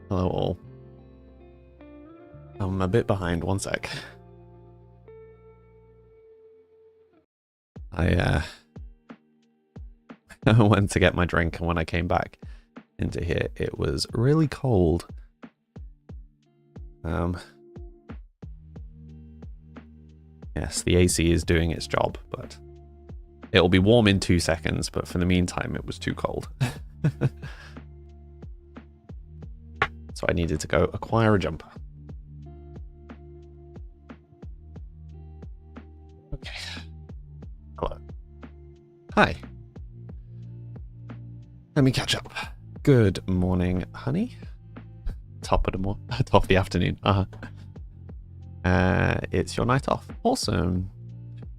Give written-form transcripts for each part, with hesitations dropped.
Hello all. I'm a bit behind, one sec. I went to get my drink, and when I came back into here, it was really cold. Yes, the AC is doing its job, but it'll be warm in 2 seconds, but for the meantime, it was too cold. So I needed to go acquire a jumper. Okay. Hello. Hi. Let me catch up. Good morning, honey. Top of the afternoon. It's your night off. Awesome.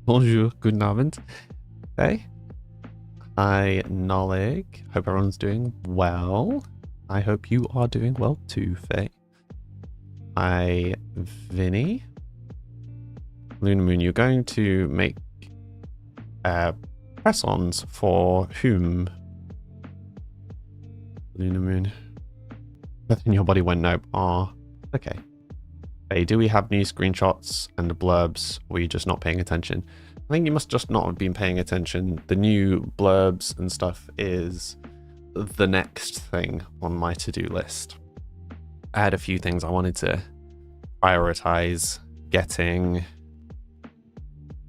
Bonjour, guten Abend. Hey. Hi, Nolig. Hope everyone's doing well. I hope you are doing well too, Faye. Hi, Vinny. Luna Moon, you're going to make press-ons for whom? Luna Moon. Nothing in your body went nope. Ah, okay. Hey, do we have new screenshots and blurbs, or are you just not paying attention? I think you must just not have been paying attention. The new blurbs and stuff is the next thing on my to-do list. I had a few things I wanted to prioritize getting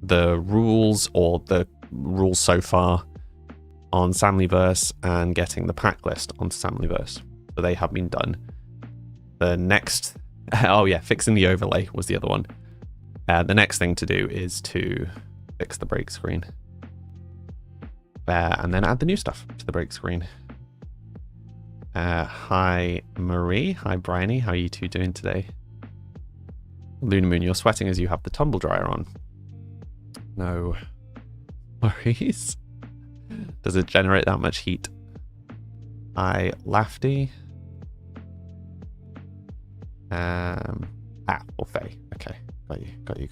the rules, or the rules so far, on Samlyverse, and getting the pack list onto Samlyverse. So they have been done. The next, oh yeah, fixing the overlay was the other one. The next thing to do is to fix the break screen. And then add the new stuff to the break screen. Hi Marie, hi Bryony, how are you two doing today? Luna Moon, you're sweating as you have the tumble dryer on. No worries. Does it generate that much heat? Hi Lafty. Or Faye. Okay, got you.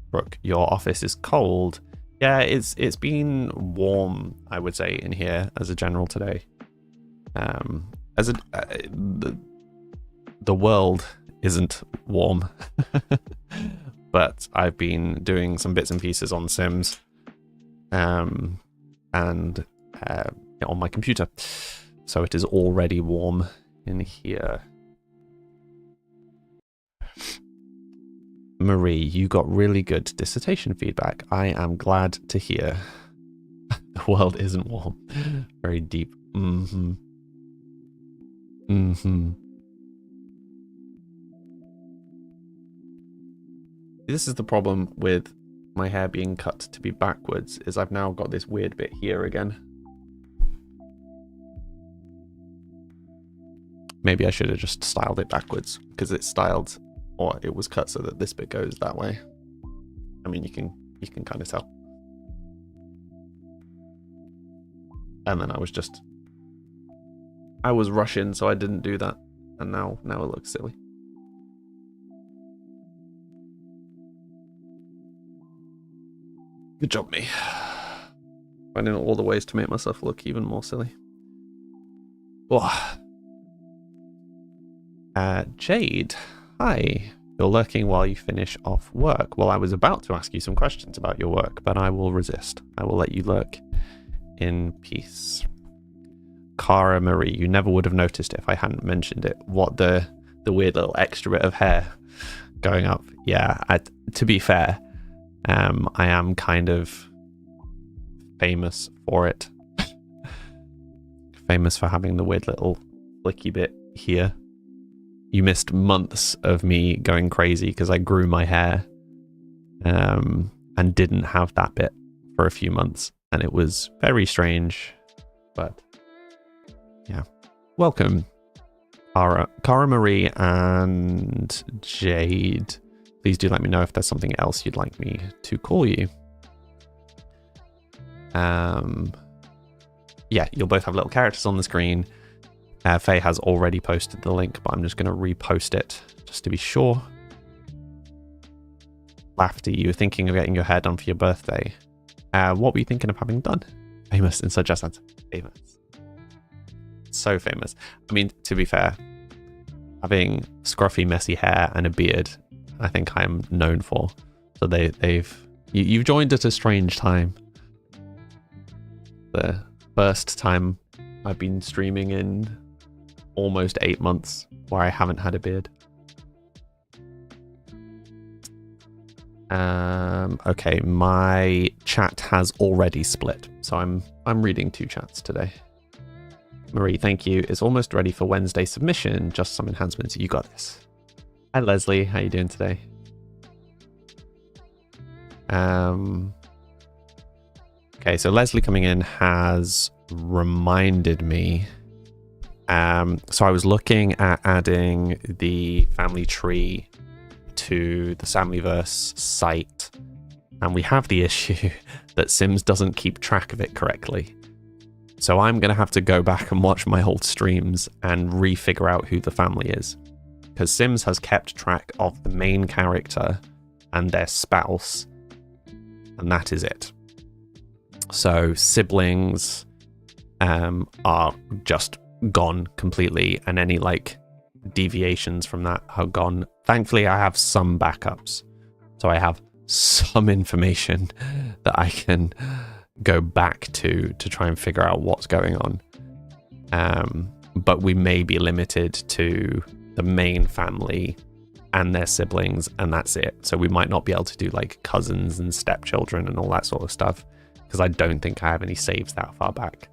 Brooke, your office is cold. Yeah, it's been warm, I would say, in here as a general today. The world isn't warm, but I've been doing some bits and pieces on Sims, and on my computer, so it is already warm in here. Marie, you got really good dissertation feedback. I am glad to hear. The world isn't warm. Very deep. This is the problem with my hair being cut to be backwards, is I've now got this weird bit here again. Maybe I should have just styled it backwards, because it's styled, or it was cut so that this bit goes that way. I mean, you can kind of tell. And then I was rushing, so I didn't do that, and now it looks silly. Good job, me. Finding all the ways to make myself look even more silly. Oh. Jade, hi. You're lurking while you finish off work. Well, I was about to ask you some questions about your work, but I will resist. I will let you lurk in peace. Cara Marie, you never would have noticed it if I hadn't mentioned it. What the weird little extra bit of hair going up. Yeah, to be fair, I am kind of famous for it. Famous for having the weird little flicky bit here. You missed months of me going crazy because I grew my hair and didn't have that bit for a few months, and it was very strange. But yeah, welcome, Cara Marie and Jade. Please do let me know if there's something else you'd like me to call you. Yeah, you'll both have little characters on the screen. Faye has already posted the link, but I'm just going to repost it just to be sure. Lafty, you were thinking of getting your hair done for your birthday. What were you thinking of having done? Famous in such a sense. Famous. So famous. I mean, to be fair, having scruffy, messy hair and a beard, I think I'm known for. So you've joined at a strange time. The first time I've been streaming in almost 8 months where I haven't had a beard. Okay, my chat has already split, so I'm reading 2 chats today. Marie, thank you. It's almost ready for Wednesday submission. Just some enhancements. You got this. Hi, Leslie. How you doing today? Okay, so Leslie coming in has reminded me. So I was looking at adding the family tree to the Samlyverse site, and we have the issue that Sims doesn't keep track of it correctly. So I'm going to have to go back and watch my old streams and re-figure out who the family is. Because Sims has kept track of the main character and their spouse, and that is it. So siblings are just gone completely, and any like deviations from that are gone. Thankfully, I have some backups. So I have some information that I can go back to try and figure out what's going on. But we may be limited to the main family and their siblings, and that's it. So we might not be able to do like cousins and stepchildren and all that sort of stuff, because I don't think I have any saves that far back.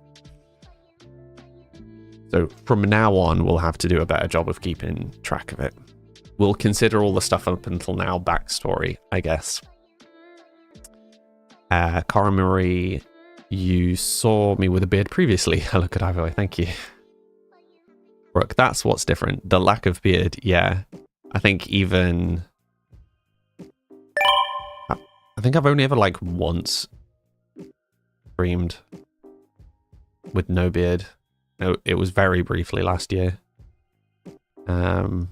So from now on, we'll have to do a better job of keeping track of it. We'll consider all the stuff up until now backstory, I guess. Cara Marie, you saw me with a beard previously. Hello, good Ivory, thank you. Brooke, that's what's different. The lack of beard, yeah. I think even... I think I've only ever like once streamed with no beard. No, it was very briefly last year. I'm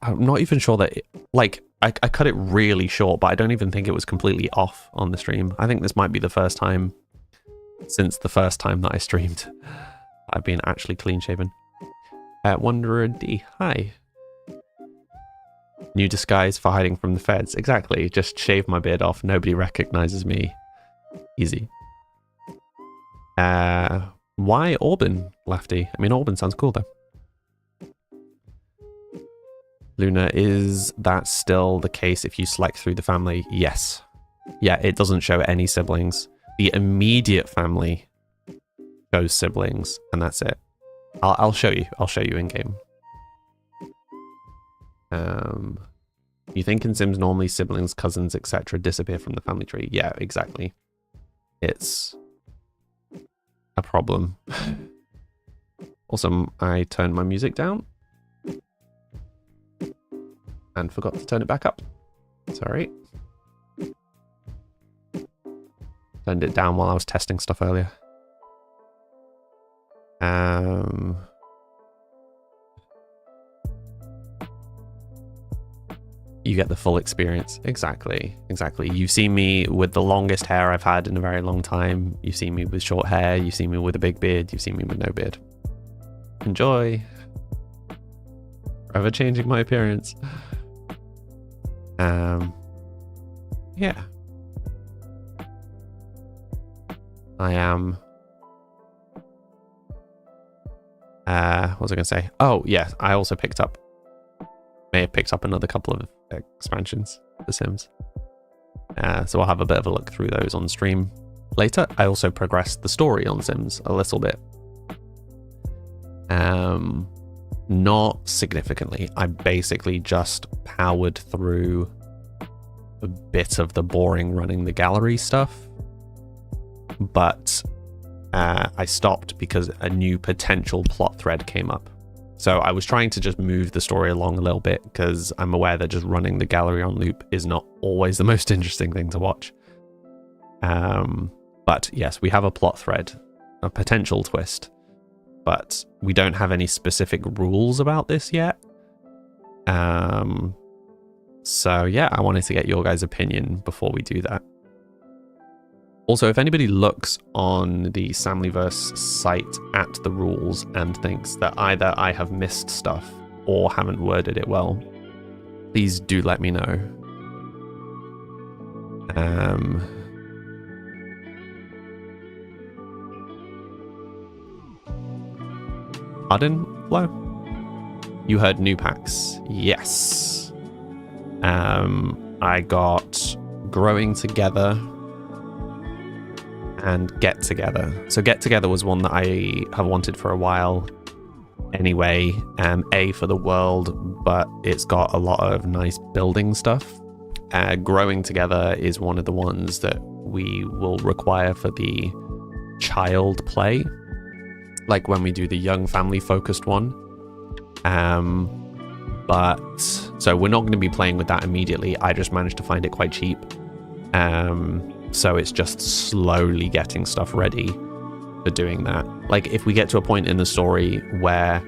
not even sure that I cut it really short, but I don't even think it was completely off on the stream. I think this might be the first time since the first time that I streamed I've been actually clean shaven. Wanderer D, hi. New disguise for hiding from the feds. Exactly, just shave my beard off. Nobody recognizes me. Easy. Why Auburn, Lafty? I mean, Auburn sounds cool though. Luna, is that still the case if you select through the family? Yes. Yeah, it doesn't show any siblings. The immediate family shows siblings, and that's it. I'll show you. I'll show you in game. You think in Sims normally siblings, cousins, etc. disappear from the family tree? Yeah, exactly. It's a problem. Also, I turned my music down and forgot to turn it back up. Sorry. Turned it down while I was testing stuff earlier. You get the full experience. Exactly. Exactly. You've seen me with the longest hair I've had in a very long time. You've seen me with short hair. You've seen me with a big beard. You've seen me with no beard. Enjoy. Forever changing my appearance. Yeah. I am... what was I going to say? Oh, yeah. I also picked up... May have picked up another couple of expansions for Sims. So I'll have a bit of a look through those on stream later. I also progressed the story on Sims a little bit. Not significantly. I basically just powered through a bit of the boring running the gallery stuff, but I stopped because a new potential plot thread came up. So I was trying to just move the story along a little bit because I'm aware that just running the gallery on loop is not always the most interesting thing to watch. But yes, we have a plot thread, a potential twist, but we don't have any specific rules about this yet. So yeah, I wanted to get your guys' opinion before we do that. Also, if anybody looks on the Samlyverse site at the rules and thinks that either I have missed stuff or haven't worded it well, please do let me know. Pardon, Flo? You heard new packs. Yes. I got Growing Together and Get Together. So Get Together was one that I have wanted for a while anyway. A for the world, but it's got a lot of nice building stuff. Growing Together is one of the ones that we will require for the child play, like when we do the young family focused one. But so we're not going to be playing with that immediately. I just managed to find it quite cheap. So it's just slowly getting stuff ready for doing that. Like if we get to a point in the story where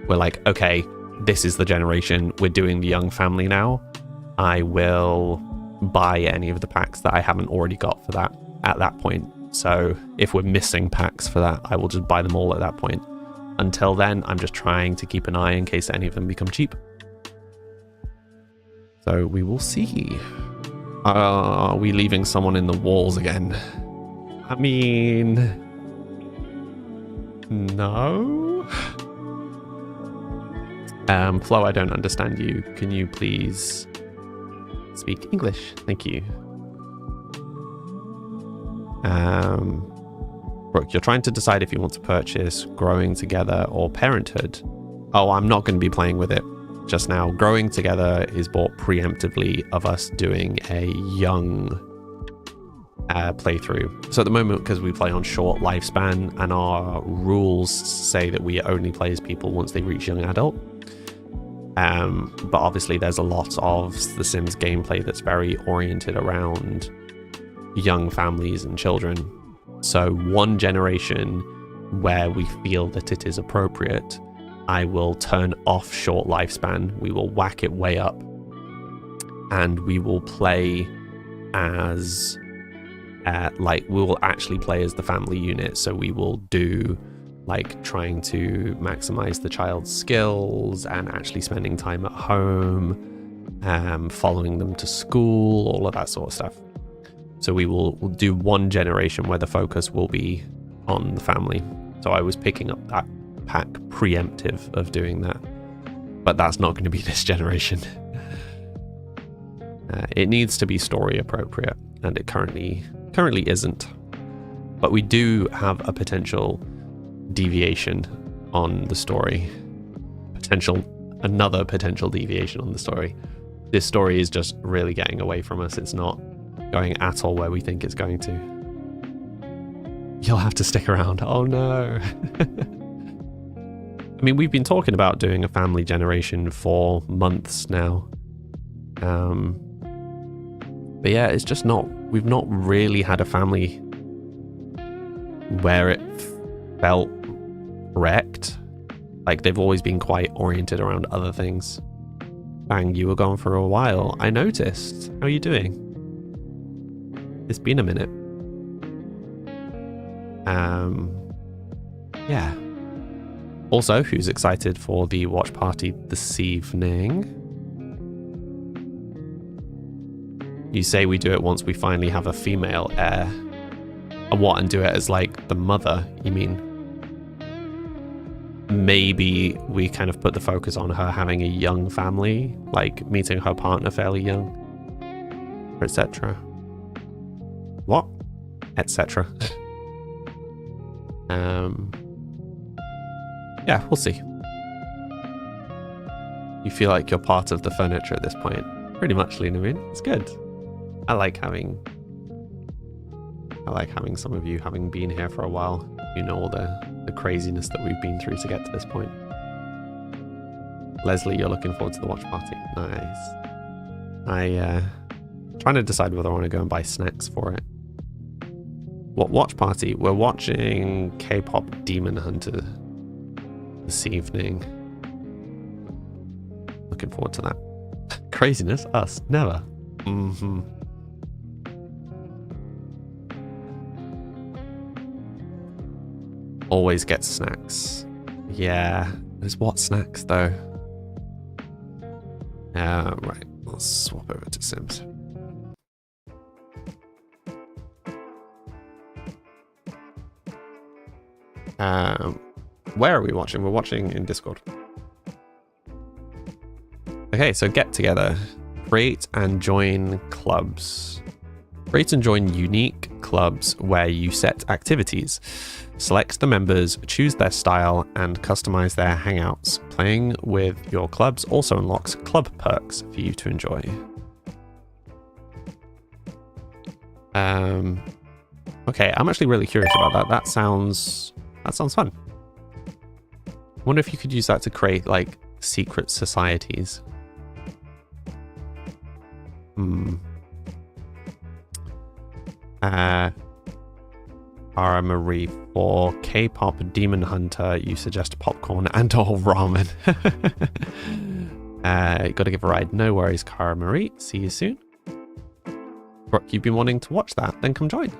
we're like, okay, this is the generation, we're doing the young family now, I will buy any of the packs that I haven't already got for that at that point. So if we're missing packs for that, I will just buy them all at that point. Until then, I'm just trying to keep an eye in case any of them become cheap. So we will see. Are we leaving someone in the walls again? I mean, no. Flo, I don't understand you. Can you please speak English? Thank you. Brooke, you're trying to decide if you want to purchase Growing Together or Parenthood. Oh, I'm not going to be playing with it just now. Growing Together is bought preemptively of us doing a young playthrough. So at the moment, because we play on short lifespan and our rules say that we only play as people once they reach young adult. But obviously there's a lot of The Sims gameplay that's very oriented around young families and children. So one generation where we feel that it is appropriate, I will turn off short lifespan. We will whack it way up, and we will play as we will actually play as the family unit. So we will do like trying to maximize the child's skills and actually spending time at home, following them to school, all of that sort of stuff. So we'll do one generation where the focus will be on the family. So I was picking up that pack preemptive of doing that, but that's not going to be this generation. It needs to be story appropriate, and it currently isn't. But we do have a potential deviation on the story. Another potential deviation on the story. This story is just really getting away from us. It's not going at all where we think it's going to. You'll have to stick around. Oh no. I mean, we've been talking about doing a family generation for months now. But yeah, it's just we've not really had a family where it felt correct. Like they've always been quite oriented around other things. Bang, you were gone for a while. I noticed. How are you doing? It's been a minute. Yeah. Also, who's excited for the watch party this evening? You say we do it once we finally have a female heir. And do it as like the mother, you mean? Maybe we kind of put the focus on her having a young family, like meeting her partner fairly young, etc. what, etc. Yeah, we'll see. You feel like you're part of the furniture at this point. Pretty much, Luna Moon. It's good. I like having some of you having been here for a while. You know all the craziness that we've been through to get to this point. Leslie, you're looking forward to the watch party. Nice. Trying to decide whether I want to go and buy snacks for it. What watch party? We're watching K-pop Demon Hunter this evening. Looking forward to that. Craziness? Us? Never. Mm-hmm. Always get snacks. Yeah. There's what snacks though? Right. Let's swap over to Sims. Where are we watching? We're watching in Discord. Okay, so get together. Create and join clubs. Create and join unique clubs where you set activities. Select the members, choose their style, and customize their hangouts. Playing with your clubs also unlocks club perks for you to enjoy. Okay, I'm actually really curious about that. That sounds fun. I wonder if you could use that to create like secret societies. Ara Marie, for K-pop Demon Hunter, you suggest popcorn and or ramen. Gotta give a ride. No worries, Cara Marie. See you soon. Brooke, you've been wanting to watch that? Then come join.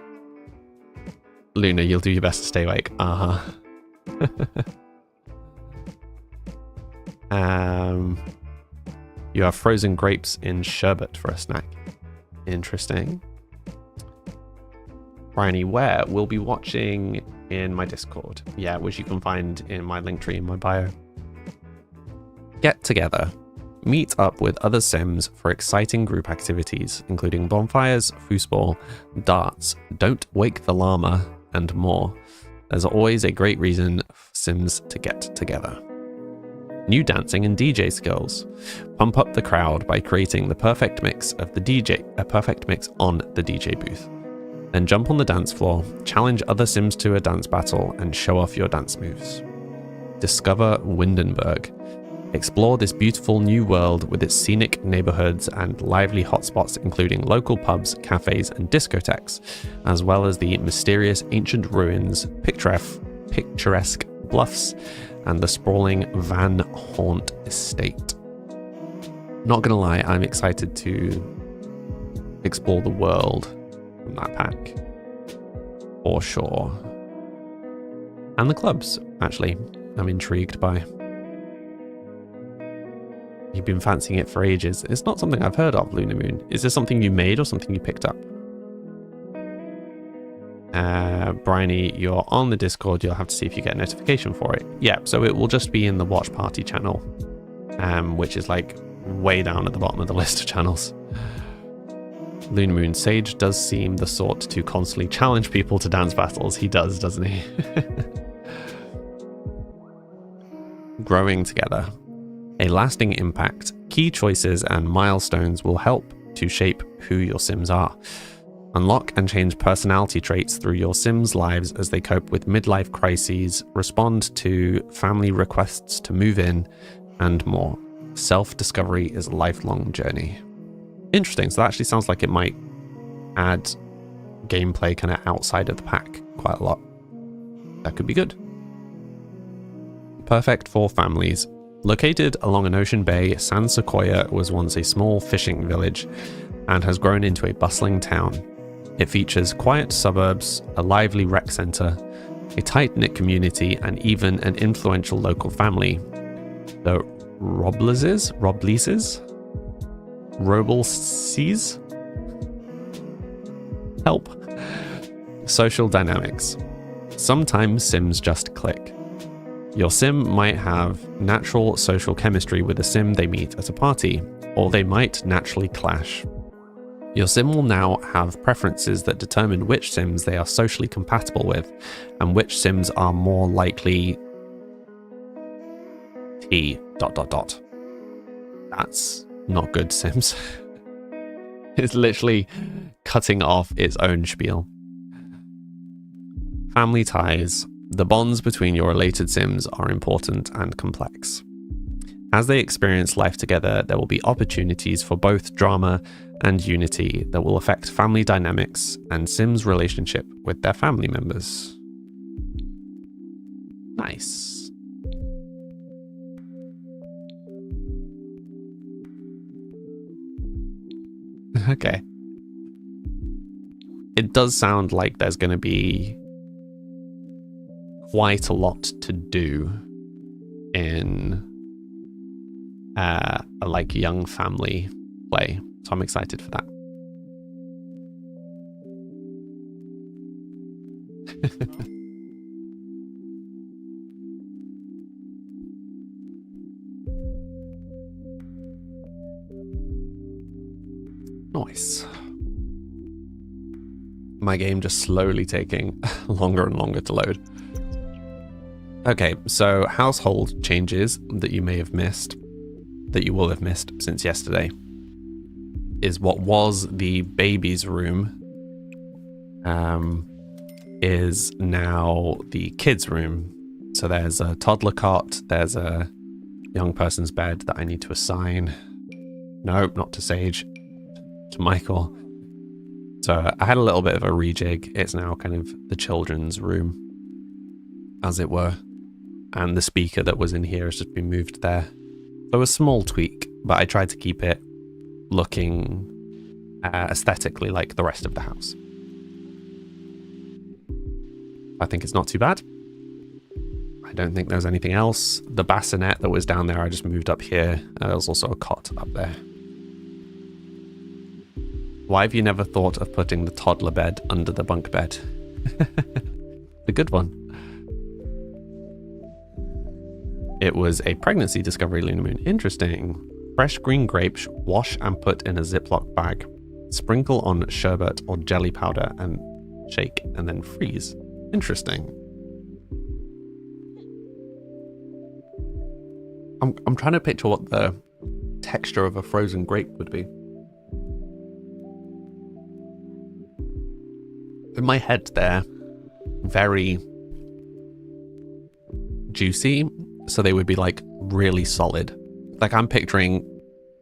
Luna, you'll do your best to stay awake. You have frozen grapes in sherbet for a snack. Interesting. Bryony, where? We'll be watching in my Discord. Yeah, which you can find in my link tree in my bio. Get together. Meet up with other Sims for exciting group activities, including bonfires, foosball, darts, don't wake the llama, and more. There's always a great reason for Sims to get together. New dancing and DJ skills. Pump up the crowd by creating the perfect mix of the DJ, a perfect mix on the DJ booth. Then jump on the dance floor, challenge other Sims to a dance battle, and show off your dance moves. Discover Windenburg. Explore this beautiful new world with its scenic neighborhoods and lively hotspots, including local pubs, cafes, and discotheques, as well as the mysterious ancient ruins, picturesque bluffs, and the sprawling Van Haunt estate. Not gonna lie, I'm excited to explore the world from that pack, for sure. And the clubs, actually, I'm intrigued by. You've been fancying it for ages. It's not something I've heard of, Luna Moon. Is this something you made or something you picked up? Bryony, you're on the Discord. You'll have to see if you get a notification for it. Yeah, so it will just be in the Watch Party channel, which is like way down at the bottom of the list of channels. Luna Moon, Sage does seem the sort to constantly challenge people to dance battles. He does, doesn't he? Growing together. A lasting impact. Key choices and milestones will help to shape who your Sims are. Unlock and change personality traits through your Sims' lives as they cope with midlife crises, respond to family requests to move in, and more. Self-discovery is a lifelong journey. Interesting. So that actually sounds like it might add gameplay kind of outside of the pack quite a lot. That could be good. Perfect for families. Located along an ocean bay, San Sequoia was once a small fishing village and has grown into a bustling town. It features quiet suburbs, a lively rec center, a tight-knit community, and even an influential local family. The Robleses? Help. Social dynamics. Sometimes Sims just click. Your Sim might have natural social chemistry with a Sim they meet at a party, or they might naturally clash. Your sim will now have preferences that determine which sims they are socially compatible with and which sims are more likely T ... That's not good, Sims. It's literally cutting off its own spiel. Family ties. The bonds between your related sims are important and complex. As they experience life together, there will be opportunities for both drama and unity that will affect family dynamics and Sims' relationship with their family members. Nice. Okay. It does sound like there's going to be quite a lot to do in a like young family play, so I'm excited for that. Nice. My game just slowly taking longer and longer to load. Okay, so household changes that you may have missed, that you will have missed since yesterday, is what was the baby's room is now the kids' room. So there's a toddler cot, there's a young person's bed that I need to assign. No, not to Sage, to Michael. So I had a little bit of a rejig. It's now kind of the children's room, as it were. And the speaker that was in here has just been moved there. So a small tweak, but I tried to keep it looking aesthetically like the rest of the house. I think it's not too bad. I don't think there's anything else. The bassinet that was down there, I just moved up here. There was also a cot up there. Why have you never thought of putting the toddler bed under the bunk bed? A good one. It was a pregnancy discovery, Luna Moon. Interesting. Fresh green grapes, wash and put in a Ziploc bag. Sprinkle on sherbet or jelly powder and shake and then freeze. Interesting. I'm trying to picture what the texture of a frozen grape would be. In my head they're very juicy, so they would be like really solid. Like I'm picturing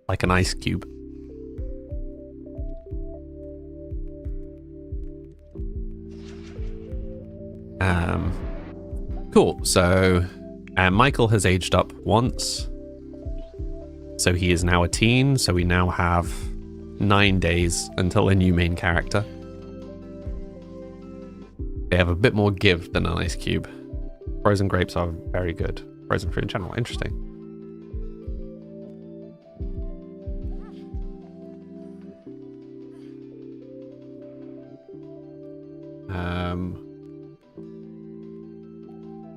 like an ice cube. Cool. So Michael has aged up once. So he is now a teen. So we now have 9 days until a new main character. They have a bit more give than an ice cube. Frozen grapes are very good. Frozen fruit in general. Interesting.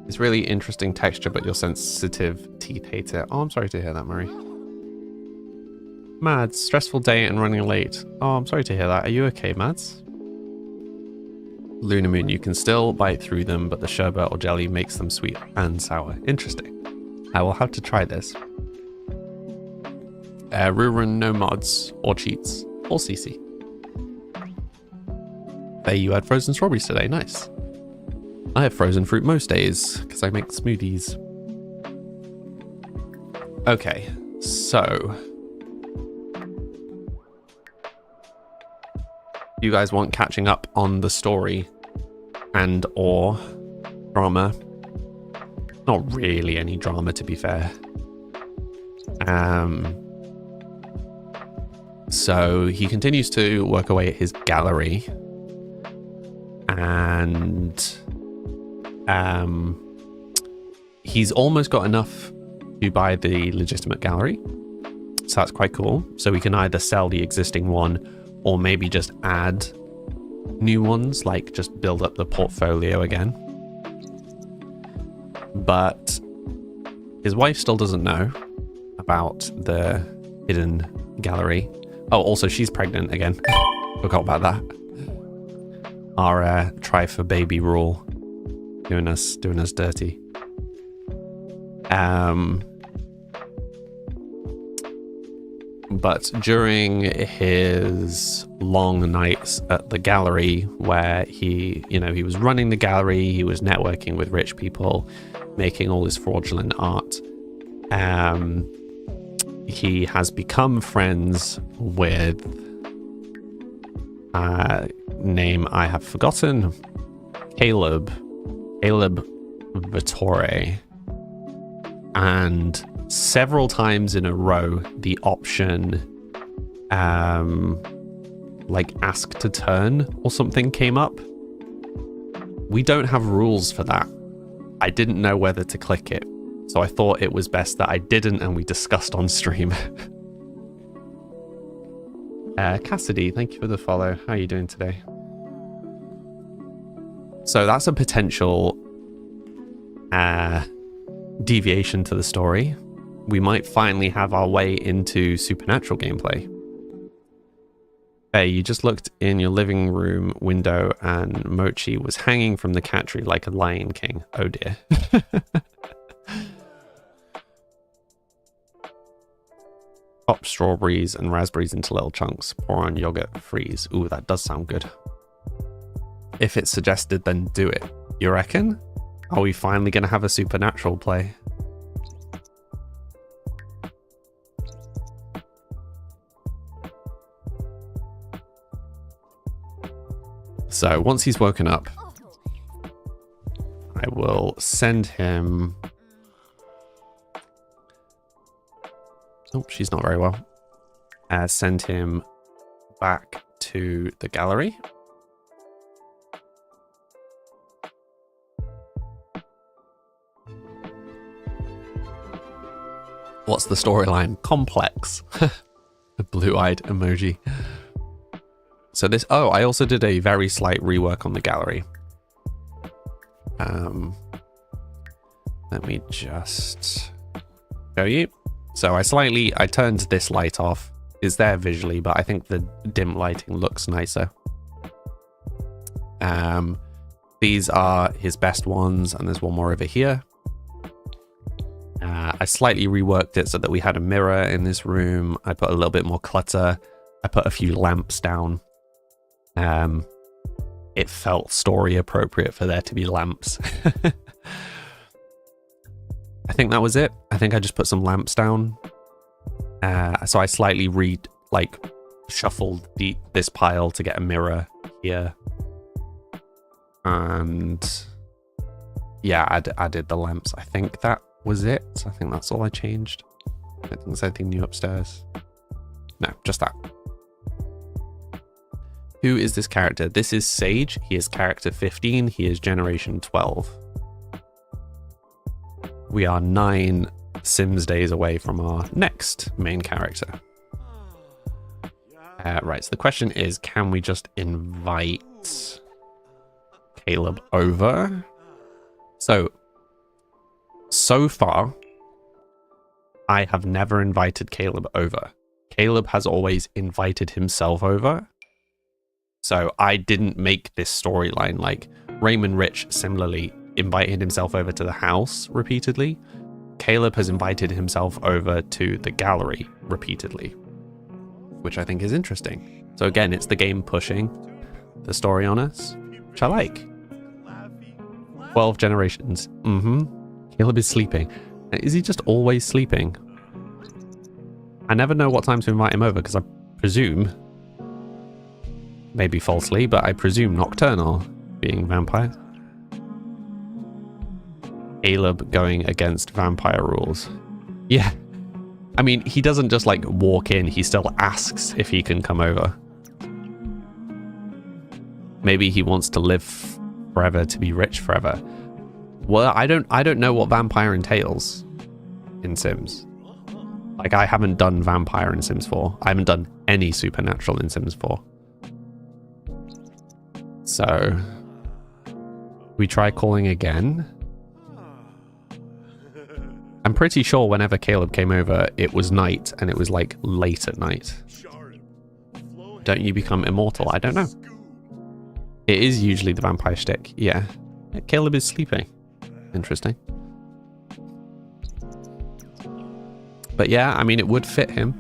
It's really interesting texture, but your sensitive teeth hate it. Oh, I'm sorry to hear that, Murray. Mads, stressful day and running late. Oh, I'm sorry to hear that. Are you okay, Mads? Luna Moon, you can still bite through them, but the sherbet or jelly makes them sweet and sour. Interesting. I will have to try this. Rurun, no mods or cheats or CC. There, you had frozen strawberries today. Nice. I have frozen fruit most days because I make smoothies. Okay, so you guys want catching up on the story and or drama? Not really any drama, to be fair. So he continues to work away at his gallery, and he's almost got enough to buy the legitimate gallery, so that's quite cool. So we can either sell the existing one or maybe just add new ones, like just build up the portfolio again. But his wife still doesn't know about the hidden gallery. Oh, also she's pregnant again. Forgot about that. Our try for baby rule. Doing us dirty. But during his long nights at the gallery, where he was running the gallery, he was networking with rich people, making all this fraudulent art. He has become friends with name I have forgotten, Caleb Vittore, and several times in a row the option like ask to turn or something came up. We don't have rules for that. I didn't know whether to click it, so I thought it was best that I didn't, and we discussed on stream. Cassidy, thank you for the follow. How are you doing today? So that's a potential deviation to the story. We might finally have our way into supernatural gameplay. Hey, you just looked in your living room window and Mochi was hanging from the cat tree like a Lion King. Oh dear. Pop strawberries and raspberries into little chunks. Pour on yogurt, freeze. Ooh, that does sound good. If it's suggested, then do it. You reckon? Are we finally going to have a supernatural play? So once he's woken up, I will send him... Oh, she's not very well. Send him back to the gallery. What's the storyline? Complex. A blue-eyed emoji. So this... Oh, I also did a very slight rework on the gallery. Let me just show you. So I turned this light off. It's there visually, but I think the dim lighting looks nicer. These are his best ones, and there's one more over here. I slightly reworked it so that we had a mirror in this room. I put a little bit more clutter. I put a few lamps down. It felt story appropriate for there to be lamps. I think that was it. I think I just put some lamps down. So I slightly shuffled this pile to get a mirror here. And yeah, I did the lamps. I think that was it. I think that's all I changed. I don't think there's anything new upstairs. No, just that. Who is this character? This is Sage. He is character 15. He is generation 12. We are 9 Sims days away from our next main character. Right, so the question is, can we just invite Caleb over? So far, I have never invited Caleb over. Caleb has always invited himself over. So I didn't make this storyline. Like Raymond Rich similarly invited himself over to the house repeatedly. Caleb has invited himself over to the gallery repeatedly, which I think is interesting. So again, it's the game pushing the story on us, which I like. 12 generations. Caleb is sleeping. Is he just always sleeping? I never know what time to invite him over because I presume, maybe falsely, but I presume nocturnal, being vampire. Caleb going against vampire rules. Yeah. I mean, he doesn't just like walk in, he still asks if he can come over. Maybe he wants to live forever, to be rich forever. Well, I don't know what vampire entails in Sims. Like, I haven't done vampire in Sims 4. I haven't done any supernatural in Sims 4. So, we try calling again. I'm pretty sure whenever Caleb came over, it was night, and it was like late at night. don't you become immortal? I don't know. It is usually the vampire shtick. Yeah. Caleb is sleeping. Interesting. But yeah, I mean, it would fit him.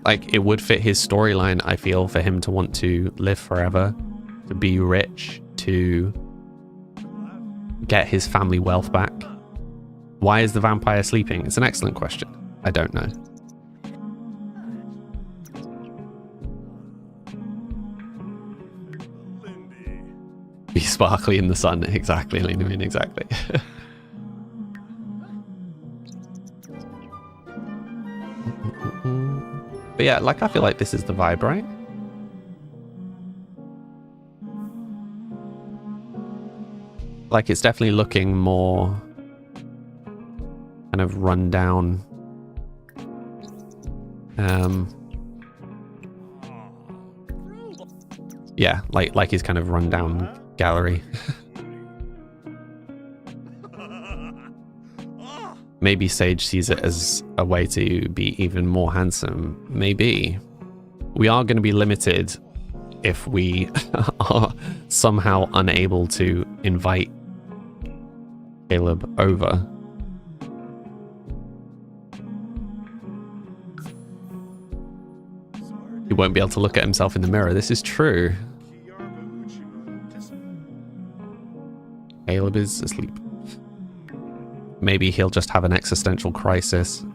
Like, it would fit his storyline, I feel, for him to want to live forever, to be rich, to get his family wealth back. Why is the vampire sleeping? It's an excellent question. I don't know. Be sparkly in the sun. Exactly, Lindemann, exactly. But yeah, like, I feel like this is the vibe, right? Like, it's definitely looking more kind of run down. Yeah, like his kind of run down gallery. Maybe Sage sees it as a way to be even more handsome. Maybe. We are going to be limited if we are somehow unable to invite Caleb over. He won't be able to look at himself in the mirror. This is true. Caleb is asleep. Maybe he'll just have an existential crisis.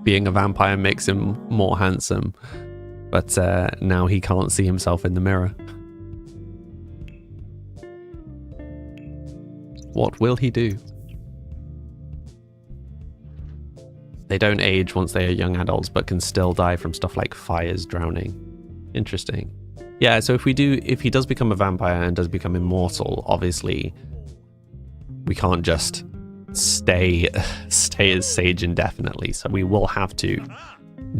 Being a vampire makes him more handsome, but now he can't see himself in the mirror. What will he do? They don't age once they are young adults, but can still die from stuff like fires, drowning. Interesting. Yeah, so if he does become a vampire and does become immortal, obviously we can't just stay as Sage indefinitely. So we will have to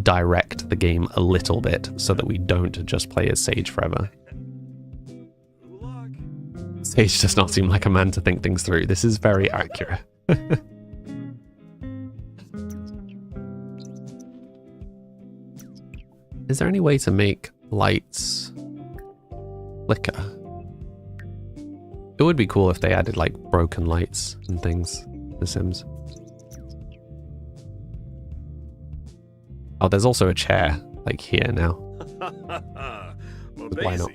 direct the game a little bit so that we don't just play as Sage forever. Sage does not seem like a man to think things through. This is very accurate. Is there any way to make lights flicker? It would be cool if they added like broken lights and things in The Sims. Oh, there's also a chair like here now. Why not?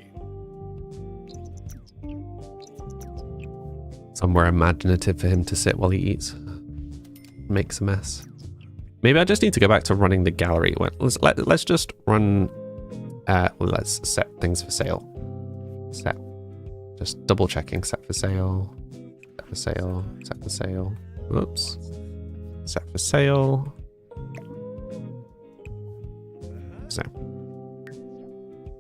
Somewhere imaginative for him to sit while he eats. Makes a mess. Maybe I just need to go back to running the gallery. Let's just run. Let's set things for sale. Set. Just double checking. Set for sale. Set for sale. Set for sale. Whoops. Set for sale. So.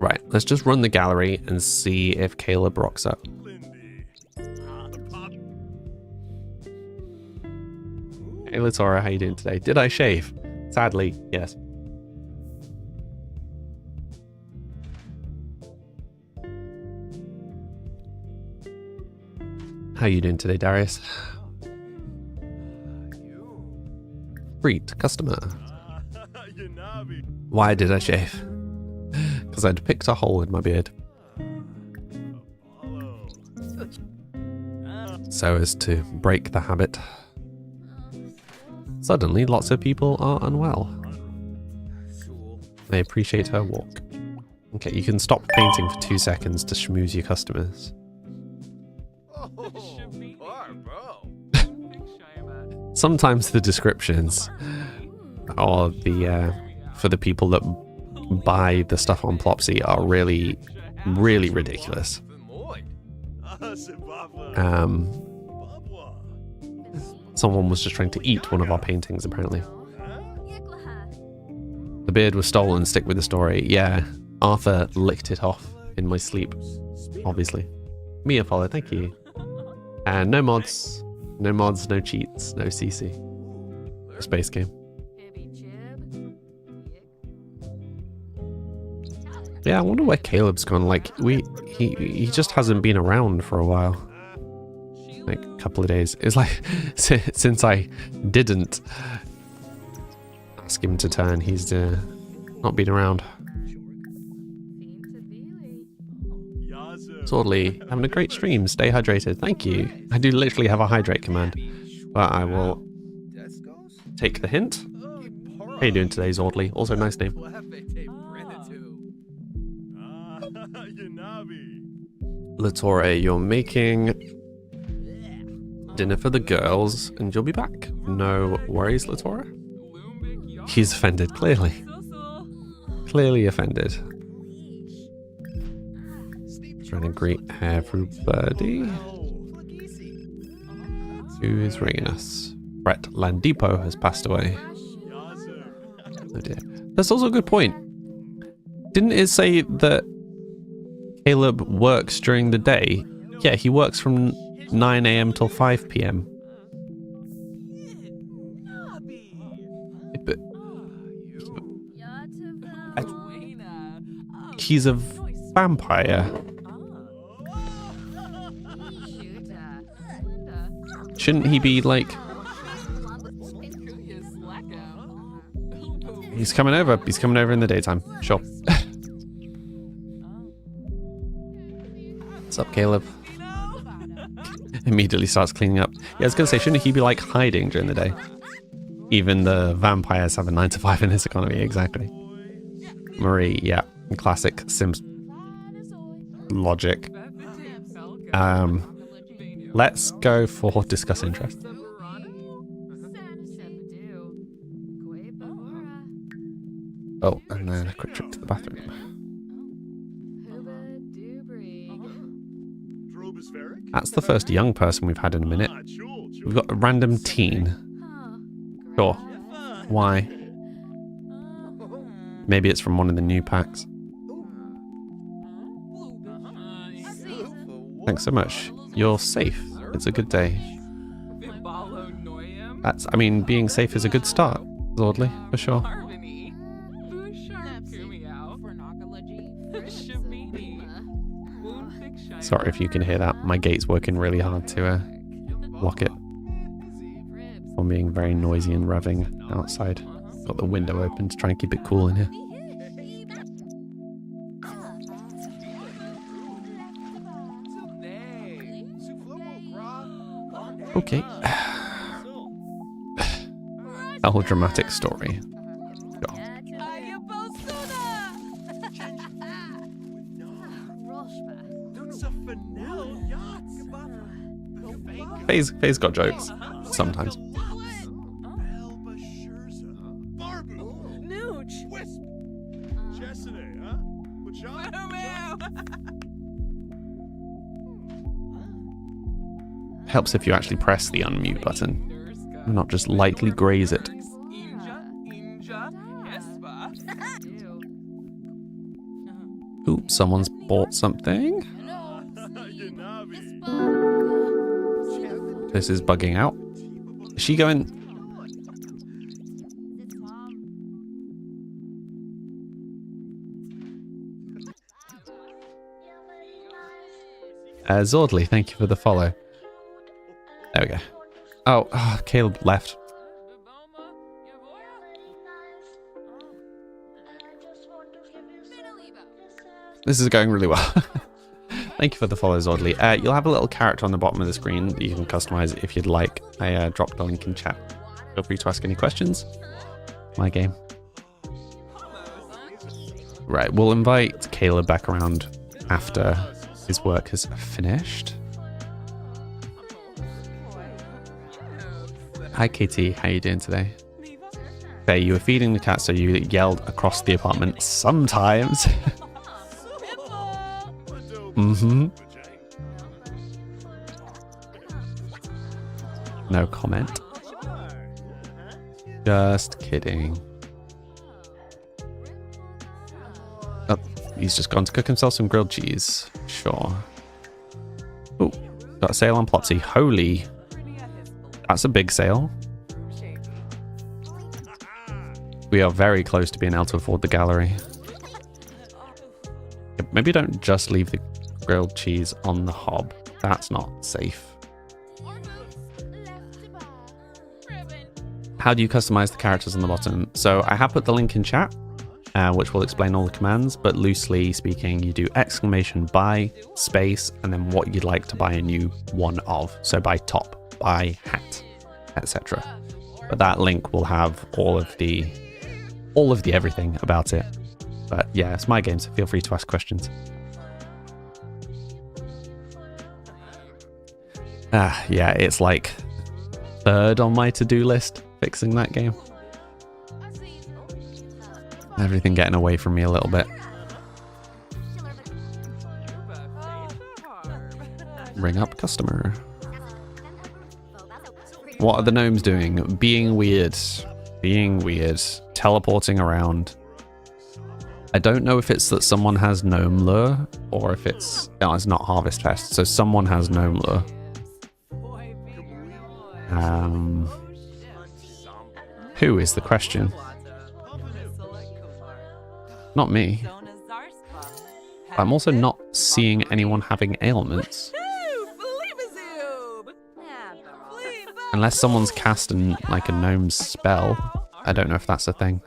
Right. Let's just run the gallery and see if Caleb rocks up. Hey Latora, how you doing today? Did I shave? Sadly, yes. How you doing today, Darius? Great customer. Why did I shave? Because I'd picked a hole in my beard. So as to break the habit. Suddenly, lots of people are unwell. They appreciate her walk. Okay, you can stop painting for 2 seconds to schmooze your customers. Sometimes the descriptions or the for the people that buy the stuff on Plopsy are really, really ridiculous. Someone was just trying to eat one of our paintings, apparently. The beard was stolen, stick with the story. Yeah, Arthur licked it off in my sleep, obviously. Mia follow, thank you. And no mods, no cheats, no CC. Space game. Yeah, I wonder where Caleb's gone. Like, he just hasn't been around for a while. Like a couple of days. It's like since I didn't ask him to turn. He's not been around. Swordly, having a great stream. Stay hydrated. Thank you. I do literally have a hydrate command, but I will take the hint. How you doing today, Swordly? Also, nice name. Latore, you're making dinner for the girls, and you'll be back. No worries, Latore. He's offended, clearly. Clearly offended. Trying to greet everybody. Who is ringing us? Brett Landipo has passed away. Oh dear. That's also a good point. Didn't it say that Caleb works during the day? Yeah, he works from 9 AM till 5 PM. But he's a vampire. Shouldn't he be like... He's coming over. He's coming over in the daytime. Sure. What's up, Caleb? Immediately starts cleaning up. Yeah, I was going to say, shouldn't he be like hiding during the day? Even the vampires have a 9 to 5 in this economy. Exactly. Marie, yeah. Classic Sims logic. Let's go for discuss interest. Oh, and then a quick trip to the bathroom. That's the first young person we've had in a minute. We've got a random teen. Sure. Why? Maybe it's from one of the new packs. Thanks so much. You're safe. It's a good day. I mean, being safe is a good start, Zordly, for sure. Sorry if you can hear that. My gate's working really hard to lock it. I'm being very noisy and revving outside. Got the window open to try and keep it cool in here. Okay. A whole dramatic story. Sure. Faye's got jokes. Sometimes. Helps if you actually press the unmute button and not just lightly graze it. Ooh, someone's bought something. This is bugging out. Is she going? Zordly, thank you for the follow. There we go. Oh, Caleb left. This is going really well. Thank you for the follow, Zordly. You'll have a little character on the bottom of the screen that you can customize if you'd like. I dropped the link in chat. Feel free to ask any questions. My game. Right, we'll invite Caleb back around after his work has finished. Hi, Katie. How you doing today? Faye, you were feeding the cat, so you yelled across the apartment sometimes. Mm-hmm. No comment. Just kidding. Oh, he's just gone to cook himself some grilled cheese. Sure. Oh, got a sale on Plopsy. Holy. That's a big sale. We are very close to being able to afford the gallery. Maybe don't just leave the grilled cheese on the hob. That's not safe. How do you customize the characters on the bottom? So I have put the link in chat, which will explain all the commands, but loosely speaking, you do !buy space and then what you'd like to buy a new one of. So buy top, buy hat, etc. But that link will have all of the everything about it. But yeah, it's my game, so feel free to ask questions. Yeah, it's like third on my to-do list, fixing that game. Everything getting away from me a little bit. Ring up customer. What are the gnomes doing? Being weird. Being weird. Teleporting around. I don't know if it's that someone has gnome lure or if it's... No, it's not Harvest Fest. So someone has gnome lure. Who is the question? Not me. I'm also not seeing anyone having ailments. Unless someone's casting like a gnome's spell. I don't know if that's a thing.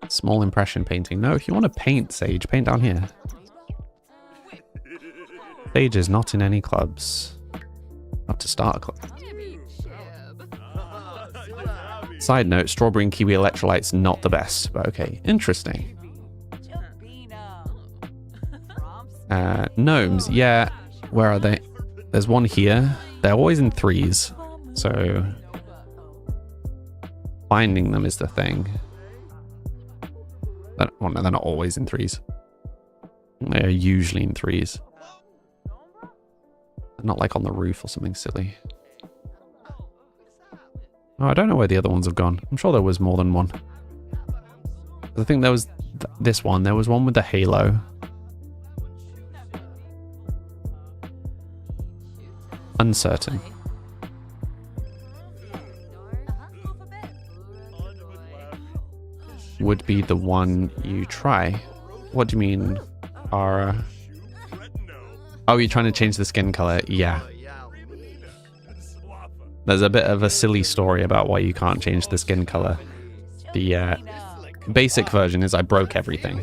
Small impression painting. No, if you want to paint, Sage, paint down here. Sage is not in any clubs. Not to start a club. Side note, strawberry and kiwi electrolytes not the best, but okay. Interesting. Gnomes, yeah. Where are they? There's one here. They're always in threes, so finding them is the thing. Well, no, they're not always in threes. They're usually in threes. They're not like on the roof or something silly. Oh, I don't know where the other ones have gone. I'm sure there was more than one. I think there was this one. There was one with the halo. Uncertain. Would be the one you try. What do you mean, Ara? Oh, you're trying to change the skin color? Yeah. There's a bit of a silly story about why you can't change the skin color. The basic version is I broke everything.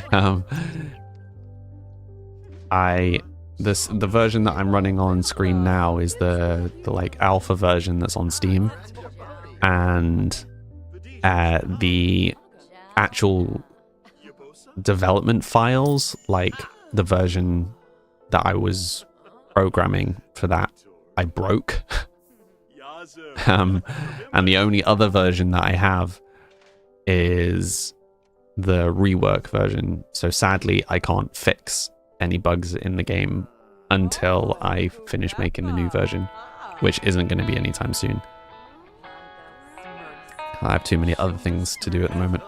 The version that I'm running on screen now is the like alpha version that's on Steam, and the actual development files, like the version that I was programming for that, I broke. And the only other version that I have is the rework version. So sadly, I can't fix any bugs in the game until I finish making the new version, which isn't going to be anytime soon. I have too many other things to do at the moment.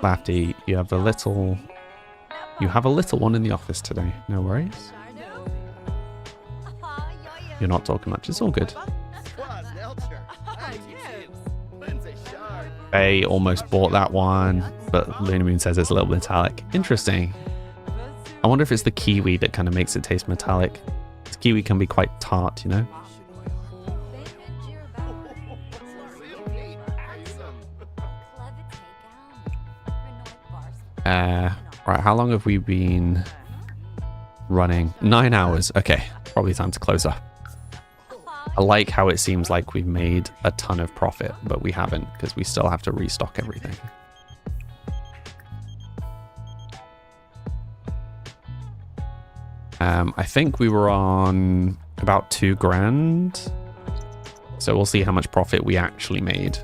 Lafty, you have a little one in the office today. No worries. You're not talking much. It's all good. I almost bought that one, but Luna Moon says it's a little metallic. Interesting. I wonder if it's the kiwi that kind of makes it taste metallic. This kiwi can be quite tart, you know? Right, how long have we been running? 9 hours. Okay, probably time to close up. I like how it seems like we've made a ton of profit, but we haven't, because we still have to restock everything. I think we were on about 2 grand. So we'll see how much profit we actually made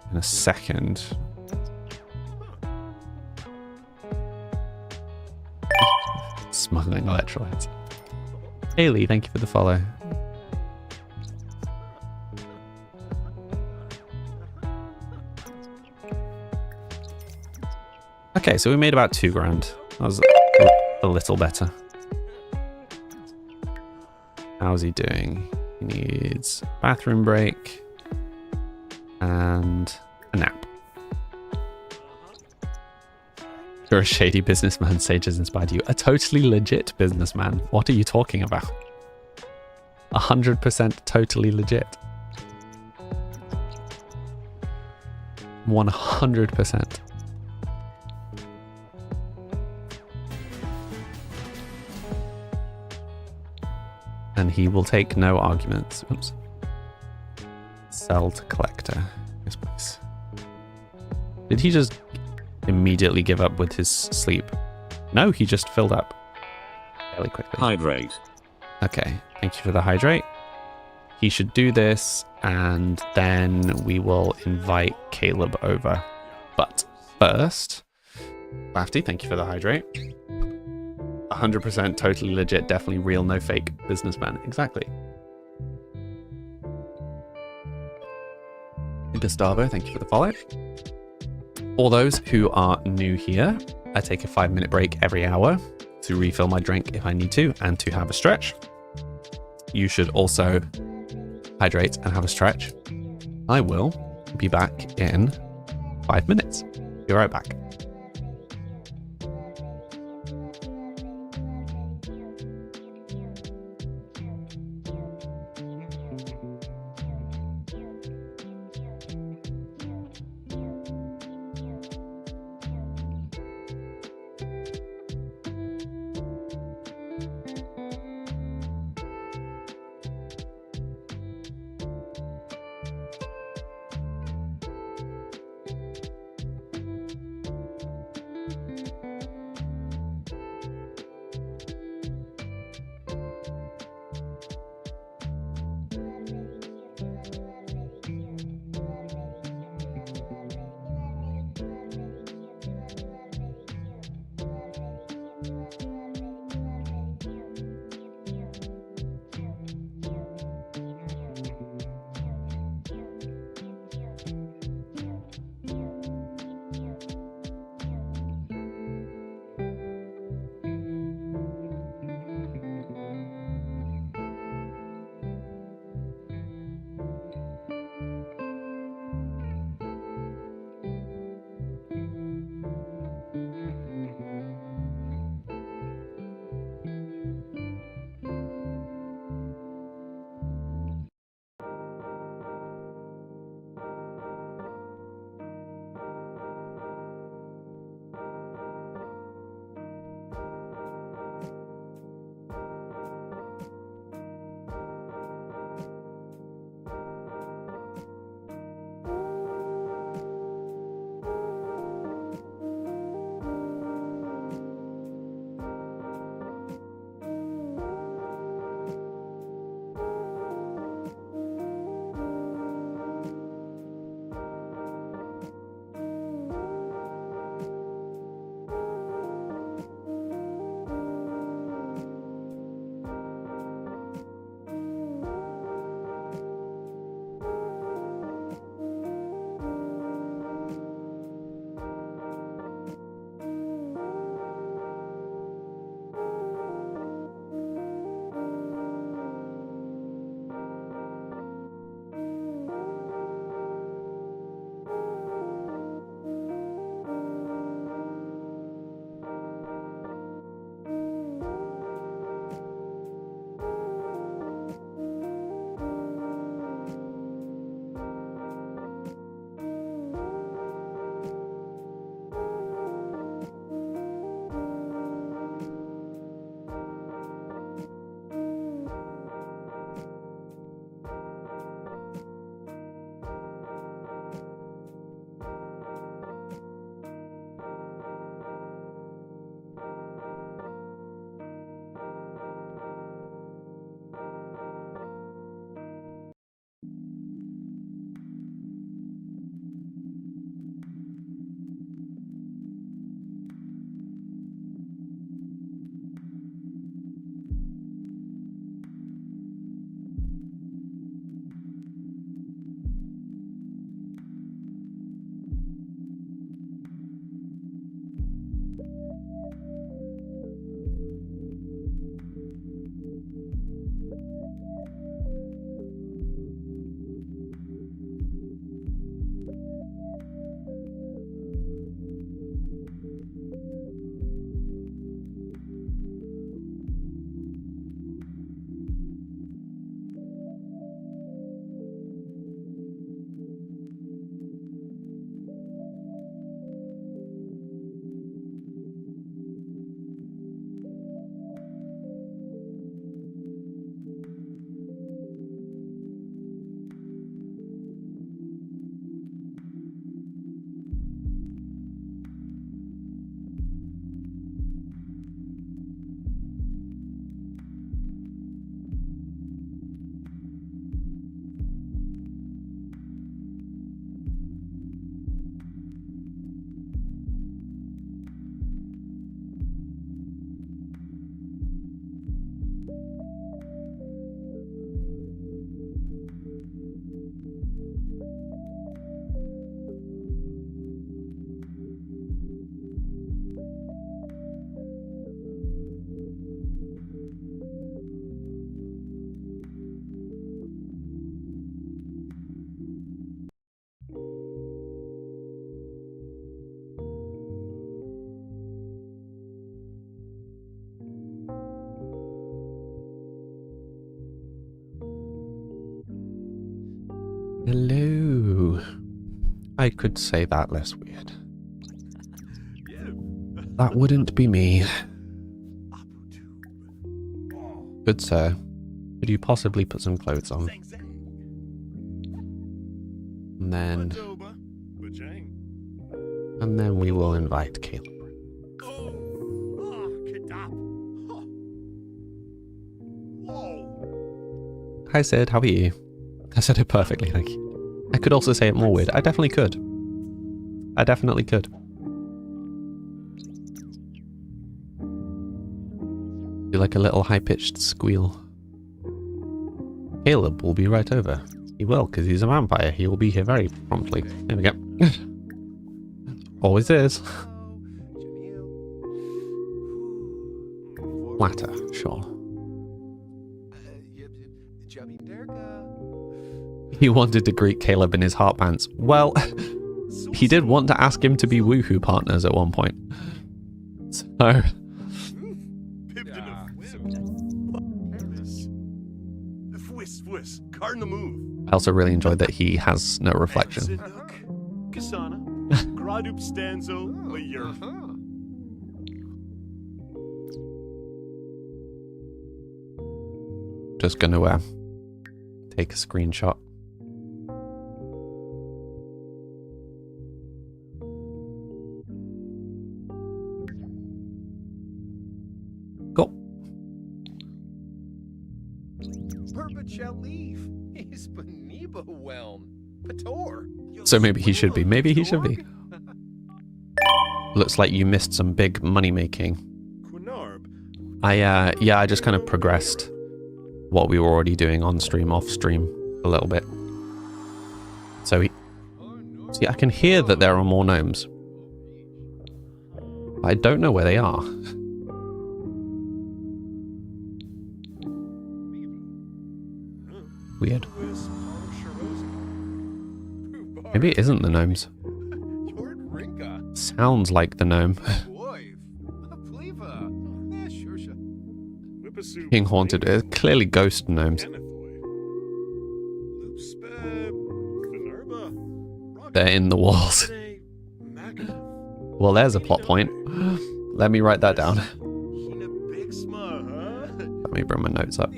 in a second. Smuggling electrolytes. Haley, thank you for the follow. Okay, so we made about 2 grand. That was a little better. How's he doing? He needs a bathroom break and a nap. You're a shady businessman, Sage has inspired you. A totally legit businessman. What are you talking about? 100% totally legit. 100%. And he will take no arguments. Oops. Sell to collector. Yes, please. Did he just immediately give up with his sleep? No, he just filled up fairly quickly. Hydrate. Okay, thank you for the hydrate. He should do this, and then we will invite Caleb over. But first, Lafty, thank you for the hydrate. 100% totally legit, definitely real, no fake businessman. Exactly. Gustavo, thank you for the follow. For those who are new here, I take a 5-minute break every hour to refill my drink if I need to and to have a stretch. You should also hydrate and have a stretch. I will be back in 5 minutes. Be right back. Hello. I could say that less weird. That wouldn't be me. Good sir, could you possibly put some clothes on? And then we will invite Caleb. Hi Sid, how are you? I said it perfectly, thank you. I could also say it more weird. I definitely could. I definitely could. Do like a little high-pitched squeal. Caleb will be right over. He will, because he's a vampire. He will be here very promptly. There we go. Always is. Flatter, sure. He wanted to greet Caleb in his heart pants. Well, he did want to ask him to be woohoo partners at one point. So... I also really enjoyed that he has no reflection. Just gonna take a screenshot. Cool. So maybe he should be. Maybe he should be. Looks like you missed some big money making. Yeah, I just kind of progressed what we were already doing on stream, off stream a little bit. So see, I can hear that there are more gnomes. I don't know where they are. Weird. Maybe it isn't the gnomes. Sounds like the gnome. Being haunted. Clearly ghost gnomes. They're in the walls. Well, there's a plot point. Let me write that down. Let me bring my notes up.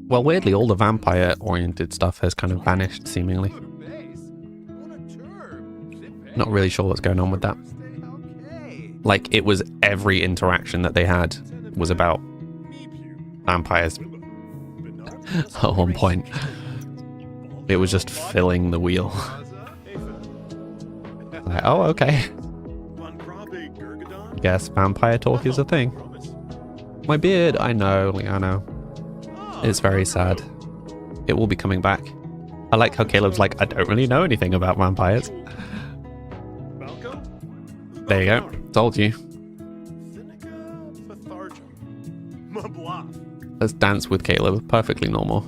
Well, weirdly, all the vampire-oriented stuff has kind of vanished, seemingly. Not really sure what's going on with that. Like, it was every interaction that they had was about vampires. At one point. It was just filling the wheel. Like, oh, okay. Guess vampire talk is a thing. My beard, I know, Liano. It's very sad. It will be coming back. I like how Caleb's like, I don't really know anything about vampires. There you go. Told you. Let's dance with Caleb. Perfectly normal.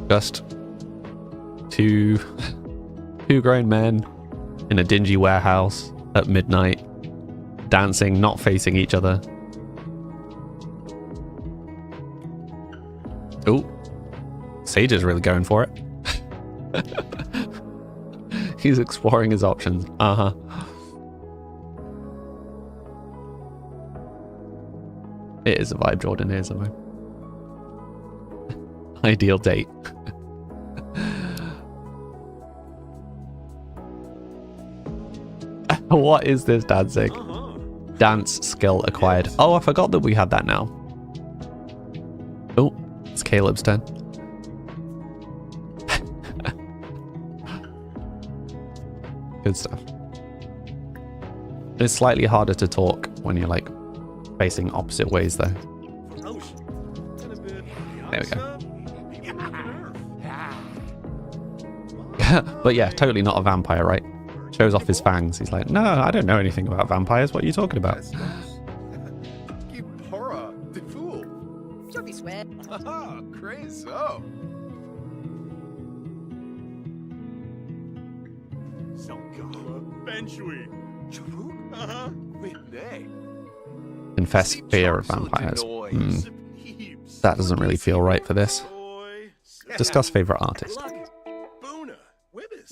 Just two grown men in a dingy warehouse at midnight, dancing, not facing each other. Oh, Sage is really going for it. He's exploring his options. Uh-huh. It is a vibe, Jordan. It is a vibe. Ideal date. What is this dancing? Dance skill acquired. Oh, I forgot that we had that now. Oh, it's Caleb's turn. Good stuff. It's slightly harder to talk when you're like facing opposite ways though. There we go. But yeah, totally not a vampire, right? Shows off his fangs. He's like, no, I don't know anything about vampires. What are you talking about? Crazy. Confess fear of vampires. That doesn't really feel right for this. Discuss favorite artist.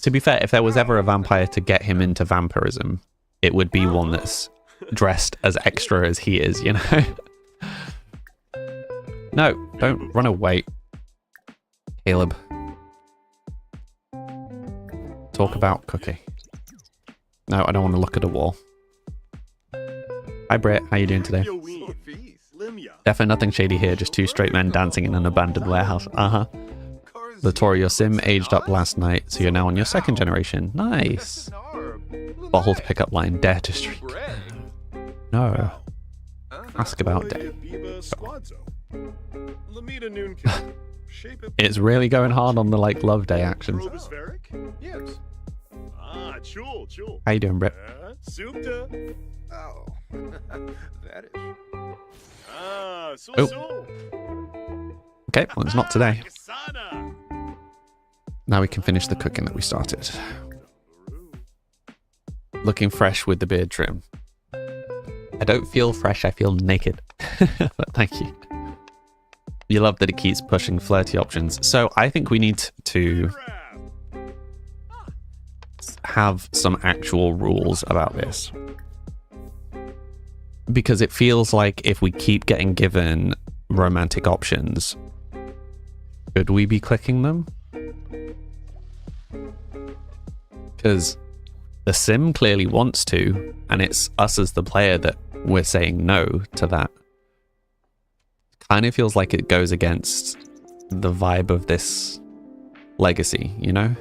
To be fair, if there was ever a vampire to get him into vampirism, it would be one that's dressed as extra as he is, you know? No, don't run away. Caleb. Talk about cookie. No, I don't want to look at a wall. Hi Britt, how you doing today? Definitely nothing shady here, just two straight men dancing in an abandoned warehouse. Latora, your sim aged up last night, so you're now on your second generation. Nice. Bottled pickup line, dare to streak. No. Ask about dare. It's really going hard on the like love day actions. How you doing, Britt? Oh. Okay, well it's not today. Now we can finish the cooking that we started. Looking fresh with the beard trim. I don't feel fresh, I feel naked. But thank you. You love that it keeps pushing flirty options. So I think we need to have some actual rules about this. Because it feels like if we keep getting given romantic options, should we be clicking them? Because the sim clearly wants to, and it's us as the player that we're saying no to that. Kind of feels like it goes against the vibe of this legacy, you know?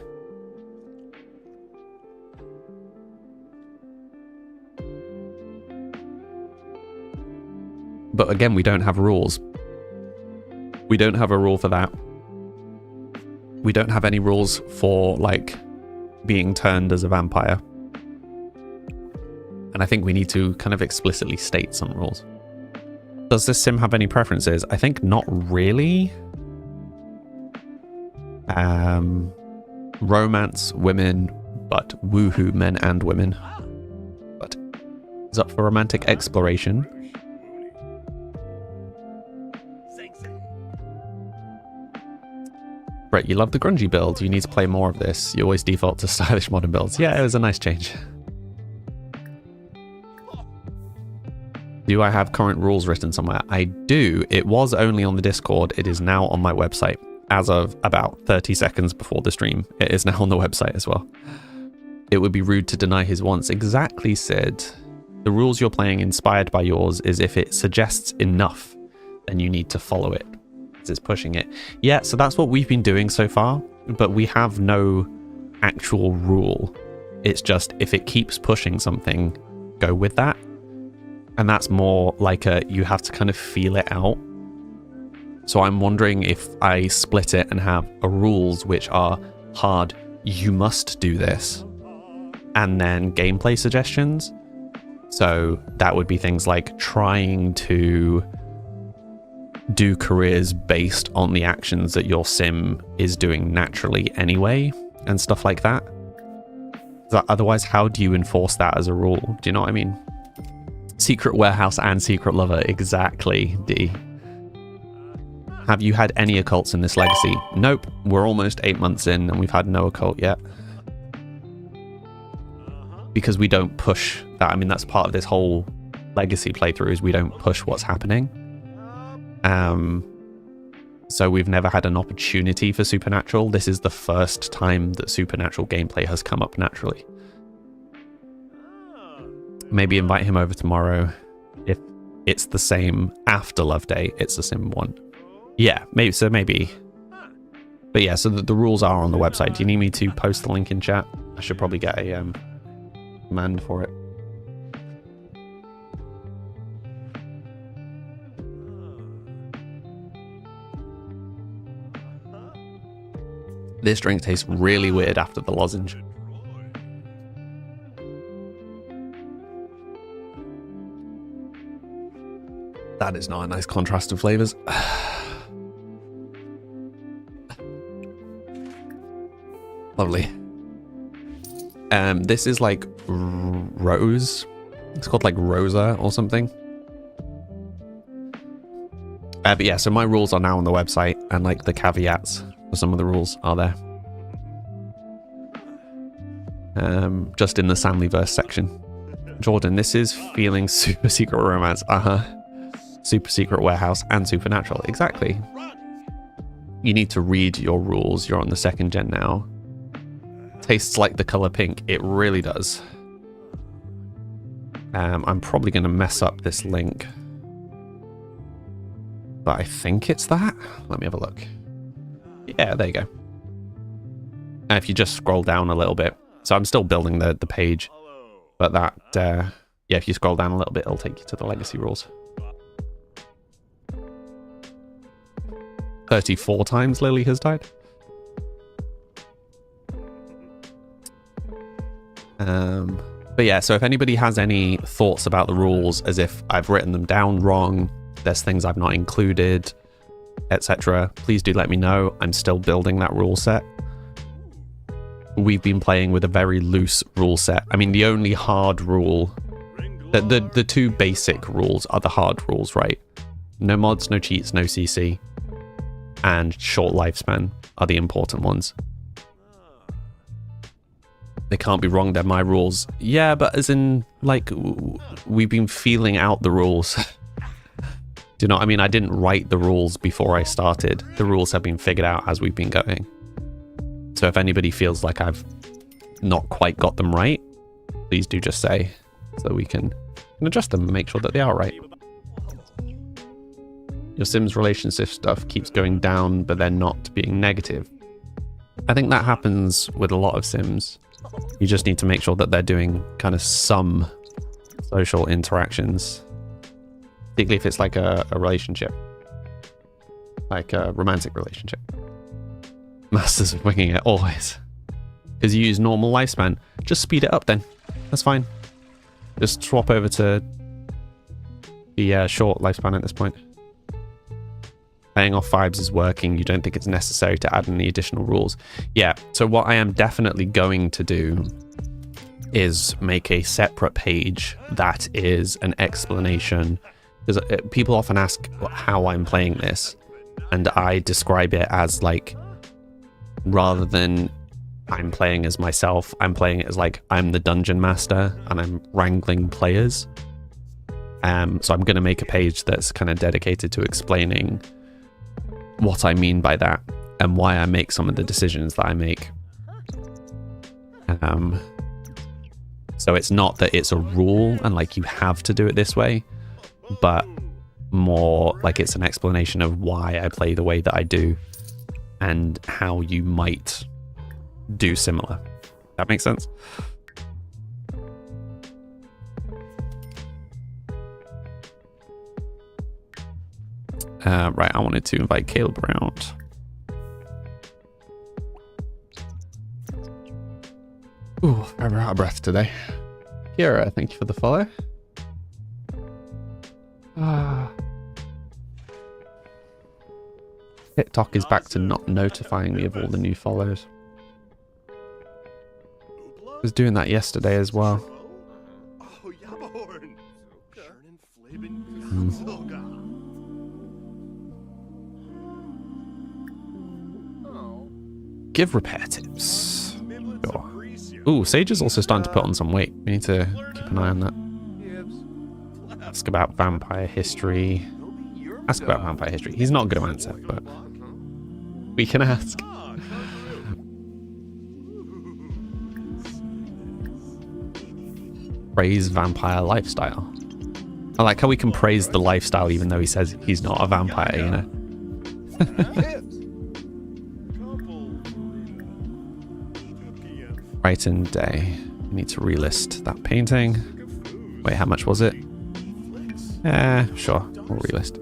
But again, we don't have rules. We don't have a rule for that. We don't have any rules for, like, being turned as a vampire. And I think we need to kind of explicitly state some rules. Does this sim have any preferences? I think not really. Romance, women, but woohoo, men and women. But is up for romantic exploration. Brett, you love the grungy build. You need to play more of this. You always default to stylish modern builds. Yeah, it was a nice change. Do I have current rules written somewhere? I do. It was only on the Discord. It is now on my website. As of about 30 seconds before the stream, it is now on the website as well. It would be rude to deny his wants. Exactly, Sid. The rules you're playing inspired by yours is if it suggests enough, then you need to follow it. It's pushing it. Yeah, so that's what we've been doing so far, but we have no actual rule. It's just if it keeps pushing something, go with that. And that's more like you have to kind of feel it out. So I'm wondering if I split it and have rules which are hard, you must do this, and then gameplay suggestions. So that would be things like trying to do careers based on the actions that your sim is doing naturally anyway, and stuff like that. Otherwise, how do you enforce that as a rule? Do you know what I mean? Secret warehouse and secret lover, exactly, D. Have you had any occults in this legacy? Nope, we're almost 8 months in and we've had no occult yet. Because we don't push that. I mean, that's part of this whole legacy playthrough, is we don't push what's happening. So we've never had an opportunity for supernatural. This is the first time that supernatural gameplay has come up naturally. Maybe invite him over tomorrow. If it's the same after Love Day, it's the sim one. Yeah, maybe. So maybe. But yeah, so the rules are on the website. Do you need me to post the link in chat? I should probably get a command for it. This drink tastes really weird after the lozenge. That is not a nice contrast of flavors. Lovely. This is like Rose. It's called like Rosa or something. But yeah, so my rules are now on the website, and like the caveats for some of the rules are there. Just in the Samlyverse section. Jordan, this is feeling super secret romance. Super secret warehouse and supernatural. Exactly. You need to read your rules. You're on the 2nd gen now. Tastes like the color pink. It really does. I'm probably going to mess up this link. But I think it's that. Let me have a look. Yeah, there you go. And if you just scroll down a little bit. So I'm still building the page. But that, yeah, if you scroll down a little bit, it'll take you to the legacy rules. 34 times Lily has died. But yeah, so if anybody has any thoughts about the rules, as if I've written them down wrong, there's things I've not included, etc., please do let me know. I'm still building that rule set. We've been playing with a very loose rule set. I mean, the only hard rule, the 2 basic rules are the hard rules, right? No mods, no cheats, no CC, and short lifespan are the important ones. They can't be wrong, they're my rules. Yeah, but as in, like, we've been feeling out the rules. Do you know what I mean? I didn't write the rules before I started. The rules have been figured out as we've been going. So if anybody feels like I've not quite got them right, please do just say, so we can adjust them and make sure that they are right. Your Sims relationship stuff keeps going down, but they're not being negative. I think that happens with a lot of Sims. You just need to make sure that they're doing kind of some social interactions. Particularly if it's like a relationship. Like a romantic relationship. Masters of winging it, always. Because you use normal lifespan. Just speed it up then. That's fine. Just swap over to the short lifespan at this point. Playing off vibes is working. You don't think it's necessary to add any additional rules. Yeah, so what I am definitely going to do is make a separate page that is an explanation. Because people often ask how I'm playing this, and I describe it as like, rather than I'm playing as myself, I'm playing it as like I'm the dungeon master and I'm wrangling players. So I'm going to make a page that's kind of dedicated to explaining what I mean by that and why I make some of the decisions that I make. So it's not that it's a rule and like you have to do it this way, but more like it's an explanation of why I play the way that I do and how you might do similar. That makes sense? Right, I wanted to invite Caleb around. Ooh, I'm out of breath today. Kira, thank you for the follow. TikTok is back to not notifying me of all the new follows. I was doing that yesterday as well. Give repair tips. Sure. Ooh, Sage is also starting to put on some weight. We need to keep an eye on that. Ask about vampire history. Ask about vampire history. He's not going to answer, but we can ask. Praise vampire lifestyle. I like how we can praise the lifestyle even though he says he's not a vampire, you know? Brighton Day. We need to relist that painting. Wait, how much was it? Sure. We'll relist.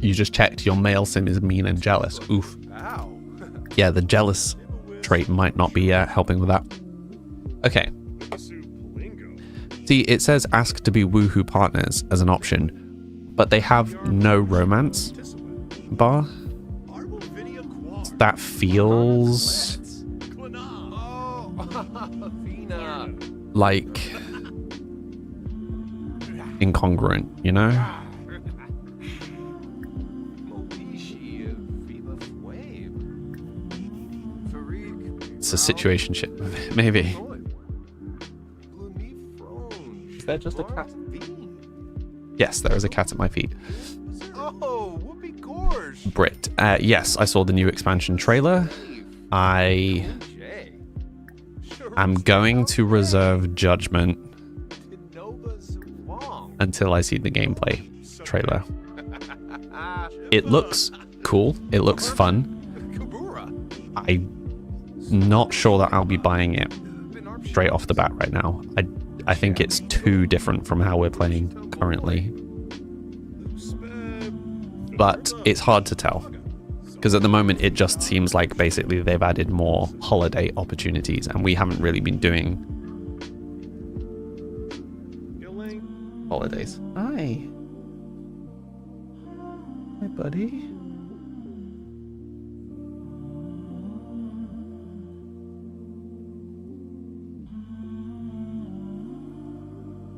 You just checked your male sim is mean and jealous. Oof. Yeah, the jealous trait might not be helping with that. Okay. See, it says ask to be woohoo partners as an option, but they have no romance bar. That feels like incongruent, you know? It's a situationship, maybe. Is there just a cat? Yes, there is a cat at my feet. Oh, whoopee gorge. Brit. Yes, I saw the new expansion trailer. I am going to reserve judgment until I see the gameplay trailer. It looks cool. It looks fun. I'm not sure that I'll be buying it straight off the bat right now. I think it's too different from how we're playing currently. But it's hard to tell. Because at the moment it just seems like basically they've added more holiday opportunities and we haven't really been doing holidays. Hi. Hi, buddy.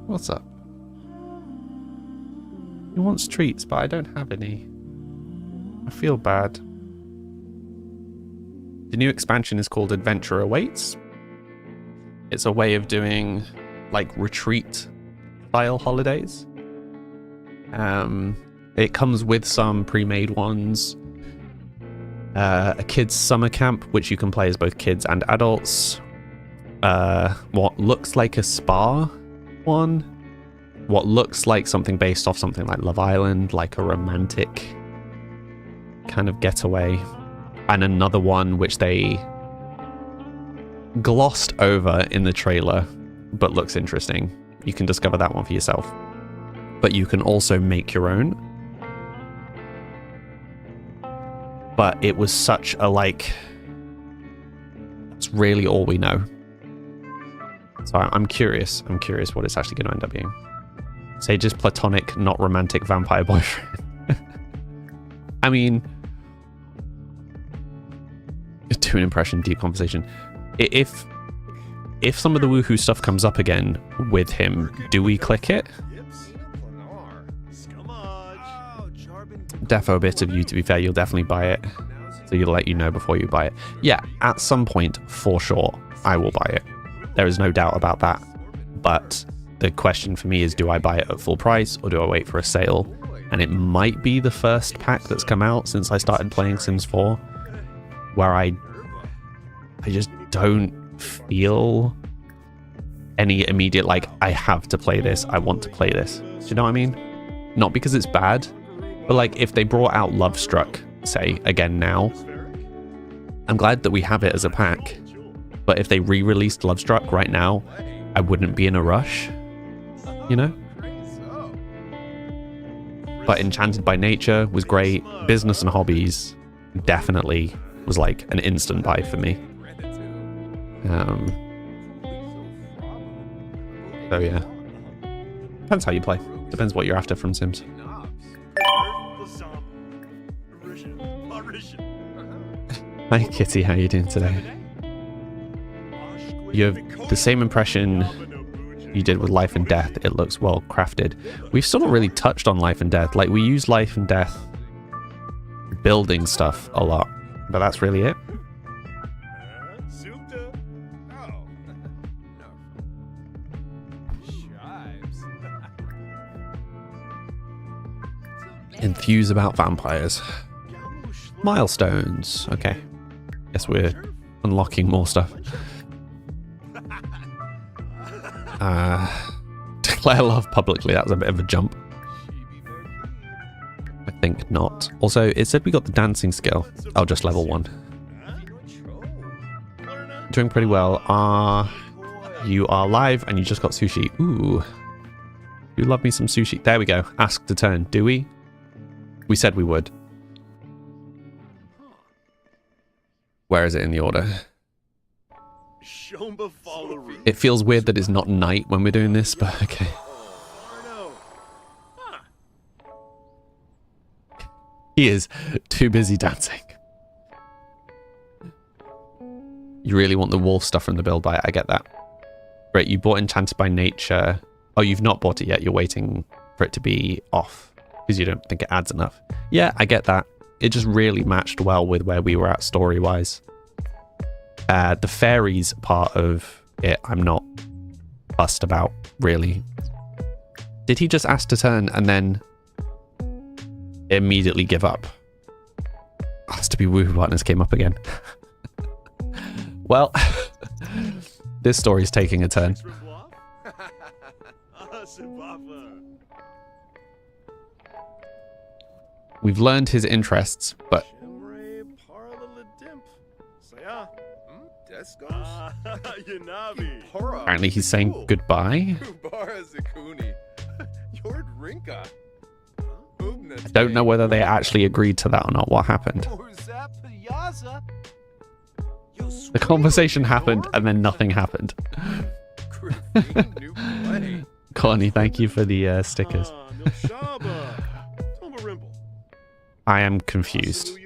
What's up? He wants treats, but I don't have any. I feel bad. The new expansion is called Adventure Awaits. It's a way of doing like retreat style holidays. It comes with some pre-made ones. A kids summer camp, which you can play as both kids and adults. What looks like a spa one. What looks like something based off something like Love Island, like a romantic kind of getaway. And another one which they glossed over in the trailer, but looks interesting. You can discover that one for yourself. But you can also make your own. But it was such a like... That's really all we know. So I'm curious. I'm curious what it's actually going to end up being. Say just platonic, not romantic vampire boyfriend. I mean, to an impression, deep conversation. If some of the woohoo stuff comes up again with him, do we click it? Defo bit of you, to be fair, you'll definitely buy it. So you'll let you know before you buy it. Yeah, at some point, for sure, I will buy it. There is no doubt about that. But the question for me is, do I buy it at full price or do I wait for a sale? And it might be the first pack that's come out since I started playing Sims 4, where I just don't feel any immediate, like, I have to play this, I want to play this. Do you know what I mean? Not because it's bad, but like if they brought out Love Struck, say, again now, I'm glad that we have it as a pack. But if they re-released Love Struck right now, I wouldn't be in a rush, you know? But Enchanted by Nature was great. Business and Hobbies definitely was like an instant buy for me. So yeah. Depends how you play. Depends what you're after from Sims. Hi Kitty, how you doing today? You have the same impression you did with Life and Death. It looks well crafted. We've still not really touched on Life and Death. Like, we use Life and Death building stuff a lot, but that's really it. Enthuse about vampires. Milestones. Okay. Guess we're unlocking more stuff. Declare love publicly. That was a bit of a jump. I think not. Also, it said we got the dancing skill. Oh, just level 1. Doing pretty well. You are live and you just got sushi. Ooh. You love me some sushi. There we go. Ask to turn. Do we? We said we would. Where is it in the order? Shomba Fallery. It feels weird that it's not night when we're doing this, but okay. Arno. He is too busy dancing. You really want the wolf stuff from the build buy. I get that. Great, you bought Enchanted by Nature. Oh, you've not bought it yet. You're waiting for it to be off because you don't think it adds enough. Yeah, I get that. It just really matched well with where we were at story-wise. The fairies part of it, I'm not fussed about, really. Did he just ask to turn and then immediately give up? Has to be woohoo partners came up again. Well, this story's taking a turn. We've learned his interests, but apparently he's saying goodbye. I don't know whether they actually agreed to that or not. What happened? The conversation happened and then nothing happened. Connie, thank you for the stickers. I am confused.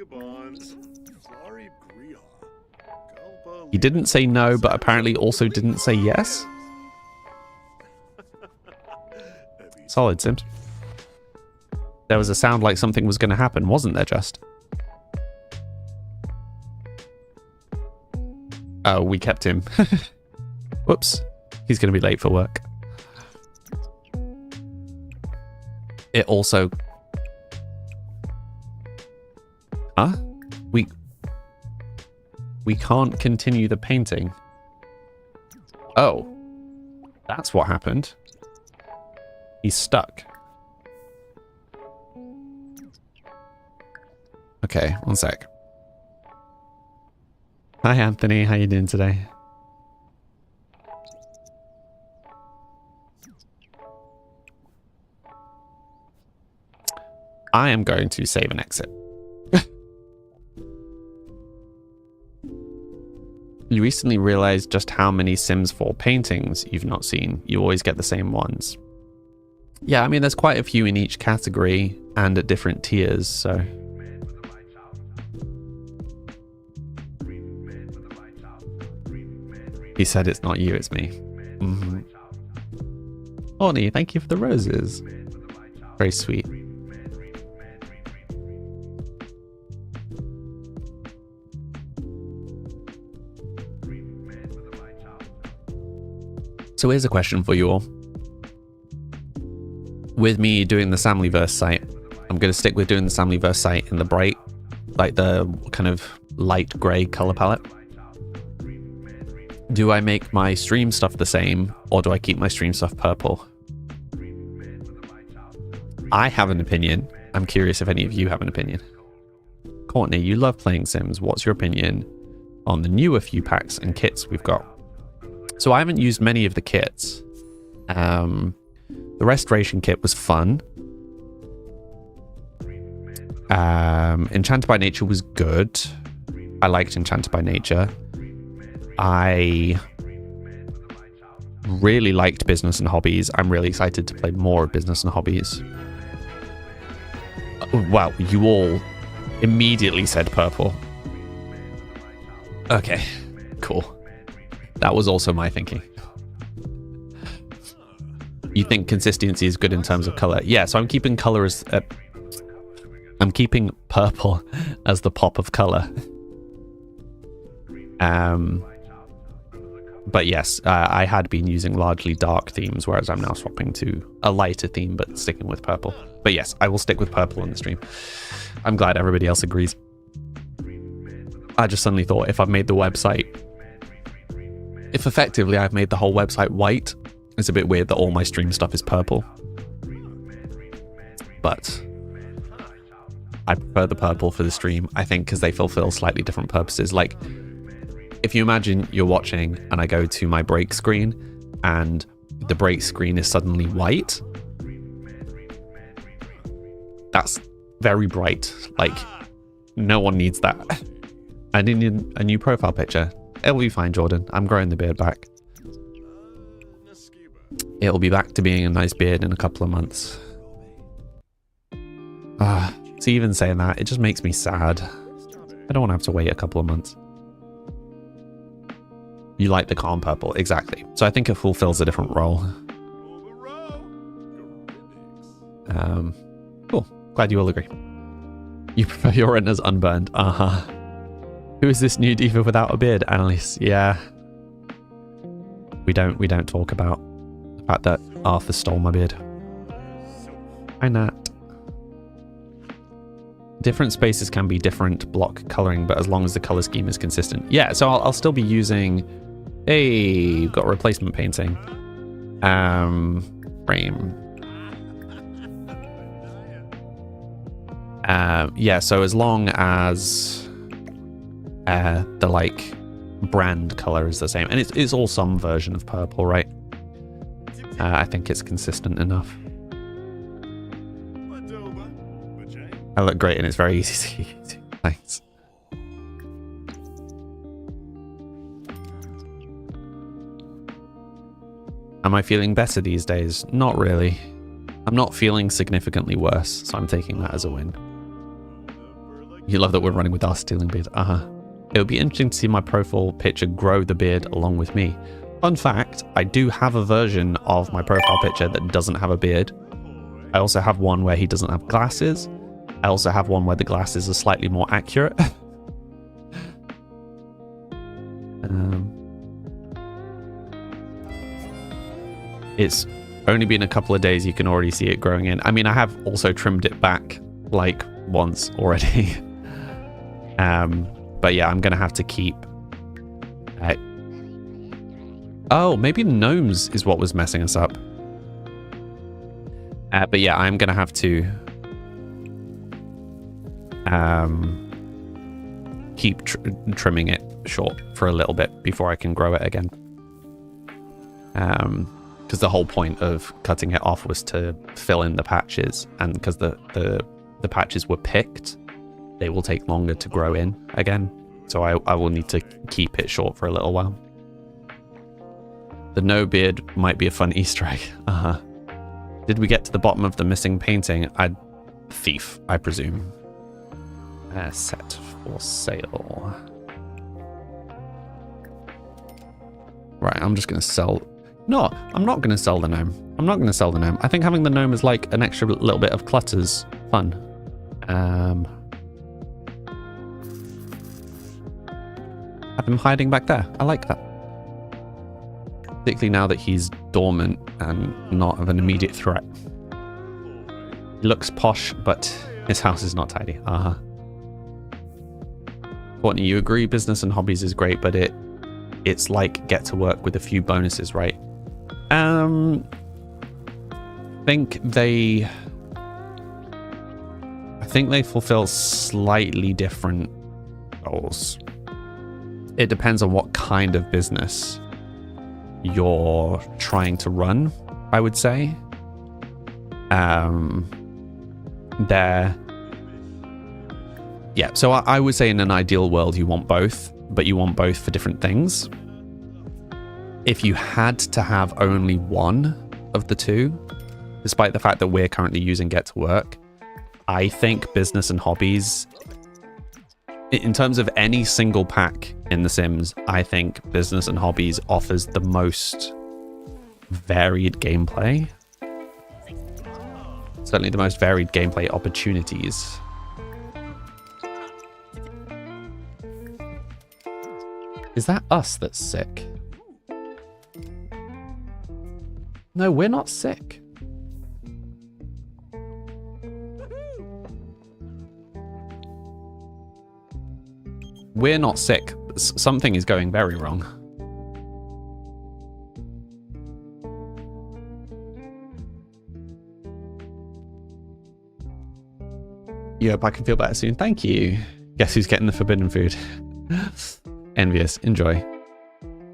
He didn't say no, but apparently also didn't say yes. Solid, Sims. There was a sound like something was going to happen, wasn't there, just? Oh, we kept him. Whoops. He's going to be late for work. It also... Huh? We can't continue the painting. Oh. That's what happened. He's stuck. Okay, one sec. Hi, Anthony. How you doing today? I am going to save and exit. You recently realized just how many Sims 4 paintings you've not seen. You always get the same ones. Yeah, I mean, there's quite a few in each category and at different tiers, so... He said it's not you, it's me. Mm-hmm. Orny, thank you for the roses. Very sweet. So here's a question for you all. With me doing the Samlyverse site, I'm going to stick with doing the Samlyverse site in the bright, like the kind of light grey colour palette. Do I make my stream stuff the same, or do I keep my stream stuff purple? I have an opinion. I'm curious if any of you have an opinion. Courtney, you love playing Sims. What's your opinion on the newer few packs and kits we've got? So I haven't used many of the kits. The Restoration kit was fun. Enchanted by Nature was good. I liked Enchanted by Nature. I really liked Business and Hobbies. I'm really excited to play more of Business and Hobbies. Wow, you all immediately said purple. Okay, cool. That was also my thinking. You think consistency is good in terms of color? Yeah, so I'm keeping color as... I'm keeping purple as the pop of color. But yes, I had been using largely dark themes, whereas I'm now swapping to a lighter theme, but sticking with purple. But yes, I will stick with purple on the stream. I'm glad everybody else agrees. I just suddenly thought if I've made the website... If effectively I've made the whole website white, it's a bit weird that all my stream stuff is purple. But I prefer the purple for the stream, I think, because they fulfill slightly different purposes. Like, if you imagine you're watching and I go to my break screen and the break screen is suddenly white, that's very bright. Like, no one needs that. I need a new profile picture. It'll be fine, Jordan. I'm growing the beard back. Naskiba. It'll be back to being a nice beard in a couple of months. See, even saying that, it just makes me sad. I don't want to have to wait a couple of months. You like the calm purple, exactly. So I think it fulfills a different role. Cool. Glad you all agree. You prefer your renters unburned. Who is this new diva without a beard, Annalise? Yeah. We don't talk about the fact that Arthur stole my beard. Hi, Nat. Different spaces can be different block coloring, but as long as the color scheme is consistent. Yeah, so I'll still be using... Hey, got replacement painting. Frame. Yeah, so as long as the like brand color is the same, and it's all some version of purple, right? I think it's consistent enough. I look great and it's very easy to use. Thanks. Am I feeling better these days? Not really. I'm not feeling significantly worse, so I'm taking that as a win. You love that we're running with our stealing beard. It would be interesting to see my profile picture grow the beard along with me. Fun fact, I do have a version of my profile picture that doesn't have a beard. I also have one where he doesn't have glasses. I also have one where the glasses are slightly more accurate. It's only been a couple of days, you can already see it growing in. I mean, I have also trimmed it back like once already. But yeah, I'm gonna have to keep... Oh, maybe the gnomes is what was messing us up. But yeah, I'm gonna have to keep trimming it short for a little bit before I can grow it again. Because the whole point of cutting it off was to fill in the patches, and because the patches were picked, they will take longer to grow in again. So I will need to keep it short for a little while. The no beard might be a fun Easter egg. Did we get to the bottom of the missing painting? Thief, I presume. Set for sale. Right, I'm just gonna sell... No, I'm not gonna sell the gnome. I'm not gonna sell the gnome. I think having the gnome is like an extra little bit of clutter's fun. Have him hiding back there. I like that. Particularly now that he's dormant and not of an immediate threat. He looks posh, but his house is not tidy. Courtney, you agree business and hobbies is great, but it's like get to work with a few bonuses, right? I think they fulfill slightly different goals. It depends on what kind of business you're trying to run, I would say. Yeah, so I would say in an ideal world you want both, but you want both for different things. If you had to have only one of the two, despite the fact that we're currently using Get to Work, I think business and hobbies, in terms of any single pack in The Sims, I think business and hobbies offers the most varied gameplay. Certainly the most varied gameplay opportunities. Is that us that's sick? No, we're not sick. We're not sick. Something is going very wrong. Yep, I can feel better soon. Thank you. Guess who's getting the forbidden food? Envious. Enjoy.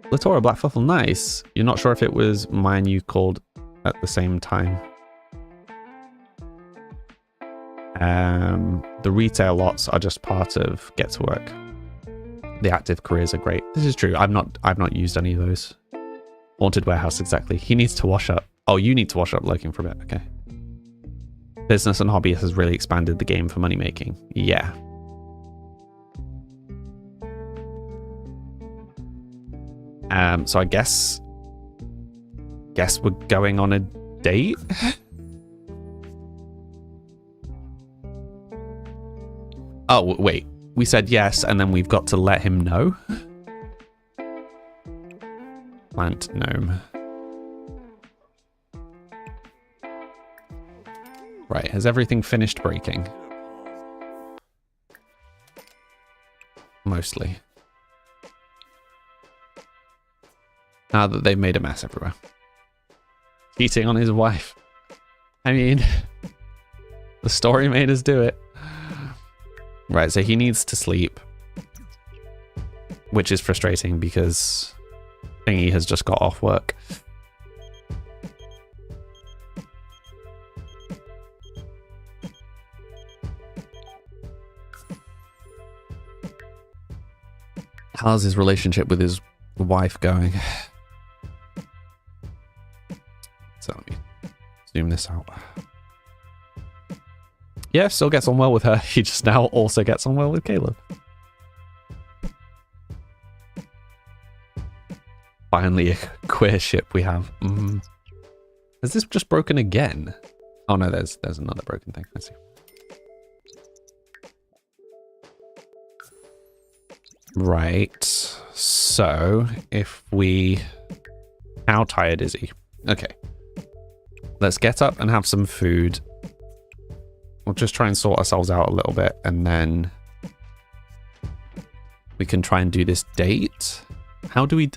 Latora Blackfuffle, nice. You're not sure if it was mine you called at the same time. The retail lots are just part of Get to Work. The active careers are great. This is true. I've not used any of those. Haunted warehouse, exactly. He needs to wash up. Oh, you need to wash up lurking for a bit. Okay. Business and hobby has really expanded the game for money making. Yeah. So I guess we're going on a date. Oh, wait. We said yes, and then we've got to let him know. Plant gnome. Right, has everything finished breaking? Mostly. Now that they've made a mess everywhere. Cheating on his wife. I mean, the story made us do it. Right, so he needs to sleep. Which is frustrating because Thingy has just got off work. How's his relationship with his wife going? So let me zoom this out. Yeah, still gets on well with her. He just now also gets on well with Caleb. Finally, a queer ship we have. Has this just broken again? Oh no, there's another broken thing. Let's see. Right. So, if we... How tired is he? Okay. Let's get up and have some food. We'll just try and sort ourselves out a little bit, and then we can try and do this date. How do we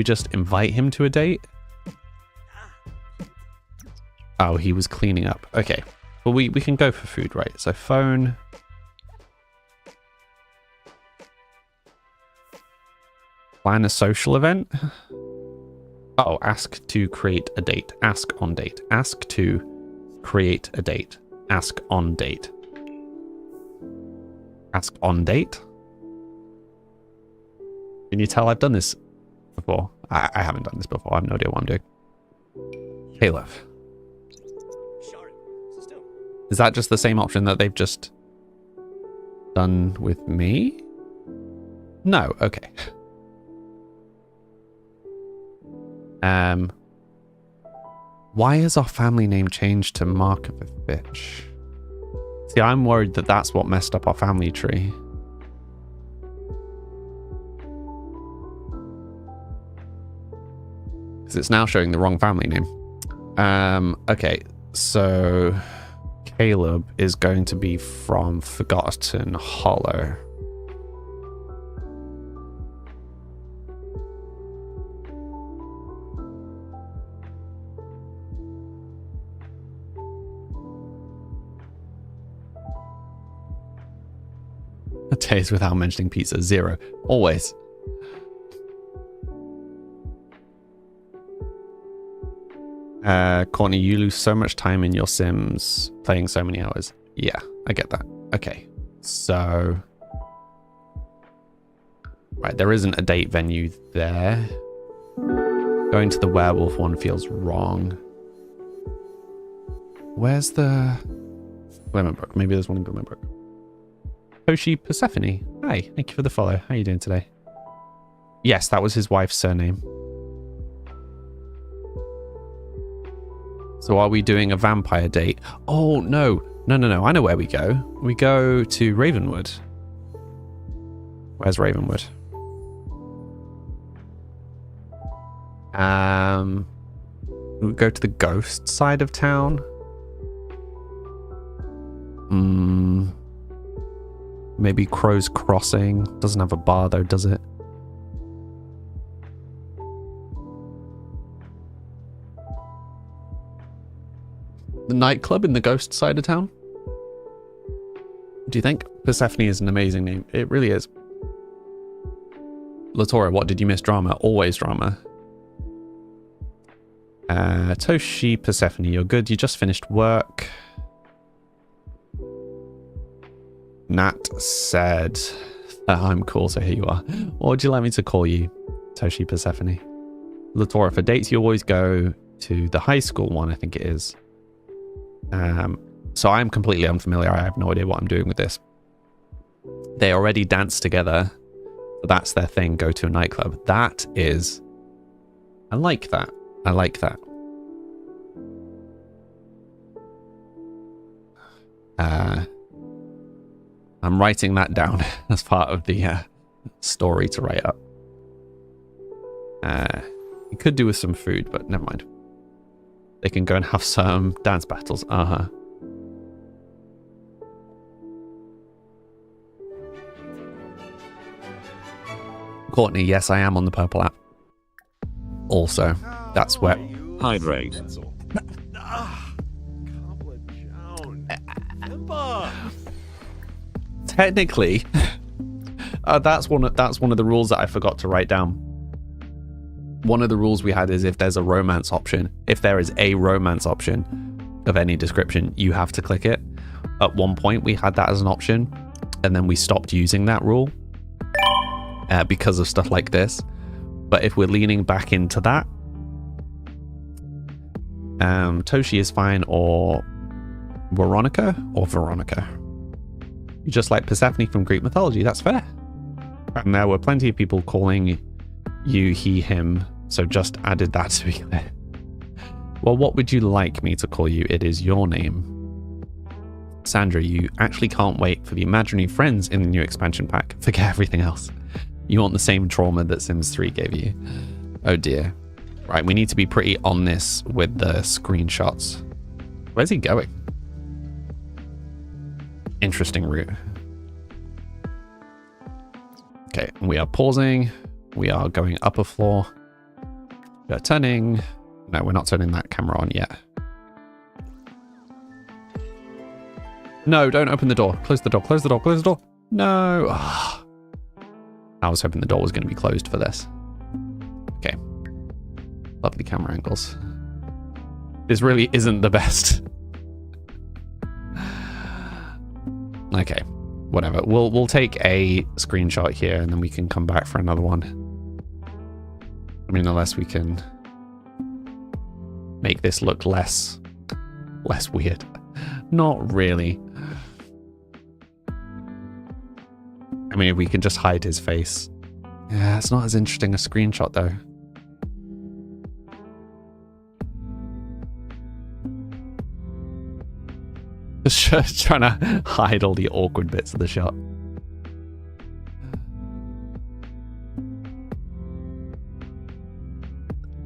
just invite him to a date? Oh, he was cleaning up. Okay. Well, we can go for food, right? So phone. Plan a social event. Oh, ask to create a date. Ask on date. Ask to create a date. Ask on date. Ask on date? Can you tell I've done this before? I haven't done this before. I have no idea what I'm doing. Caleb. Is that just the same option that they've just done with me? No, okay. Why is our family name changed to Markovich? See, I'm worried that that's what messed up our family tree. Because it's now showing the wrong family name. Okay, so Caleb is going to be from Forgotten Hollow. Days without mentioning pizza, 0. Always. Courtney, you lose so much time in your Sims playing so many hours. Yeah, I get that. Okay, so... Right, there isn't a date venue there. Going to the werewolf one feels wrong. Where's the... Glimmerbrook? Maybe there's one in Glimmerbrook. Toshi Persephone. Hi, thank you for the follow. How are you doing today? Yes, that was his wife's surname. So are we doing a vampire date? Oh, no. No. I know where we go. We go to Ravenwood. Where's Ravenwood? We go to the ghost side of town. Maybe Crow's Crossing. Doesn't have a bar though, does it? The nightclub in the ghost side of town? Do you think? Persephone is an amazing name. It really is. Latora, what did you miss? Drama. Always drama. Toshi Persephone, you're good. You just finished work. Nat said I'm cool, so here you are. What would you like me to call you? Toshi Persephone. Latora, for dates, you always go to the high school one, I think it is. So I'm completely unfamiliar. I have no idea what I'm doing with this. They already dance together. So that's their thing, go to a nightclub. That is... I like that. I like that. I'm writing that down as part of the story to write up. You could do with some food, but never mind. They can go and have some dance battles. Courtney, yes, I am on the purple app. Also, that's where... Hydrate. Technically, that's one of the rules that I forgot to write down. One of the rules we had is if there's a romance option, if there is a romance option of any description, you have to click it. At one point, we had that as an option, and then we stopped using that rule because of stuff like this. But if we're leaning back into that, Toshi is fine, or Veronica. You just like Persephone from Greek mythology, that's fair. And there were plenty of people calling you he, him, so just added that to be clear. Well, what would you like me to call you? It is your name. Sandra, you actually can't wait for the imaginary friends in the new expansion pack. Forget everything else. You want the same trauma that Sims 3 gave you. Oh dear. Right, we need to be pretty on this with the screenshots. Where's he going? Interesting route. Okay, we are pausing. We are going up a floor. We are turning. No, we're not turning that camera on yet. No, don't open the door. Close the door, close the door, close the door. No. Ugh. I was hoping the door was going to be closed for this. Okay. Lovely camera angles. This really isn't the best. Okay, whatever. We'll take a screenshot here and then we can come back for another one. I mean, unless we can make this look less weird. Not really. I mean, if we can just hide his face. Yeah, it's not as interesting a screenshot though. Just trying to hide all the awkward bits of the shot.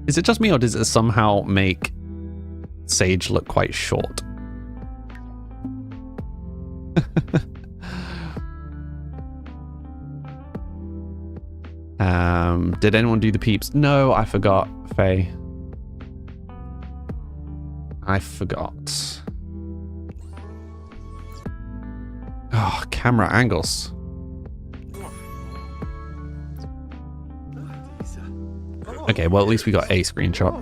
Is it just me, or does it somehow make Sage look quite short? Did anyone do the peeps? No, I forgot, Faye. I forgot. Oh, camera angles. Okay, well, at least we got a screenshot.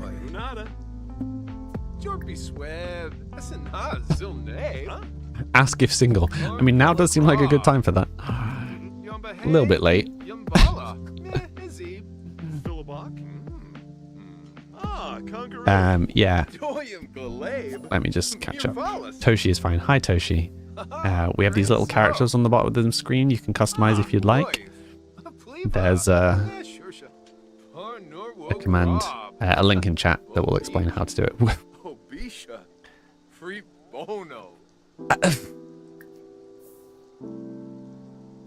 Ask if single. I mean, now does seem like a good time for that. A little bit late. Yeah. Let me just catch up. Toshi is fine. Hi, Toshi. We have these little characters on the bottom of the screen you can customize if you'd like. There's a command, a link in chat that will explain how to do it.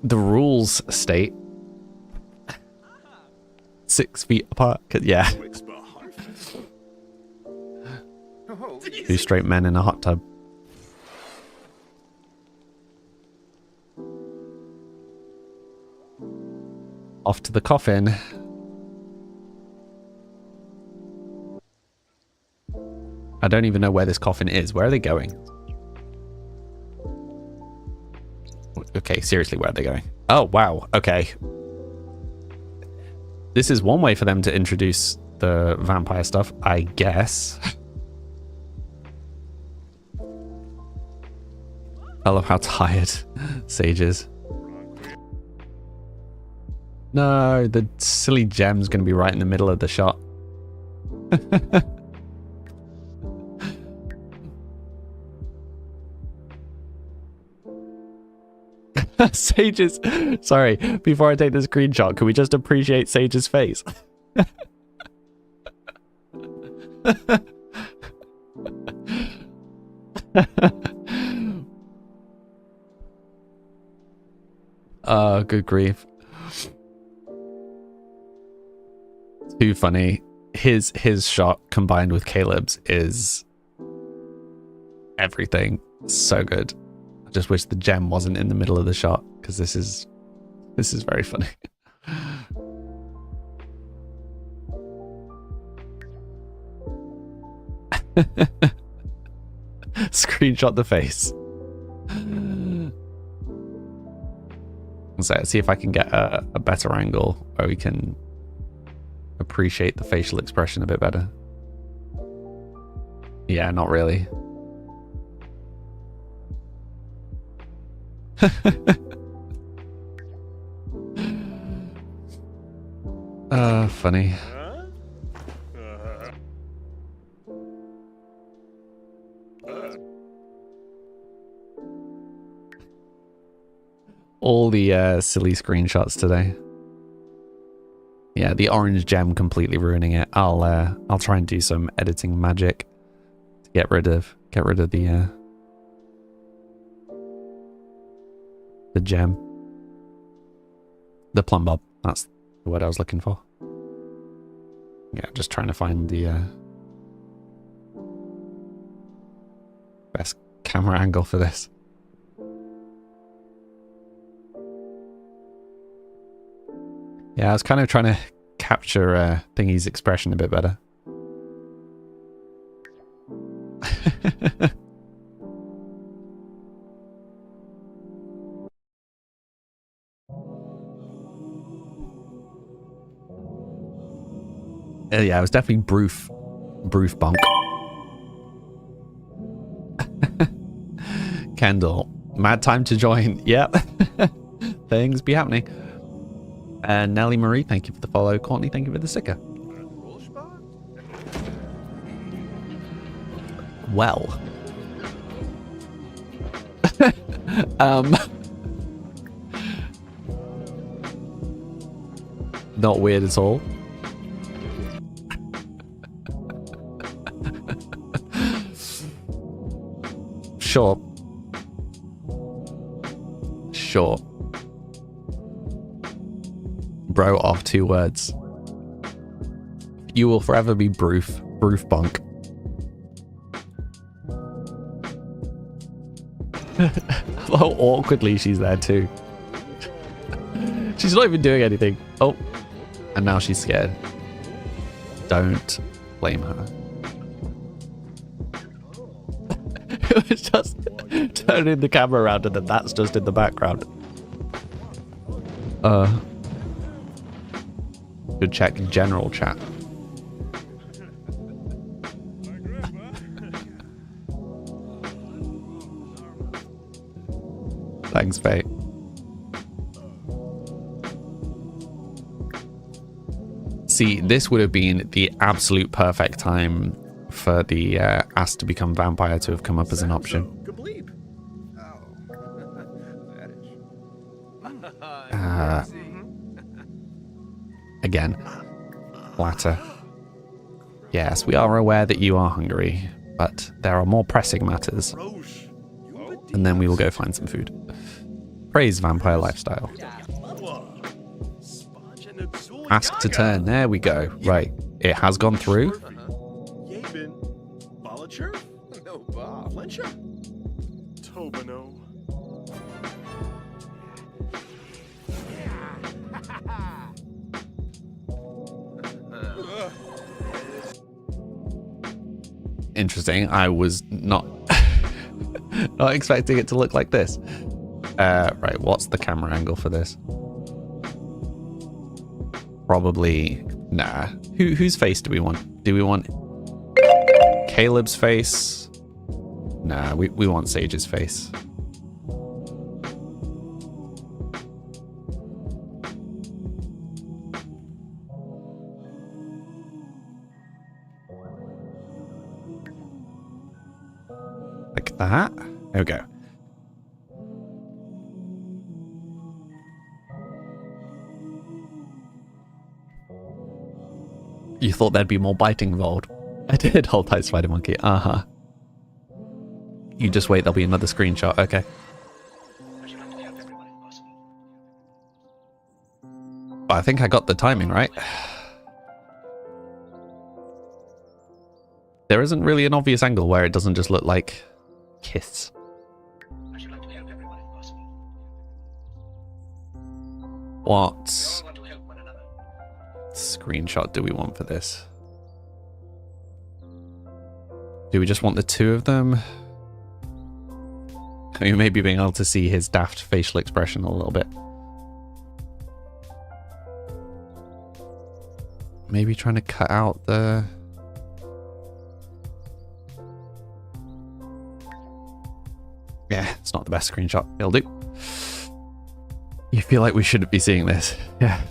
The rules state 6 feet apart. Yeah. 2 straight men in a hot tub. Off to the coffin. I don't even know where this coffin is. Where are they going? Okay, seriously, where are they going? Oh, wow. Okay. This is one way for them to introduce the vampire stuff, I guess. I love how tired Sage is. No, the silly gem's going to be right in the middle of the shot. Sage's... Sorry, before I take the screenshot, can we just appreciate Sage's face? Oh, good grief. Too funny. His shot combined with Caleb's is everything. So good. I just wish the gem wasn't in the middle of the shot, because this is very funny. Screenshot the face. So let's see if I can get a better angle where we can appreciate the facial expression a bit better. Yeah, not really. Funny. All the silly screenshots today. Yeah, the orange gem completely ruining it. I'll try and do some editing magic to get rid of the gem. The plum bob. That's the word I was looking for. Yeah, just trying to find the best camera angle for this. Yeah, I was kind of trying to capture Thingy's expression a bit better. Yeah, it was definitely Broof Bonk. Kendall, mad time to join. Yep. Things be happening. And Nelly Marie, thank you for the follow. Courtney, thank you for the sticker. Well. Not weird at all. Sure. Sure. Bro off 2 words. You will forever be Broof Bonk. How awkwardly she's there too. She's not even doing anything. Oh, and now she's scared. Don't blame her. It was just turning the camera around and then that's just in the background. Good check general chat. Thanks, Faye. See, this would have been the absolute perfect time for the asked to become vampire to have come up as an option. Again, latter. Yes, we are aware that you are hungry, but there are more pressing matters. And then we will go find some food. Praise vampire lifestyle. Ask to turn. There we go. Right. It has gone through. Interesting. I was not not expecting it to look like this. Right, what's the camera angle for this? Probably nah. Whose face do we want? Do we want Caleb's face? Nah, we want Sage's face. like that. There we go. You thought there'd be more biting involved. I did. Hold tight, Spider Monkey. Uh-huh. You just wait, there'll be another screenshot. Okay. I think I got the timing right. There isn't really an obvious angle where it doesn't just look like kiss. What screenshot do we want for this? Do we just want the two of them? I mean, maybe being able to see his daft facial expression a little bit. Maybe trying to cut out the... Yeah, it's not the best screenshot. It'll do. You feel like we shouldn't be seeing this. Yeah.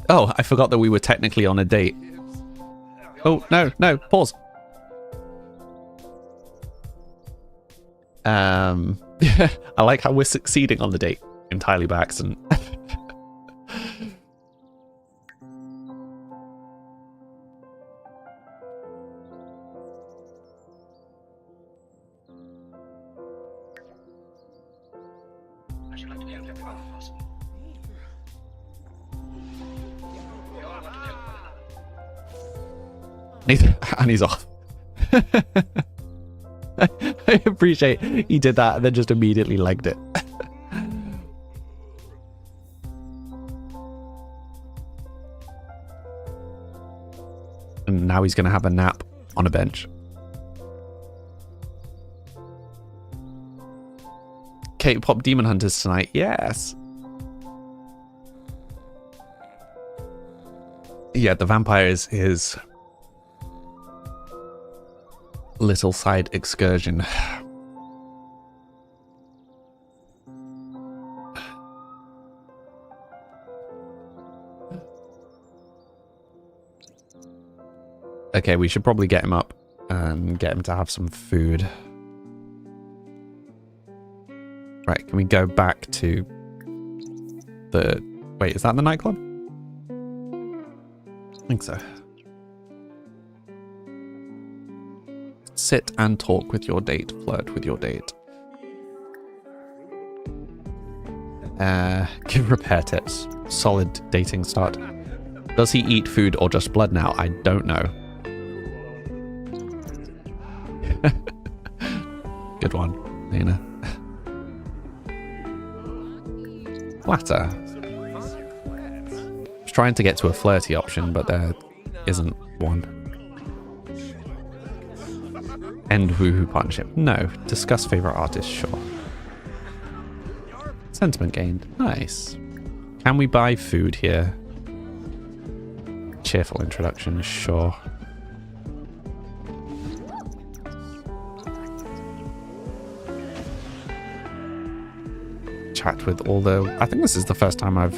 Oh, I forgot that we were technically on a date. Oh, no, no, pause. I like how we're succeeding on the date entirely by accident. And he's off. I appreciate he did that and then just immediately legged it. And now he's going to have a nap on a bench. K-pop Demon Hunters tonight. Yes. Yeah, the vampire is his little side excursion. Okay, we should probably get him up and get him to have some food. Right, can we go back to the... Wait, is that the nightclub? I think so. Sit and talk with your date. Flirt with your date. Give repair tips. Solid dating start. Does he eat food or just blood now? I don't know. Good one, Nina. Flatter. I was trying to get to a flirty option, but there isn't one. End woohoo partnership. No. Discuss favorite artist. Sure. Sentiment gained. Nice. Can we buy food here? Cheerful introduction. Sure. Chat with all the... I think this is the first time I've...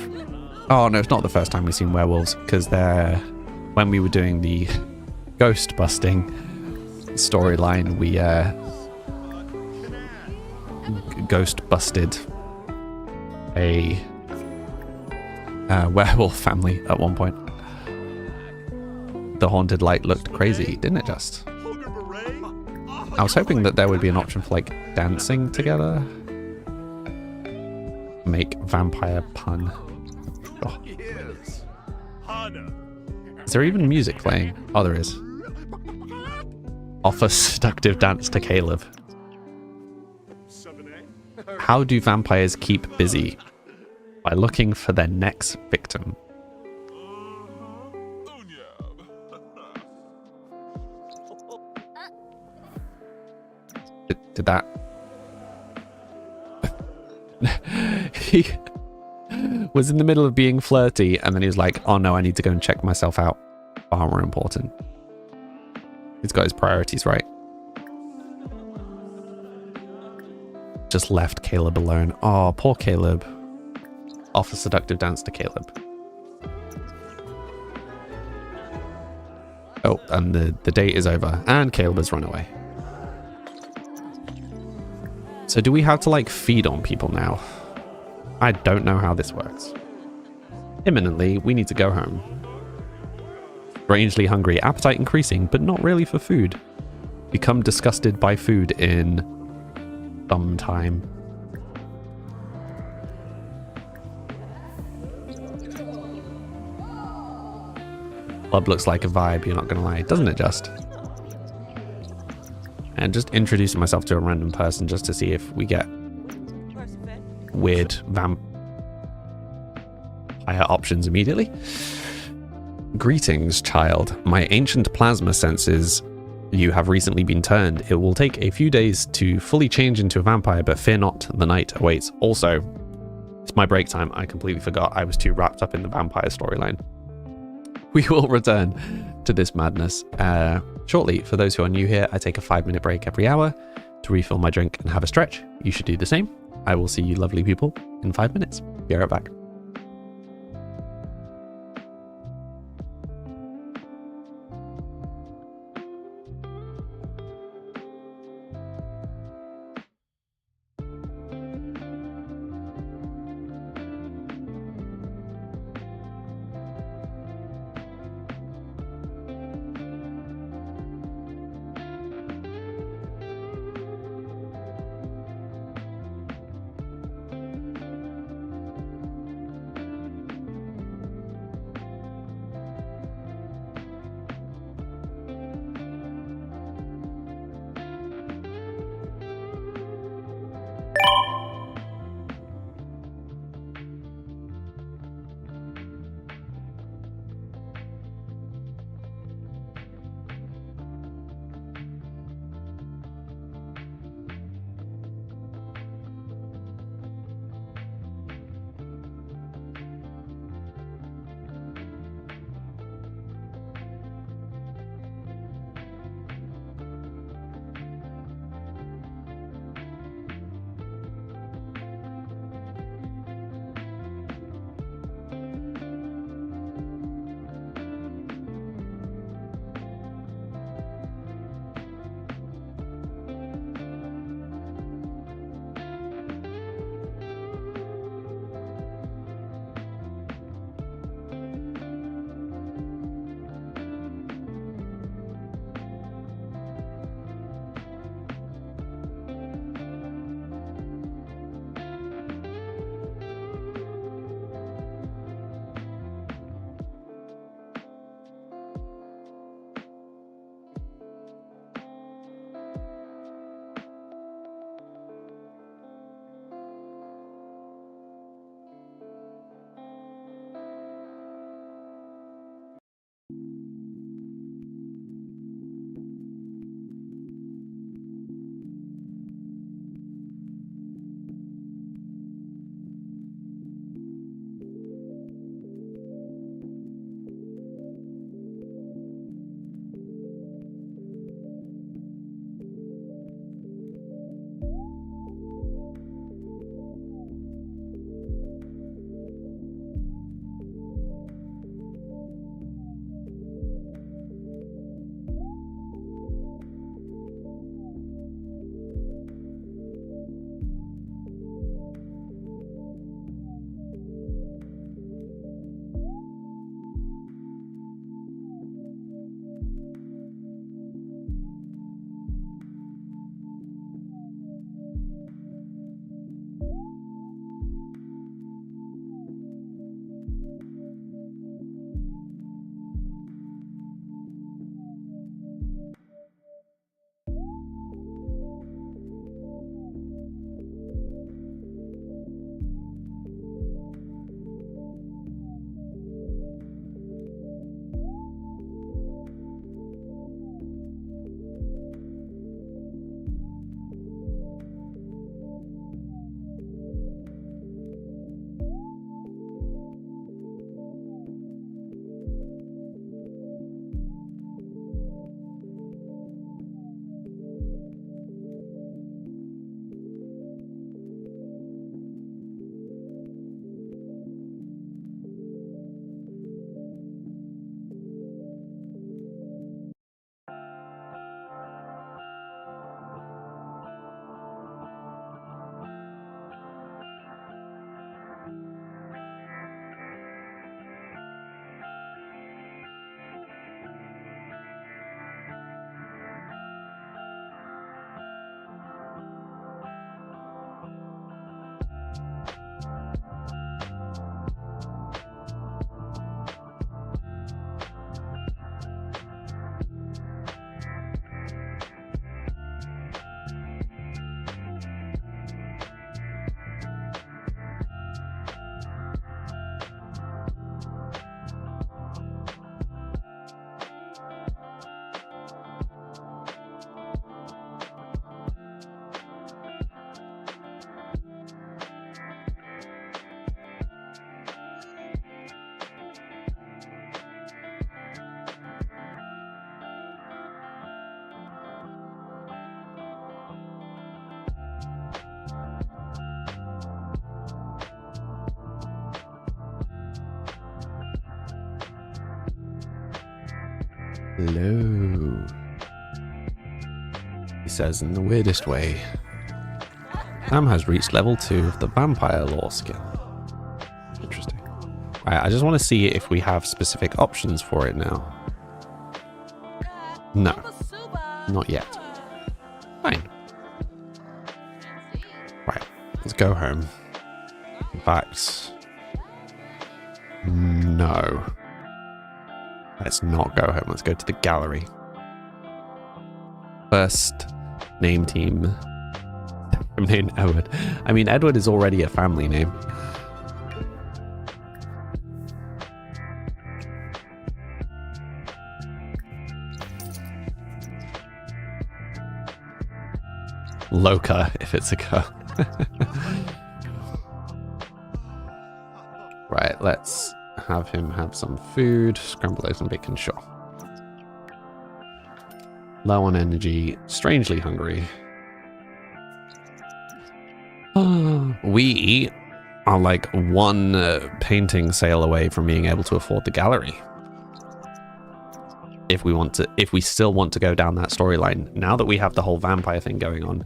Oh, no, it's not the first time we've seen werewolves, because they're... When we were doing the ghost busting storyline, we ghost busted a werewolf family at one point. The haunted light looked crazy, didn't it just? I was hoping that there would be an option for like dancing together. Make vampire pun. Oh. Is there even music playing? Oh, there is. Offer seductive dance to Caleb. How do vampires keep busy? By looking for their next victim. Did that... He was in the middle of being flirty and then he was like, oh no, I need to go and check myself out. Far more important. He's got his priorities right. Just left Caleb alone. Oh, poor Caleb. Offer seductive dance to Caleb. Oh, and the date is over. And Caleb has run away. So do we have to, like, feed on people now? I don't know how this works. Imminently, we need to go home. Strangely hungry, appetite increasing, but not really for food. Become disgusted by food in some time. Club looks like a vibe, you're not gonna lie, doesn't it just? And just introducing myself to a random person just to see if we get weird vampire options immediately. Greetings, child. My ancient plasma senses you have recently been turned. It will take a few days to fully change into a vampire, but fear not, the night awaits. Also, it's my break time. I completely forgot. I was too wrapped up in the vampire storyline. We will return to this madness shortly. For those who are new here, I take a 5-minute break every hour to refill my drink and have a stretch. You should do the same. I will see you lovely people in 5 minutes. Be right back. Hello. He says in the weirdest way. Sam has reached level 2 of the vampire lore skill. Interesting. Right, I just want to see if we have specific options for it now. No. Not yet. Fine. Right, let's go home. In fact, no. Let's not go home. Let's go to the gallery. First, name team. I'm named Edward. I mean, Edward is already a family name. Loca, if it's a girl. Right, let's have him have some food. Scrambled eggs and bacon, sure. Low on energy, strangely hungry. We are like one painting sale away from being able to afford the gallery. If we still want to go down that storyline. Now that we have the whole vampire thing going on,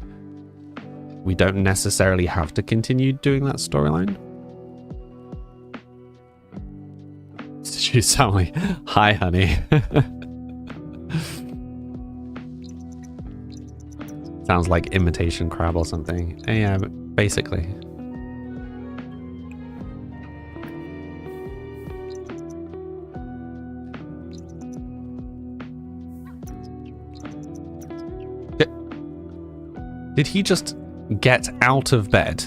we don't necessarily have to continue doing that storyline. Did you sound like, hi, honey? Sounds like imitation crab or something. Yeah, basically. Did he just get out of bed?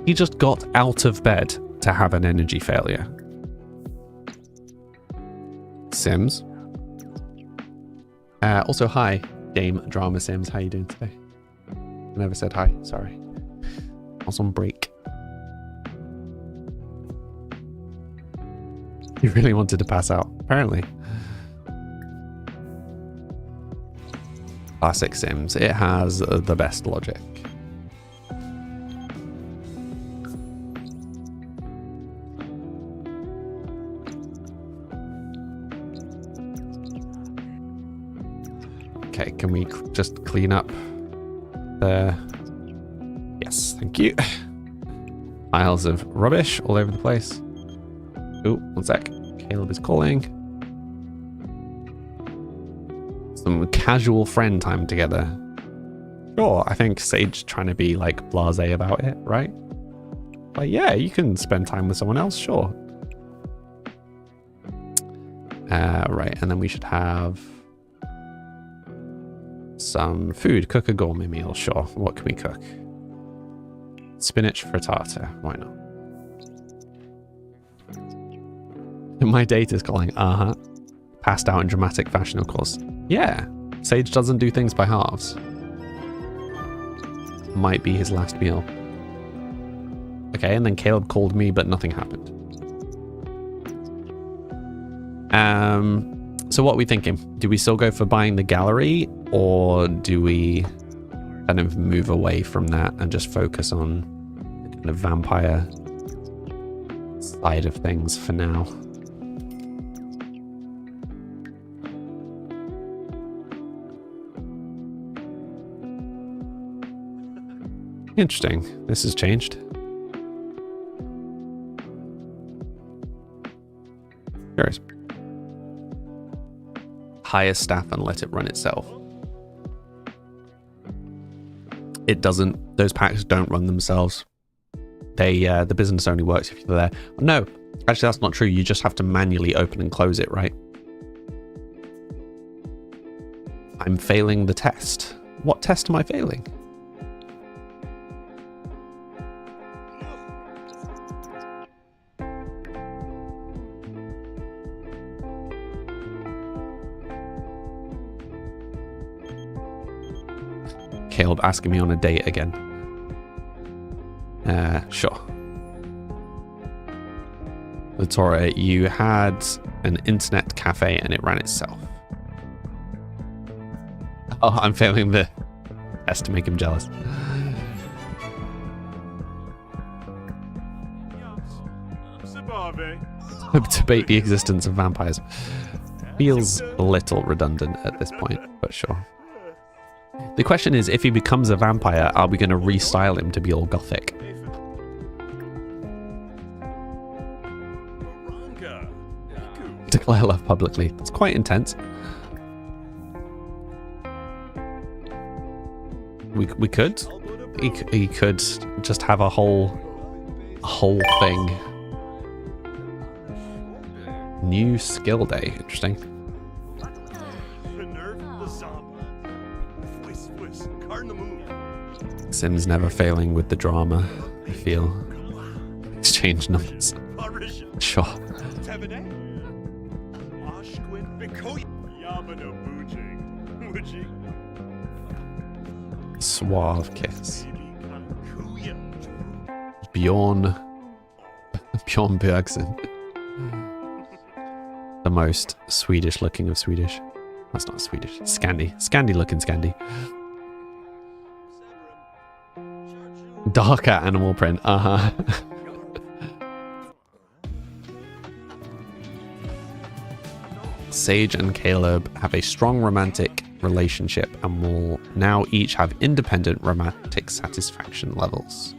He just got out of bed to have an energy failure. Sims. Also, hi, Game Drama Sims. How you doing today? I never said hi. Sorry. I was on break. You really wanted to pass out, apparently. Classic Sims. It has the best logic. Okay, can we just clean up the... Yes, thank you. Piles of rubbish all over the place. Oh, one sec. Caleb is calling. Some casual friend time together. Sure, I think Sage trying to be like blasé about it, right? Like, yeah, you can spend time with someone else, sure. Right, and then we should have some food. Cook a gourmet meal, sure. What can we cook? Spinach frittata, why not? My date is calling, passed out in dramatic fashion, of course. Yeah, Sage doesn't do things by halves. Might be his last meal. Okay, and then Caleb called me, but nothing happened. So what are we thinking? Do we still go for buying the gallery, or do we kind of move away from that and just focus on the kind of vampire side of things for now? Interesting. This has changed. Curious. Hire staff and let it run itself. It doesn't. Those packs don't run themselves. They the business only works if you're there. No, actually that's not true. You just have to manually open and close it, right? I'm failing the test. What test am I failing? Caleb asking me on a date again. Sure. Latora, you had an internet cafe and it ran itself. Oh, I'm failing the test to make him jealous. Debate the existence of vampires. feels a little redundant at this point, but sure. The question is, if he becomes a vampire, are we going to restyle him to be all gothic? Baranga. Iku. Declare love publicly. That's quite intense. We could. He could just have a whole thing. New skill day. Interesting. Sims never failing with the drama, I feel. Exchange numbers. Sure. Suave kiss. Bjorn Bergson. The most Swedish looking of Swedish. That's not Swedish. Scandi looking Scandi. Darker animal print. Sage and Caleb have a strong romantic relationship and will now each have independent romantic satisfaction levels.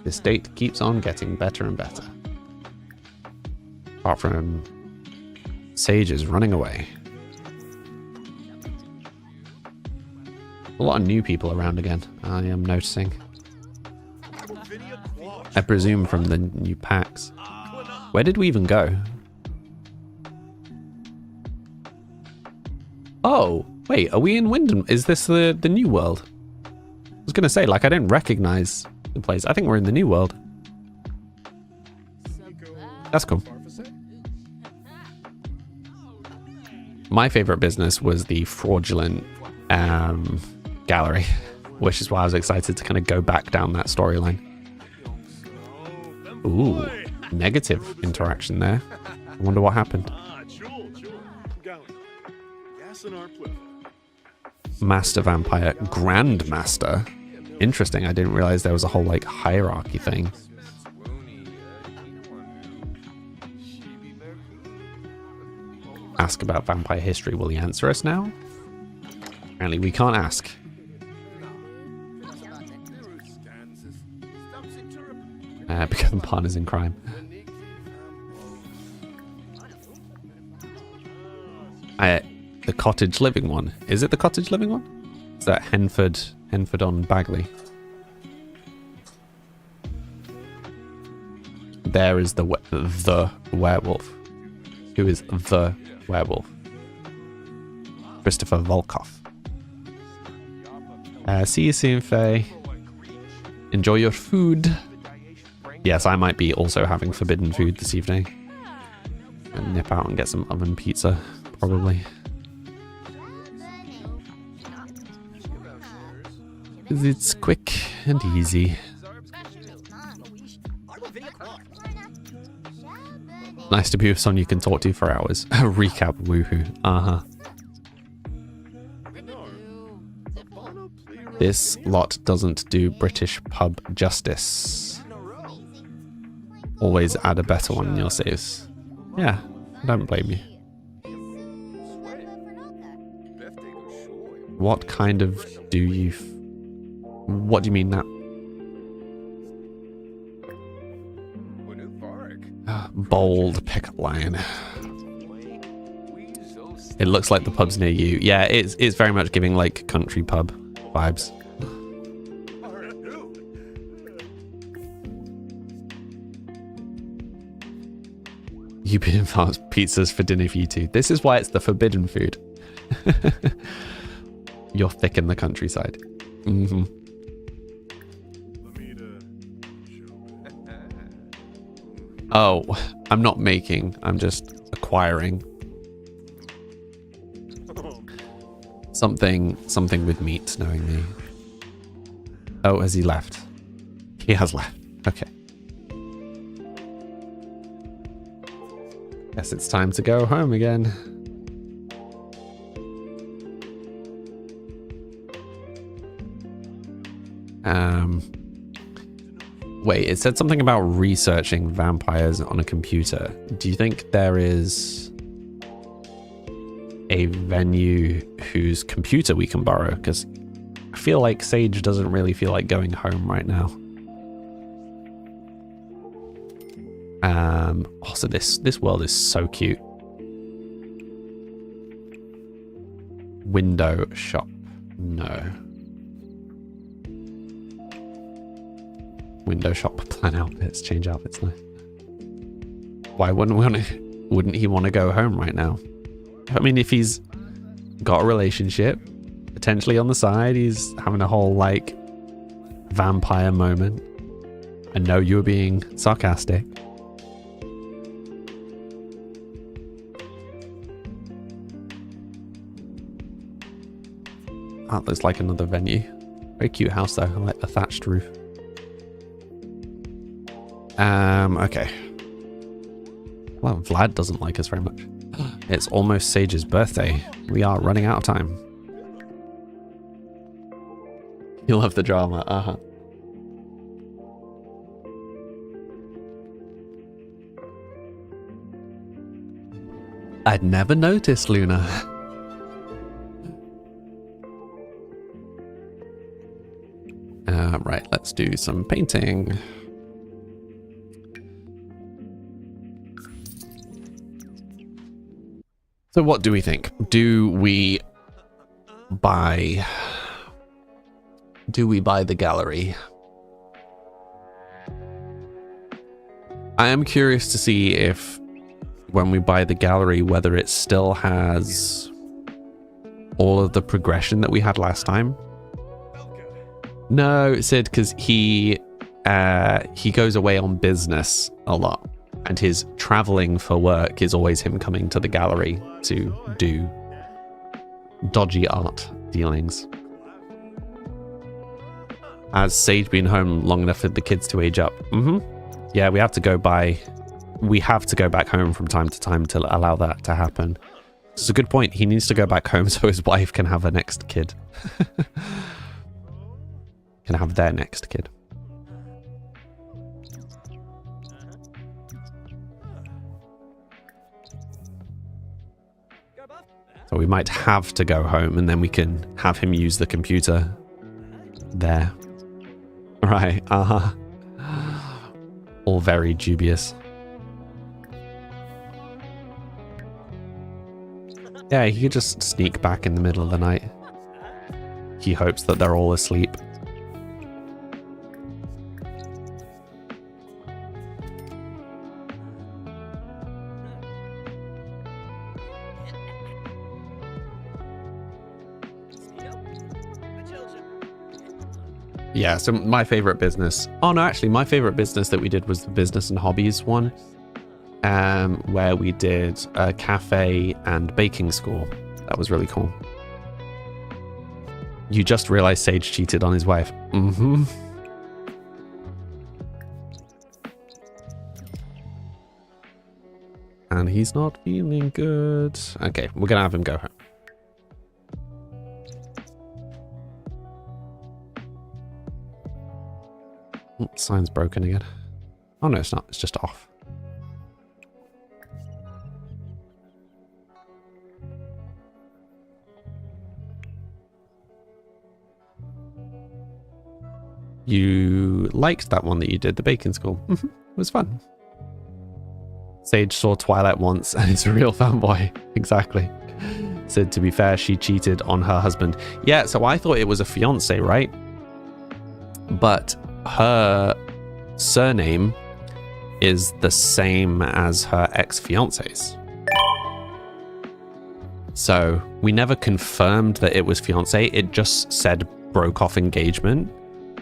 This date keeps on getting better and better. Apart from Sage is running away. A lot of new people around again, I am noticing. I presume from the new packs. Where did we even go? Oh, wait, are we in Wyndham? Is this the new world? I was going to say, like, I didn't recognize the place. I think we're in the new world. That's cool. My favorite business was the fraudulent gallery, which is why I was excited to kind of go back down that storyline. Ooh, negative interaction there. I wonder what happened. Master Vampire, Grandmaster. Interesting, I didn't realize there was a whole like hierarchy thing. Ask about vampire history. Will he answer us now? Apparently we can't ask. Become partners in crime. The cottage living one. Is it the cottage living one? Is that Henford on Bagley? There is the werewolf. Who is the werewolf? Christopher Volkov. See you soon, Faye. Enjoy your food. Yes, I might be also having forbidden food this evening. And nip out and get some oven pizza, probably. Because it's quick and easy. Nice to be with someone you can talk to for hours. Recap, woohoo. This lot doesn't do British pub justice. Always add a better one in your saves. Yeah, I don't blame you. What kind of do you... What do you mean that? Bold pickup line. It looks like the pub's near you. Yeah, it's very much giving like country pub vibes. You been fast pizzas for dinner for you two. This is why it's the forbidden food. You're thick in the countryside. Mm-hmm. Oh, I'm not making, I'm just acquiring. Something with meat, knowing me. Oh, has he left? He has left. Okay. Guess it's time to go home again. Wait, it said something about researching vampires on a computer. Do you think there is a venue whose computer we can borrow, because I feel like Sage doesn't really feel like going home right now. Also, this world is so cute. Window shop. No. Window shop, plan outfits, change outfits. No. Why wouldn't he want to go home right now? I mean, if he's got a relationship, potentially on the side, he's having a whole like vampire moment. I know you were being sarcastic. That looks like another venue. Very cute house though. I like the thatched roof. Okay. Well, Vlad doesn't like us very much. It's almost Sage's birthday. We are running out of time. You love the drama. Uh-huh. I'd never noticed, Luna. Right, let's do some painting. So what do we think? Do we buy the gallery? I am curious to see if when we buy the gallery, whether it still has all of the progression that we had last time. No, Sid, because he goes away on business a lot, and his traveling for work is always him coming to the gallery to do dodgy art dealings. Has Sage been home long enough for the kids to age up? Yeah, we have to go back home from time to time to allow that to happen. It's a good point. He needs to go back home so his wife can have a next kid. Can have their next kid. So we might have to go home and then we can have him use the computer there. Right, all very dubious. Yeah, he could just sneak back in the middle of the night. He hopes that they're all asleep. Yeah, so my favorite business. Oh no, actually my favorite business that we did was the business and hobbies one. Where we did a cafe and baking school. That was really cool. You just realized Sage cheated on his wife. And he's not feeling good. Okay, we're gonna have him go home. Oh, sign's broken again. Oh no, it's not. It's just off. You liked that one that you did, the baking school. It was fun. Sage saw Twilight once and is a real fanboy. Exactly. Said, to be fair, she cheated on her husband. Yeah, so I thought it was a fiance, right? But her surname is the same as her ex-fiance's. So we never confirmed that it was fiance. It just said broke off engagement.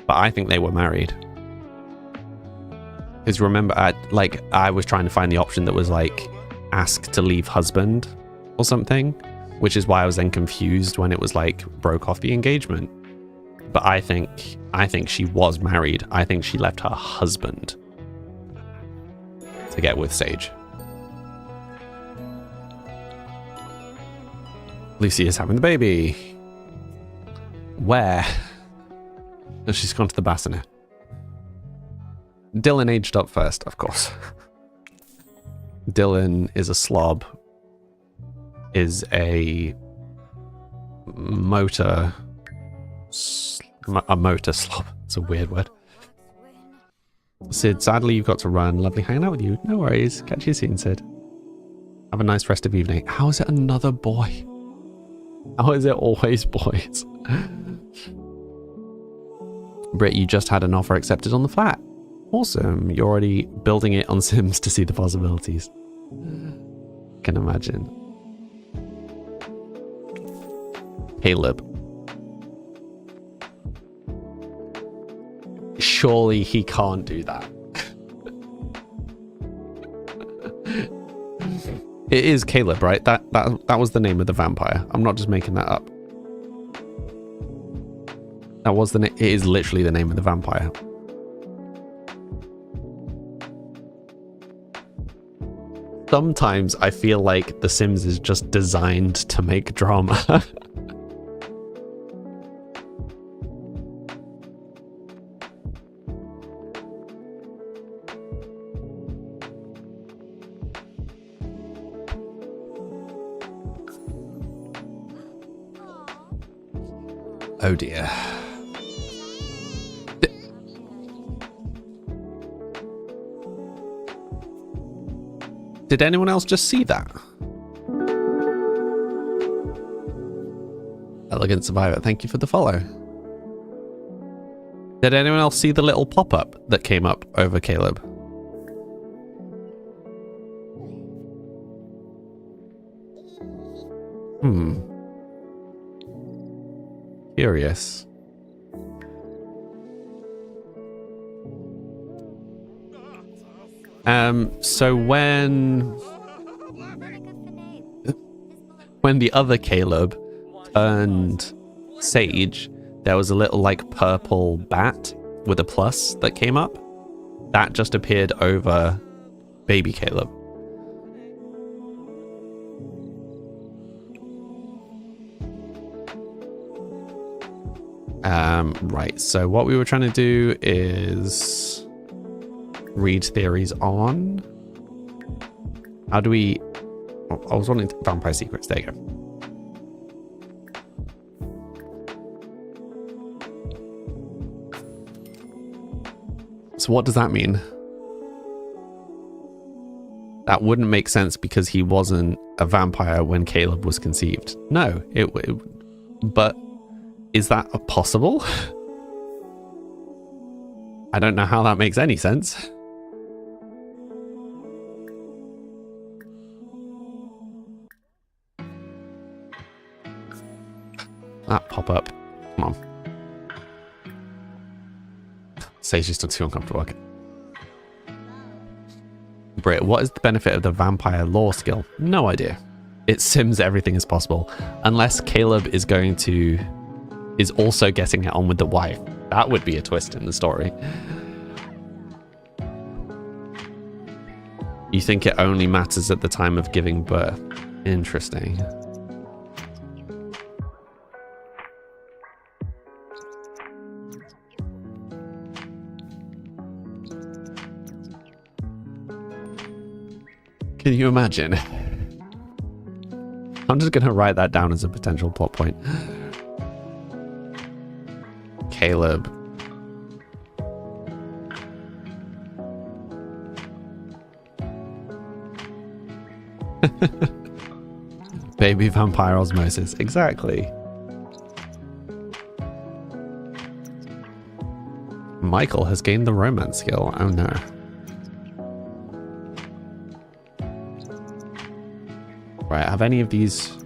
But I think they were married. Because remember, I was trying to find the option that was like, ask to leave husband or something, which is why I was then confused when it was like, broke off the engagement. But I think she was married. I think she left her husband to get with Sage. Lucy is having the baby. Where? No, she's gone to the bassinet. Dylan aged up first, of course. Dylan is a slob. is a motor slob. It's a weird word. Sid, sadly you've got to run. Lovely hanging out with you. No worries. Catch you soon, Sid. Have a nice rest of evening. How is it another boy? How is it always boys? Britt, you just had an offer accepted on the flat. Awesome. You're already building it on Sims to see the possibilities. Can imagine. Caleb. Surely he can't do that. It is Caleb, right? That was the name of the vampire. I'm not just making that up. That was the name. It is literally the name of the vampire. Sometimes I feel like The Sims is just designed to make drama. Oh dear. Did anyone else just see that? Elegant Survivor, thank you for the follow. Did anyone else see the little pop-up that came up over Caleb? Curious. So when the other Caleb turned Sage, there was a little like purple bat with a plus that came up. That just appeared over baby Caleb. Right, so what we were trying to do is read theories on. How do we... Oh, I was wanting vampire secrets. There you go. So what does that mean? That wouldn't make sense because he wasn't a vampire when Caleb was conceived. No, but is that possible? I don't know how that makes any sense. That pop up. Come on. Sage is still too uncomfortable. Okay. Britt, what is the benefit of the vampire lore skill? No idea. It Sims everything is possible. Unless Caleb is also getting it on with the wife. That would be a twist in the story. You think it only matters at the time of giving birth? Interesting. Can you imagine? I'm just going to write that down as a potential plot point. Caleb. Baby vampire osmosis. Exactly. Michael has gained the romance skill. Oh no. Right, have any of these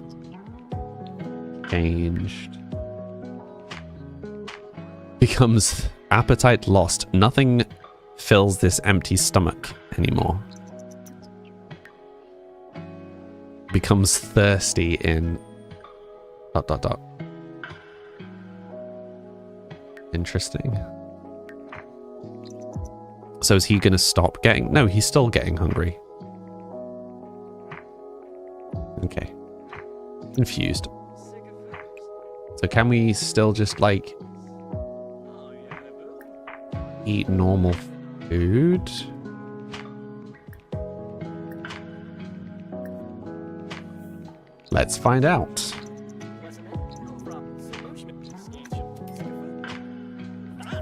changed? Becomes appetite lost. Nothing fills this empty stomach anymore. Becomes thirsty in ... Interesting. So is he gonna stop getting... No, he's still getting hungry. Okay. Confused. So can we still just like eat normal food? Let's find out.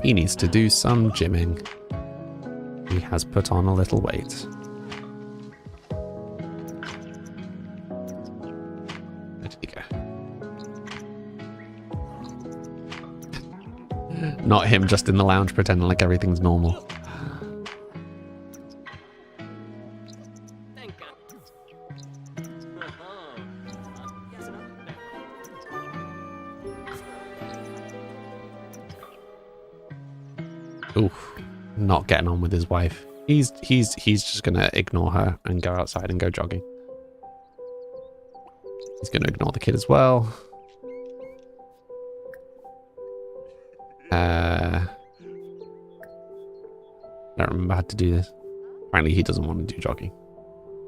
He needs to do some gymming. He has put on a little weight. Where did he go? Not him just in the lounge pretending like everything's normal. Oof, not getting on with his wife. He's just gonna ignore her and go outside and go jogging. He's gonna ignore the kid as well. I don't remember how to do this. Apparently he doesn't want to do jogging.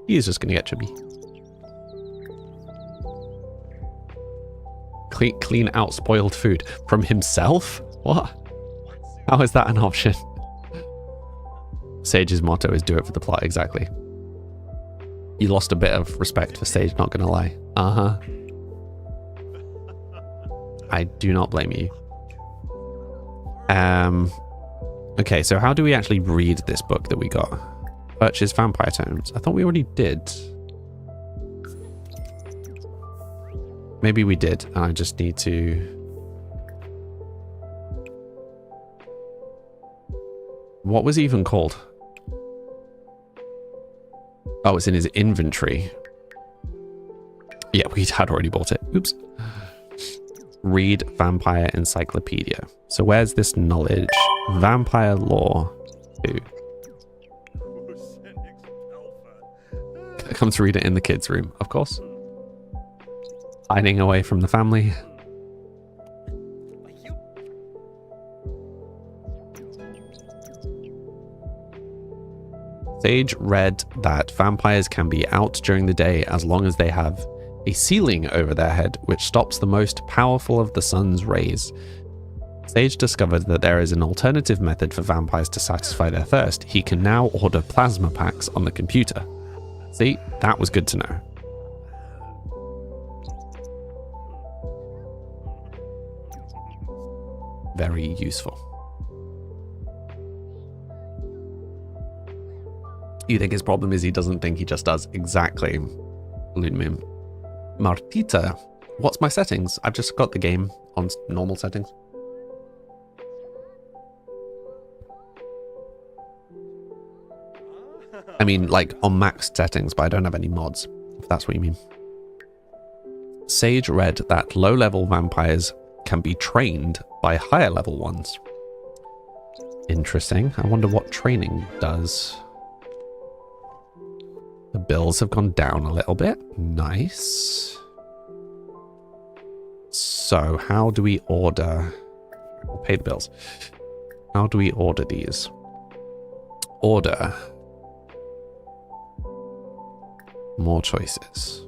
He is just gonna get chubby. Clean out spoiled food from himself? What? How is that an option? Sage's motto is do it for the plot, exactly. You lost a bit of respect for Sage, not gonna lie. Uh-huh. I do not blame you. Okay, so how do we actually read this book that we got? Purchase Vampire Tomes. I thought we already did. Maybe we did, and I just need to... What was he even called? Oh, it's in his inventory. Yeah, we had already bought it. Oops. Read Vampire Encyclopedia. So where's this knowledge? Vampire lore. Ooh. Come to read it in the kids' room, of course. Hiding away from the family. Sage read that vampires can be out during the day as long as they have a ceiling over their head which stops the most powerful of the sun's rays. Sage discovered that there is an alternative method for vampires to satisfy their thirst. He can now order plasma packs on the computer. See, that was good to know. Very useful. You think his problem is he doesn't think he just does? Exactly. Ludmim. Martita. What's my settings? I've just got the game on normal settings. I mean, like on max settings, but I don't have any mods, if that's what you mean. Sage read that low-level vampires can be trained by higher-level ones. Interesting. I wonder what training does. The bills have gone down a little bit. Nice. So, how do we order... We'll pay the bills. How do we order these? Order. More choices.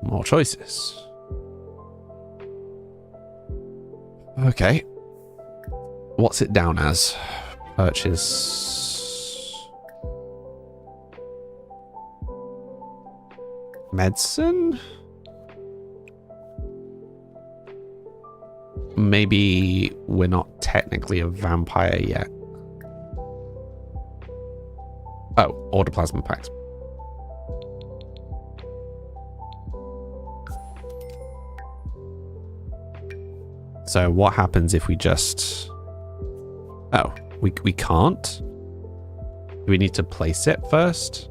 More choices. Okay. What's it down as? Purchase... medicine? Maybe we're not technically a vampire yet. Oh, order plasma packs. So what happens if we just... Oh, we can't? Do we need to place it first?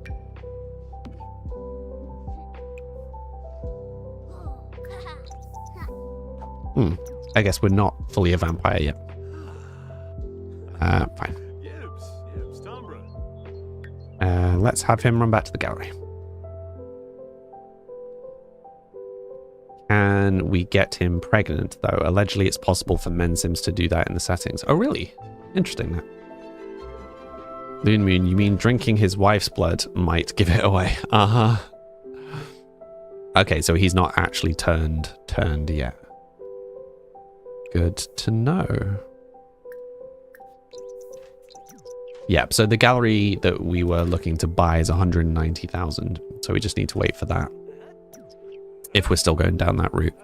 I guess we're not fully a vampire yet. Fine. Let's have him run back to the gallery. Can we get him pregnant, though? Allegedly, it's possible for men sims to do that in the settings. Oh, really? Interesting, that. Loon Moon, you mean drinking his wife's blood might give it away? Uh-huh. Okay, so he's not actually turned yet. Good to know. Yeah, so the gallery that we were looking to buy is 190,000. So we just need to wait for that. If we're still going down that route.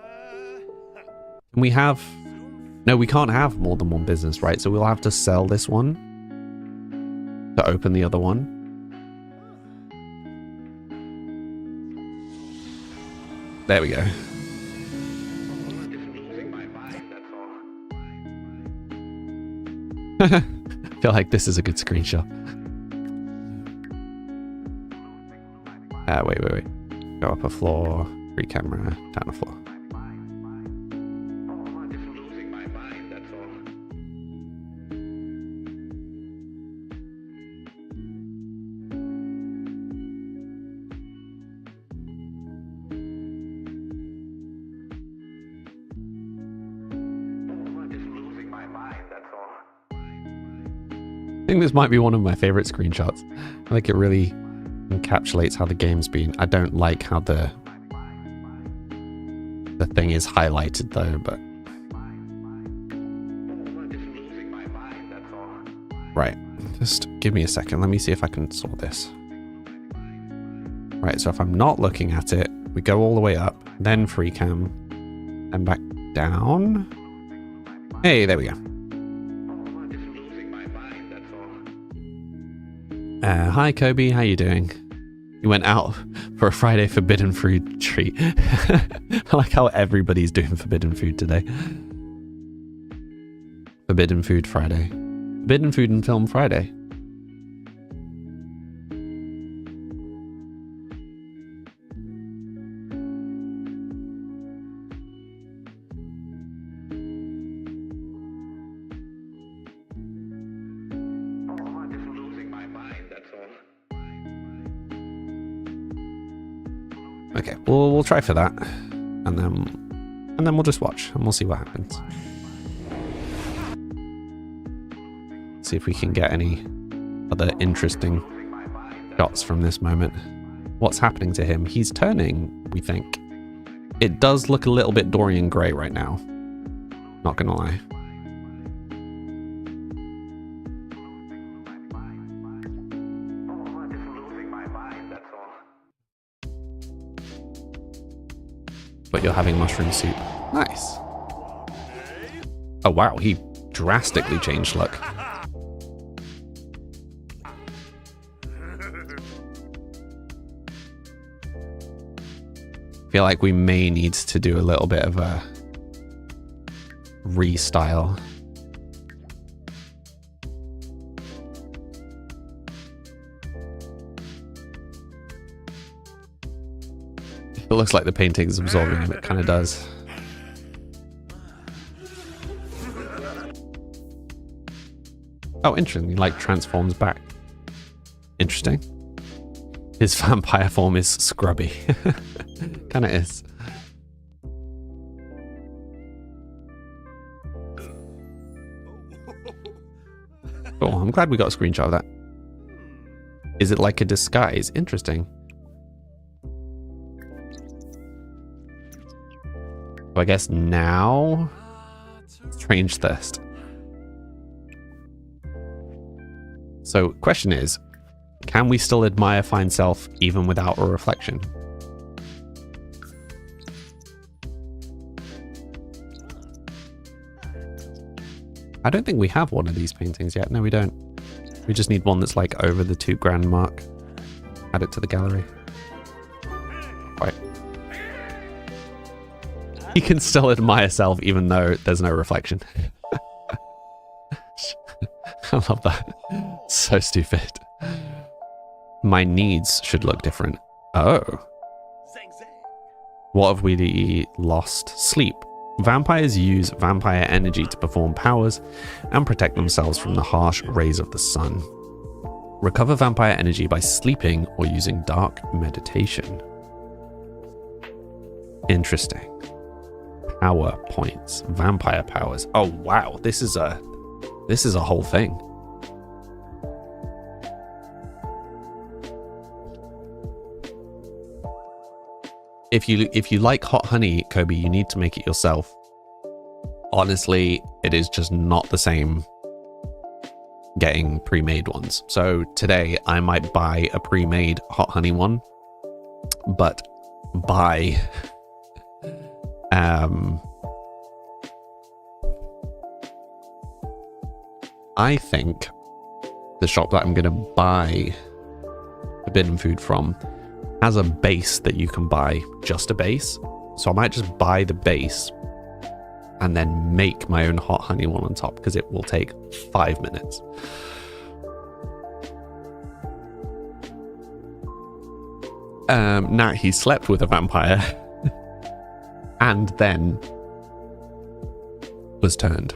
Can we have... No, we can't have more than one business, right? So we'll have to sell this one to open the other one. There we go. I feel like this is a good screenshot. Wait. Go up a floor, free camera, down a floor. I think this might be one of my favorite screenshots. I think it really encapsulates how the game's been. I don't like how the thing is highlighted though, but right, just give me a second. Let me see if I can sort this. Right, so if I'm not looking at it, we go all the way up, then free cam, and back down. Hey, there we go. Hi Kobe, how you doing? You went out for a Friday forbidden food treat. I like how everybody's doing forbidden food today. Forbidden Food Friday. Forbidden Food and Film Friday. Okay, we'll try for that, and then we'll just watch, and we'll see what happens. See if we can get any other interesting shots from this moment. What's happening to him? He's turning, we think. It does look a little bit Dorian Gray right now. Not gonna lie. But you're having mushroom soup. Nice. Oh wow, he drastically changed look. Feel like we may need to do a little bit of a restyle. It looks like the painting is absorbing him. It kind of does. Oh, interesting. He like transforms back. Interesting. His vampire form is scrubby. Kind of is. Oh, I'm glad we got a screenshot of that. Is it like a disguise? Interesting. So I guess now, Strange Thirst. So question is, can we still admire fine self even without a reflection? I don't think we have one of these paintings yet. No, we don't. We just need one that's like over the $2,000 mark. Add it to the gallery. Right. You can still admire self even though there's no reflection. I love that. So stupid. My needs should look different. Oh. What have we lost? Sleep. Vampires use vampire energy to perform powers and protect themselves from the harsh rays of the sun. Recover vampire energy by sleeping or using dark meditation. Interesting. Power points. Vampire powers. Oh wow, this is a whole thing. If you like hot honey, Kobe, you need to make it yourself. Honestly, it is just not the same getting pre-made ones. So today I might buy a pre-made hot honey one, but buy I think the shop that I'm going to buy Forbidden Food from has a base that you can buy, just a base. So I might just buy the base and then make my own hot honey one on top, because it will take 5 minutes. Now he slept with a vampire and then was turned.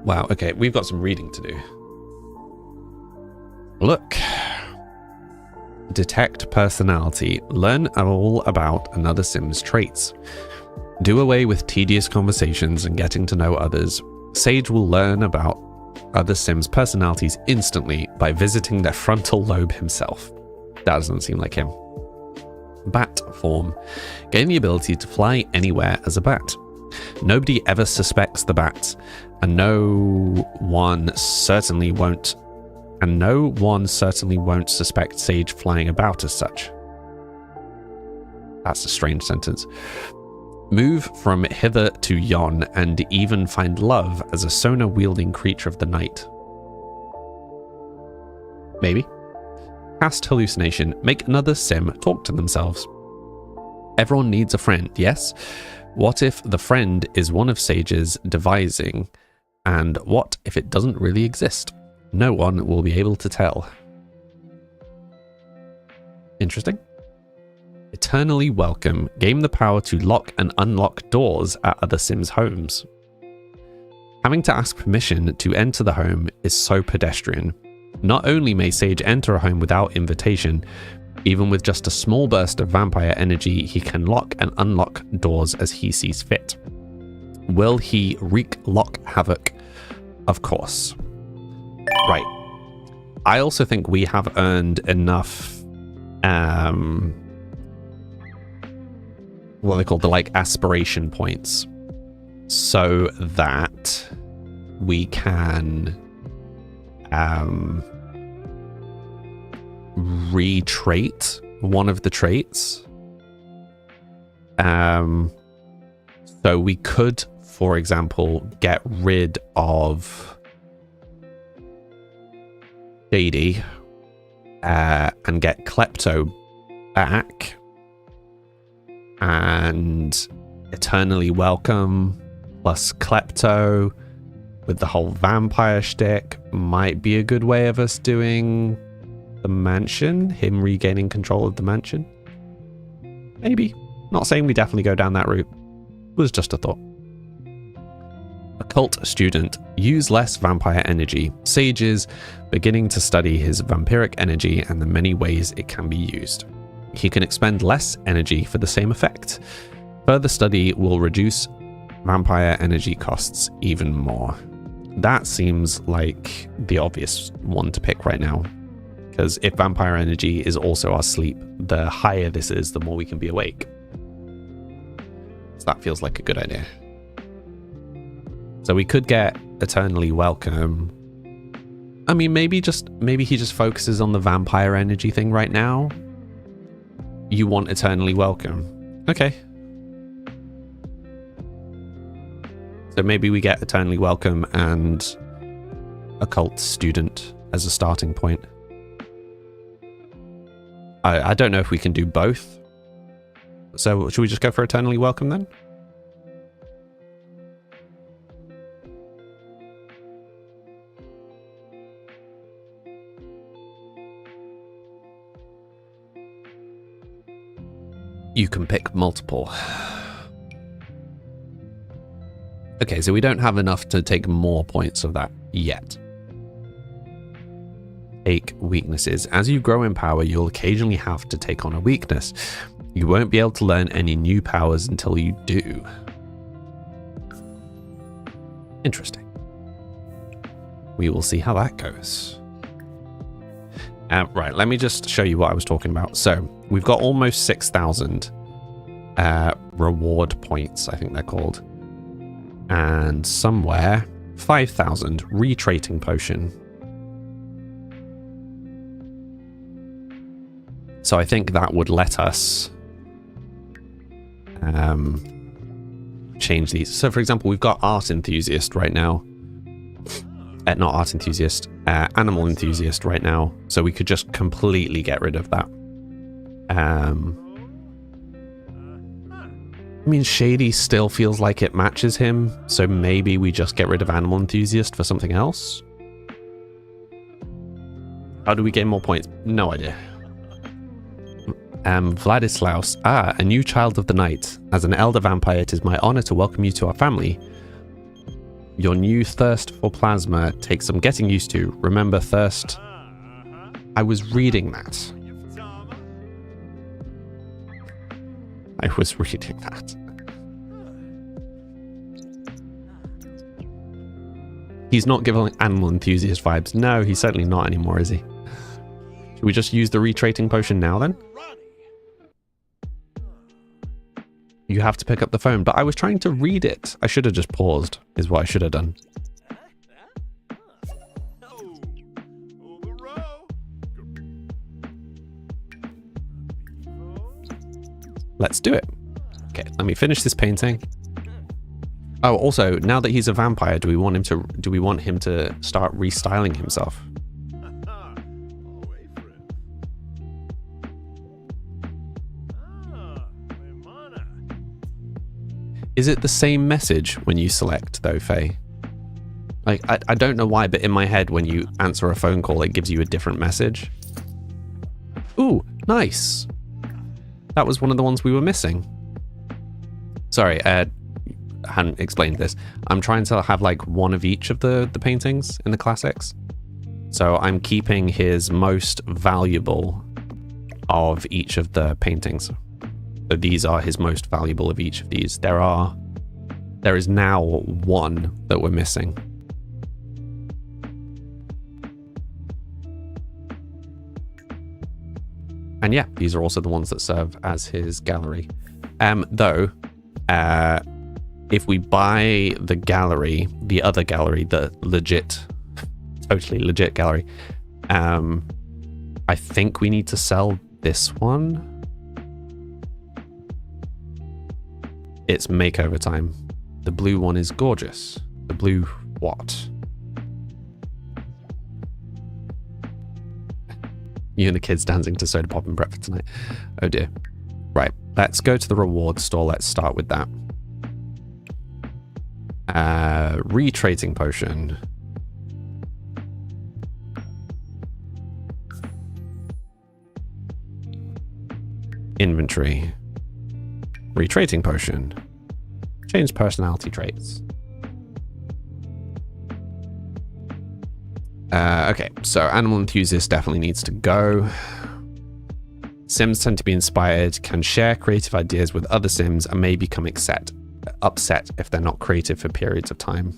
Wow, okay, we've got some reading to do. Look. Detect personality. Learn all about another Sim's traits. Do away with tedious conversations and getting to know others. Sage will learn about other Sims' personalities instantly by visiting their frontal lobe himself. That doesn't seem like him. Bat form. Gain the ability to fly anywhere as a bat. Nobody ever suspects the bats, and no one certainly won't suspect Sage flying about as such. That's a strange sentence. Move from hither to yon, and even find love as a sonar-wielding creature of the night. Maybe. Cast hallucination. Make another Sim talk to themselves. Everyone needs a friend, yes? What if the friend is one of Sage's devising? And what if it doesn't really exist? No one will be able to tell. Interesting. Eternally welcome. Gain the power to lock and unlock doors at other Sims' homes. Having to ask permission to enter the home is so pedestrian. Not only may Sage enter a home without invitation, even with just a small burst of vampire energy, he can lock and unlock doors as he sees fit. Will he wreak lock havoc? Of course. Right. I also think we have earned enough, what are they called? The like aspiration points, so that we can retrait one of the traits. So we could, for example, get rid of Shady and get Klepto back, and Eternally Welcome plus Klepto with the whole vampire shtick might be a good way of us doing the mansion, him regaining control of the mansion. Maybe. Not saying we definitely go down that route. It was just a thought. Occult student. Use less vampire energy. Sage is beginning to study his vampiric energy and the many ways it can be used. He can expend less energy for the same effect. Further study will reduce vampire energy costs even more. That seems like the obvious one to pick right now, because if vampire energy is also our sleep, the higher this is, the more we can be awake. So that feels like a good idea. So we could get Eternally Welcome. I mean, maybe he just focuses on the vampire energy thing right now. You want Eternally Welcome. Okay. So maybe we get Eternally Welcome and Occult Student as a starting point. I don't know if we can do both. So should we just go for Eternally Welcome then? You can pick multiple. Okay, so we don't have enough to take more points of that yet. Take weaknesses. As you grow in power, you'll occasionally have to take on a weakness. You won't be able to learn any new powers until you do. Interesting. We will see how that goes. Right, let me just show you what I was talking about. So we've got almost 6,000 reward points, I think they're called. And somewhere, 5,000 retraiting potion. So I think that would let us change these. So for example, we've got art enthusiast right now. Not art enthusiast, animal enthusiast right now. So we could just completely get rid of that. I mean, Shady still feels like it matches him, so maybe we just get rid of animal enthusiast for something else. How do we gain more points? No idea. Vladislaus. Ah, a new child of the night. As an elder vampire, it is my honor to welcome you to our family. Your new thirst for plasma takes some getting used to. Remember, thirst. I was reading that. I was reading that. He's not giving animal enthusiast vibes. No, he's certainly not anymore, is he? Should we just use the retraiting potion now then? You have to pick up the phone, but I was trying to read it. I should have just paused, is what I should have done. Let's do it. Okay, let me finish this painting. Oh, also, now that he's a vampire, do we want him to start restyling himself? Is it the same message when you select, though, Faye? Like, I don't know why, but in my head, when you answer a phone call, it gives you a different message. Ooh, nice. That was one of the ones we were missing. Sorry, I hadn't explained this. I'm trying to have, like, one of each of the paintings in the classics. So I'm keeping his most valuable of each of the paintings. So these are his most valuable of each of these. There is now one that we're missing. And yeah, these are also the ones that serve as his gallery. Though, if we buy the gallery, the other gallery, the legit, totally legit gallery, I think we need to sell this one. It's makeover time. The blue one is gorgeous. The blue what? You and the kids dancing to Soda Pop and Breakfast tonight. Oh dear. Right, let's go to the reward store. Let's start with that. Retraiting potion. Inventory. Retraiting potion. Change personality traits. Okay, so animal enthusiast definitely needs to go. Sims tend to be inspired, can share creative ideas with other Sims, and may become upset if they're not creative for periods of time.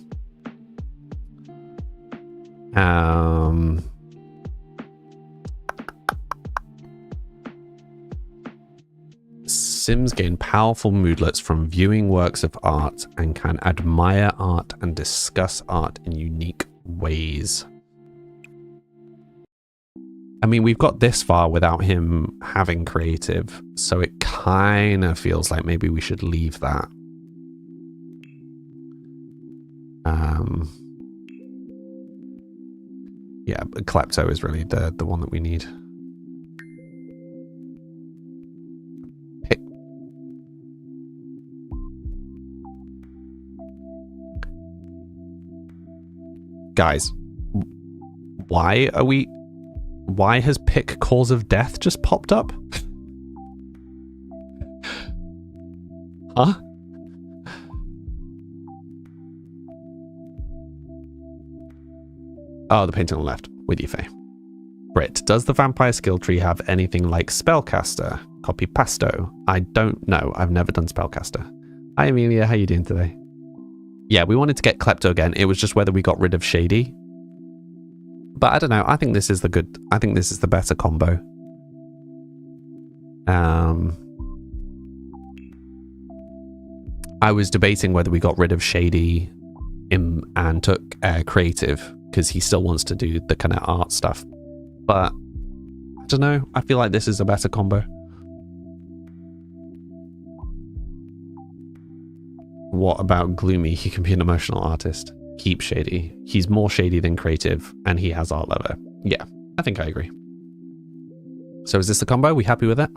Sims gain powerful moodlets from viewing works of art and can admire art and discuss art in unique ways. I mean, we've got this far without him having creative, so it kind of feels like maybe we should leave that. Yeah, Klepto is really the one that we need. Guys, why has pick cause of death just popped up? Huh? Oh, the painting on the left. With you, Faye. Brit, does the vampire skill tree have anything like spellcaster? Copy pasto. I don't know. I've never done spellcaster. Hi, Amelia. How you doing today? Yeah, we wanted to get Klepto again. It was just whether we got rid of Shady. But I don't know. I think this is the better combo. I was debating whether we got rid of Shady and took Creative, because he still wants to do the kind of art stuff. But I don't know. I feel like this is a better combo. What about Gloomy? He can be an emotional artist. Keep Shady. He's more Shady than Creative, and he has Art Lover. Yeah, I think I agree. So is this the combo? We happy with it?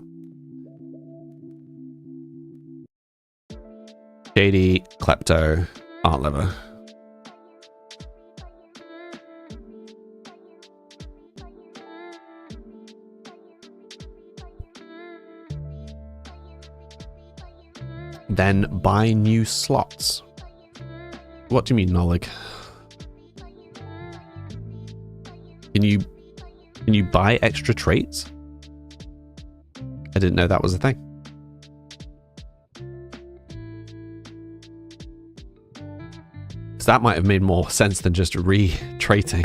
Shady, Klepto, Art Lover. Then buy new slots. What do you mean, Nolig? Can you buy extra traits? I didn't know that was a thing. So that might have made more sense than just re-traiting.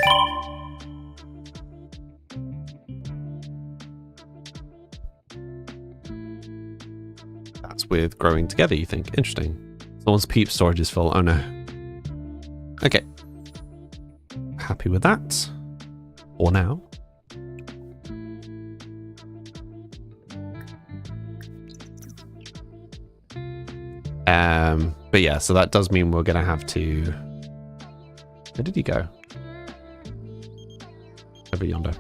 That's with growing together, you think? Interesting. Someone's peep storage is full. Oh no. Okay. Happy with that. For now. But yeah, so that does mean we're gonna have to... Where did he go? Over yonder.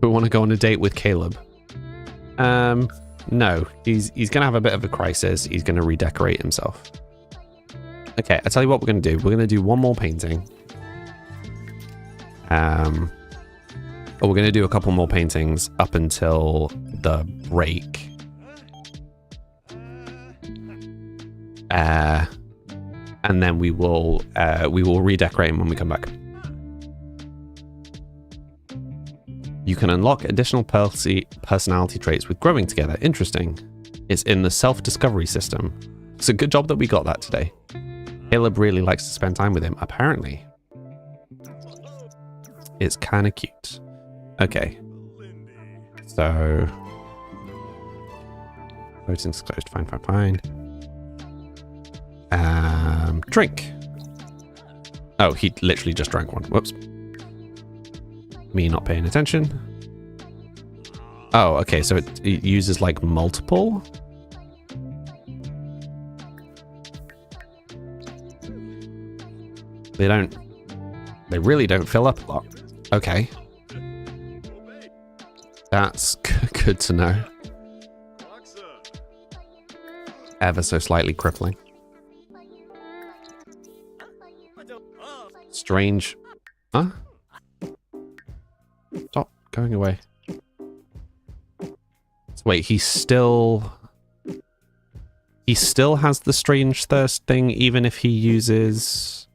We want to go on a date with Caleb. No, he's gonna have a bit of a crisis. He's gonna redecorate himself. Okay, I tell you what we're gonna do. We're gonna do one more painting. Or we're gonna do a couple more paintings up until the break. And then we will redecorate him when we come back. You can unlock additional personality traits with growing together. Interesting. It's in the self-discovery system. It's a good job that we got that today. Caleb really likes to spend time with him, apparently. It's kind of cute. Okay. So... voting's closed. Fine, fine, fine. Drink. Oh, he literally just drank one. Whoops. Me not paying attention. Oh, okay, so it uses like multiple? They really don't fill up a lot. Okay. That's good to know. Ever so slightly crippling. Strange. Huh? Stop going away. Wait, he still has the strange thirst thing even if he uses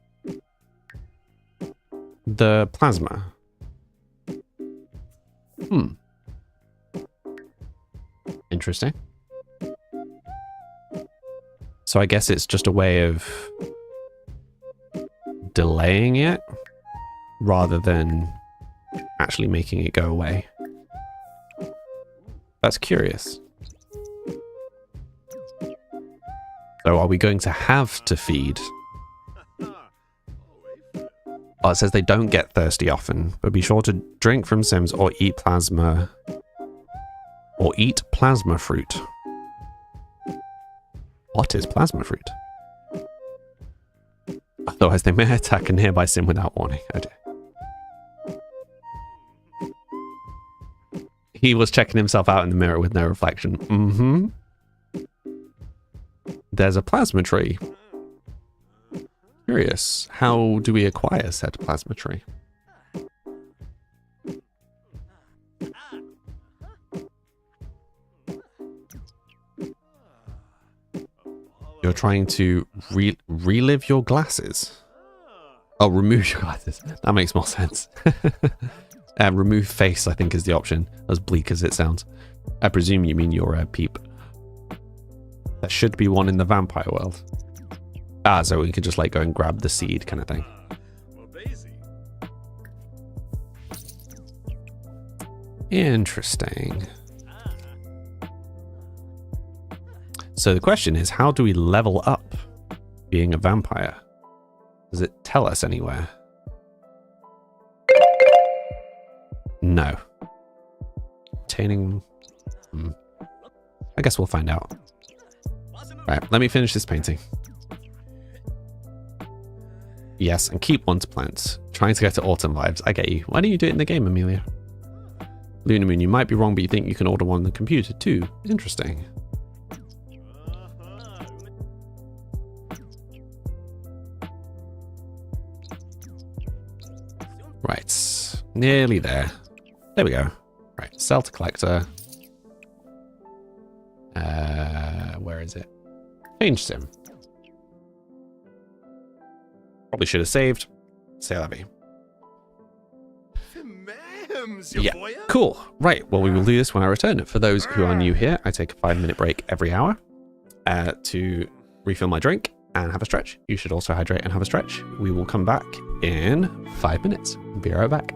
the plasma. Interesting. So I guess it's just a way of delaying it rather than actually making it go away. That's curious. So are we going to have to feed? Oh, it says they don't get thirsty often, but be sure to drink from Sims or eat plasma fruit. What is plasma fruit? Otherwise they may attack a nearby Sim without warning. Oh dear. He was checking himself out in the mirror with no reflection. There's a plasma tree. Curious. How do we acquire said plasma tree? You're trying to relive your glasses. Oh, remove your glasses. That makes more sense. Remove face, I think, is the option. As bleak as it sounds. I presume you mean you're a peep. There should be one in the vampire world. Ah, so we could just like go and grab the seed kind of thing. Interesting. So the question is, how do we level up being a vampire? Does it tell us anywhere? No. Obtaining... I guess we'll find out. Right, let me finish this painting. Yes, and keep one to plant. Trying to get to autumn vibes. I get you. Why don't you do it in the game, Amelia? Luna Moon, you might be wrong, but you think you can order one on the computer too. Interesting. Right. Nearly there. There we go. Right. Sell to collector. Where is it? Change sim. Probably should have saved. C'est la vie. Yeah, cool. Right, well, we will do this when I return. For those who are new here, I take a 5-minute break every hour to refill my drink and have a stretch. You should also hydrate and have a stretch. We will come back in 5 minutes. Be right back.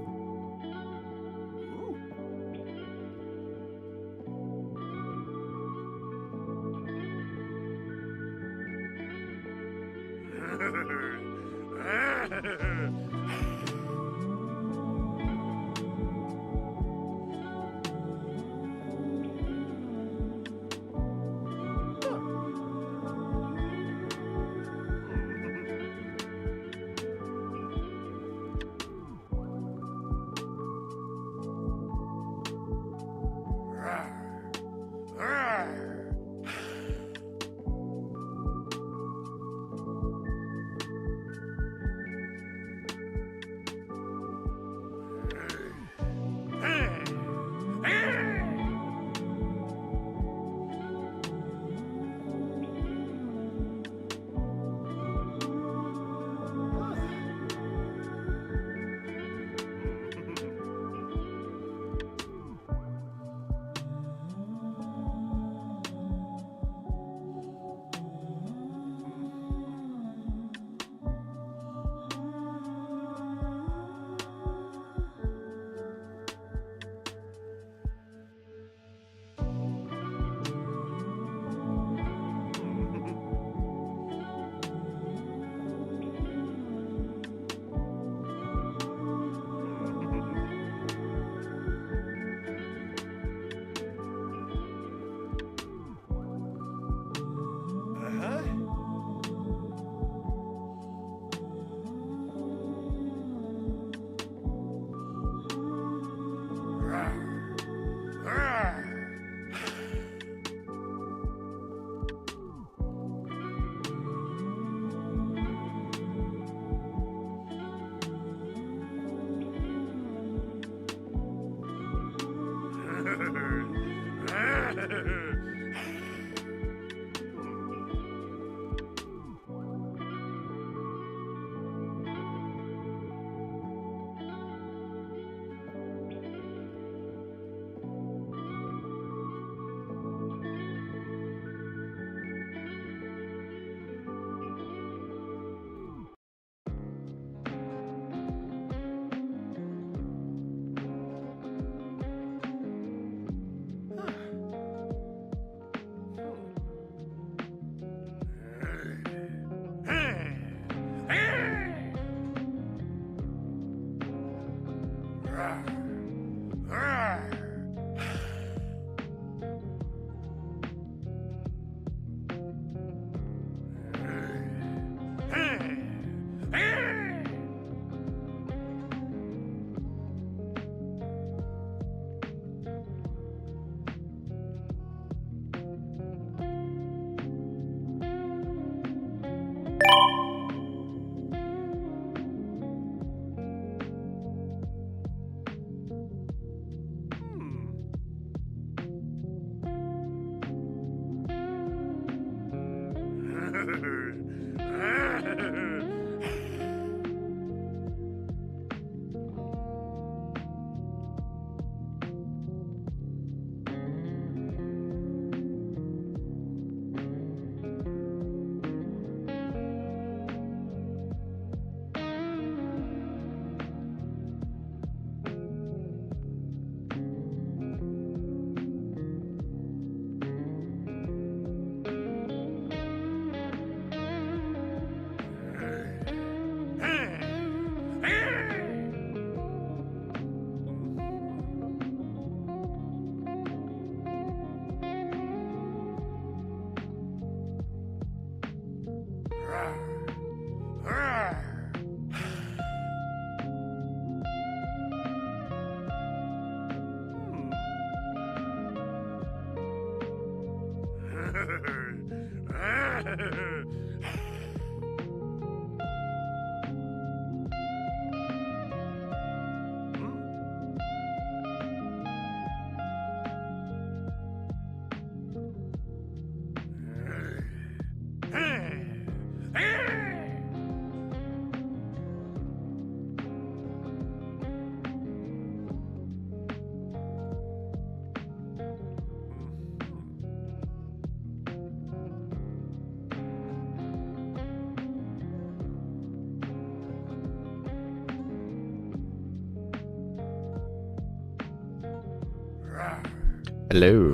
Hello.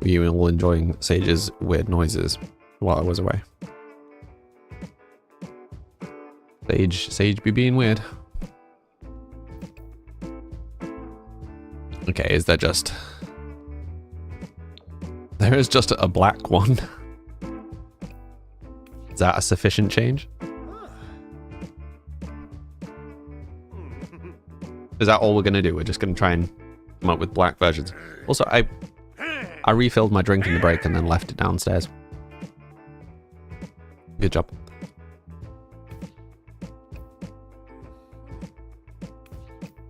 Were you all enjoying Sage's weird noises while I was away? Sage be being weird. Okay, is there just... There is just a black one. Is that a sufficient change? Is that all we're going to do? We're just going to try and come up with black versions. Also, I refilled my drink in the break and then left it downstairs. Good job.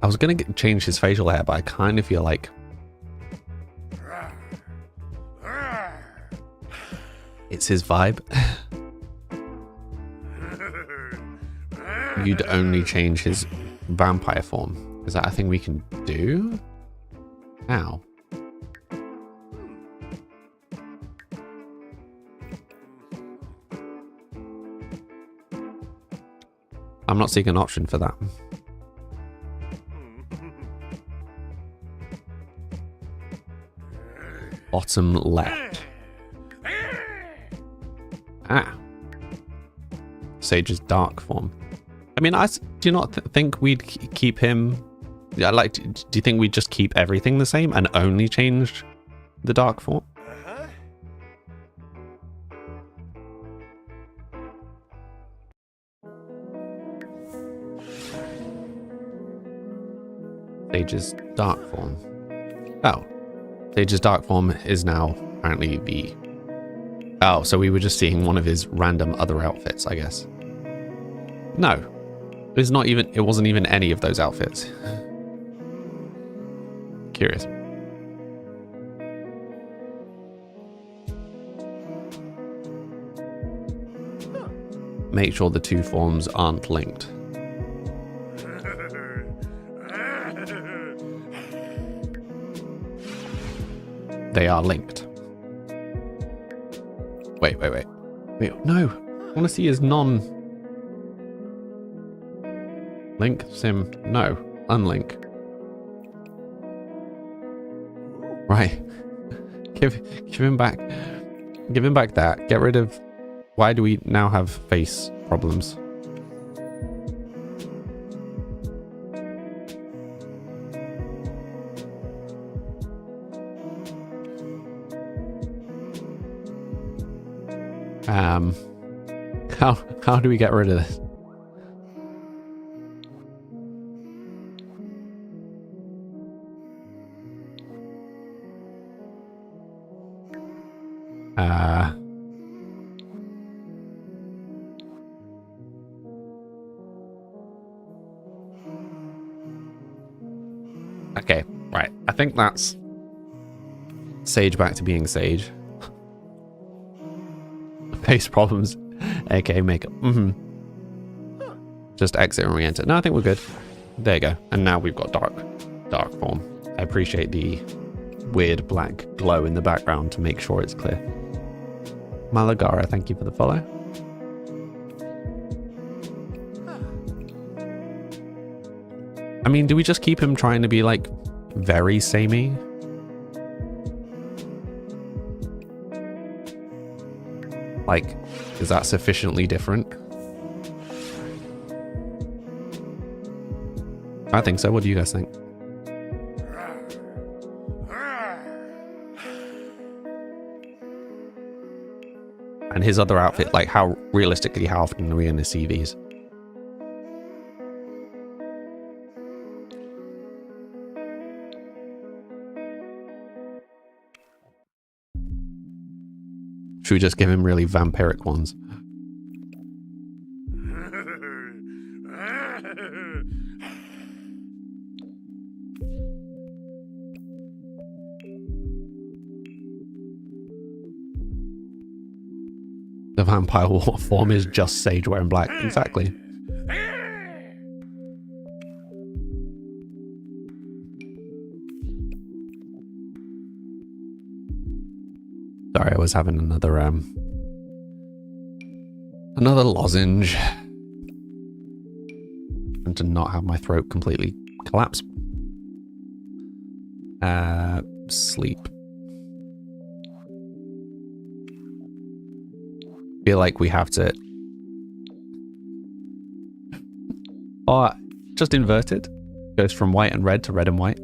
I was going to change his facial hair, but I kind of feel like it's his vibe. You'd only change his vampire form. Is that a thing we can do? How? I'm not seeing an option for that. Bottom left. Ah. Sage's dark form. I mean, do you not think we'd keep him... Yeah, like, do you think we'd just keep everything the same and only change the dark form? Sage's dark form. Oh. Sage's dark form is now apparently the... Oh, so we were just seeing one of his random other outfits, I guess. No. It's not even... It wasn't even any of those outfits. Curious. Make sure the two forms aren't linked. They are linked. Wait, no. I want to see his link sim. No, unlink. Right. Give him back. Give him back that. Get rid of... Why do we now have face problems? How do we get rid of this? Okay, right. I think that's Sage back to being Sage. Face problems, aka makeup. Just exit and re-enter. No, I think we're good. There you go. And now we've got dark form. I appreciate the weird black glow in the background to make sure it's clear. Malagara, thank you for the follow. I mean, do we just keep him trying to be like very samey? Like, is that sufficiently different? I think so. What do you guys think? And his other outfit, like how realistically, how often are we going to see these? Should we just give him really vampiric ones? The vampire form is just Sage wearing black. Exactly. Sorry, I was having another lozenge. And to not have my throat completely collapse. Sleep. Feel like we have to just inverted. Goes from white and red to red and white.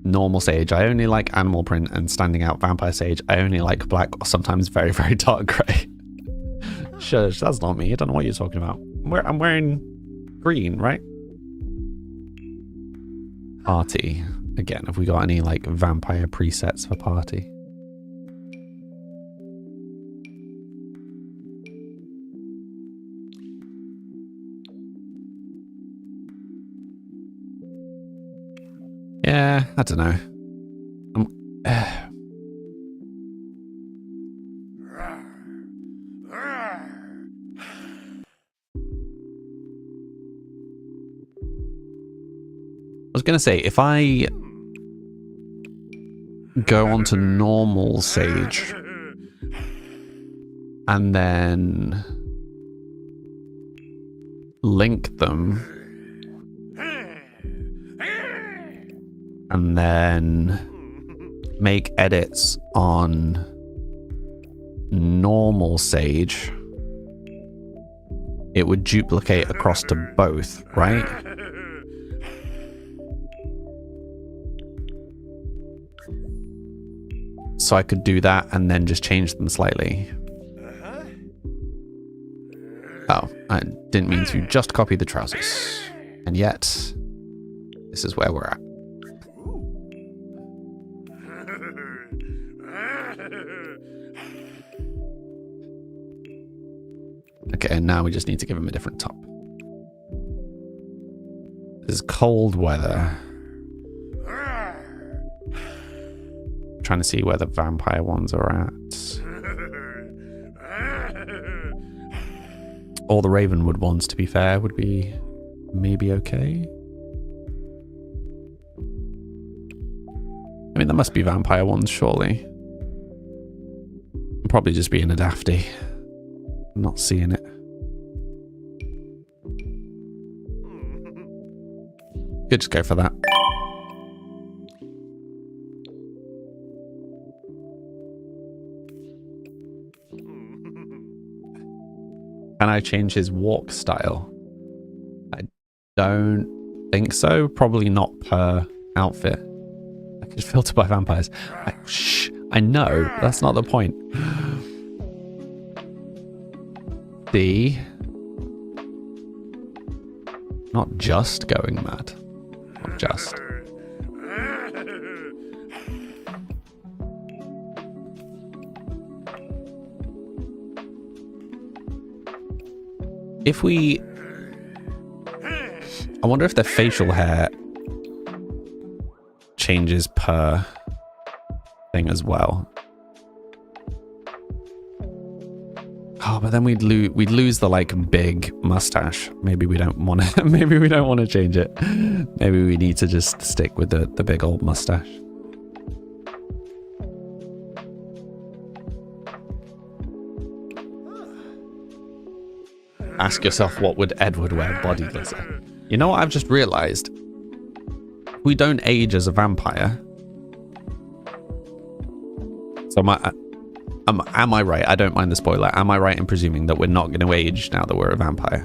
Normal Sage, I only like animal print, and standing out Vampire Sage, I only like black or sometimes very, very dark grey. Shush, that's not me. I don't know what you're talking about. I'm wearing green, right? Party. Again, have we got any like vampire presets for party? Yeah, I don't know. I was gonna say, if I go on to normal Sage and then link them and then make edits on normal Sage, it would duplicate across to both, right? So I could do that and then just change them slightly. Oh, I didn't mean to just copy the trousers. And yet, this is where we're at. Okay, and now we just need to give him a different top. This is cold weather. Trying to see where the vampire ones are at. Or the Ravenwood ones, to be fair, would be maybe okay. I mean, there must be vampire ones, surely. I'm probably just being a dafty. I'm not seeing it. Could just go for that. Can I change his walk style? I don't think so. Probably not per outfit. I could filter by vampires. I know. That's not the point. D. Not just going mad. Not just. If we... I wonder if their facial hair changes per thing as well. Oh, but then we'd lose the like big mustache. Maybe we don't want to. Maybe we don't want to change it. Maybe we need to just stick with the big old mustache. Ask yourself, what would Edward wear bodiless? You know what I've just realized? We don't age as a vampire. So am I right? I don't mind the spoiler. Am I right in presuming that we're not going to age now that we're a vampire?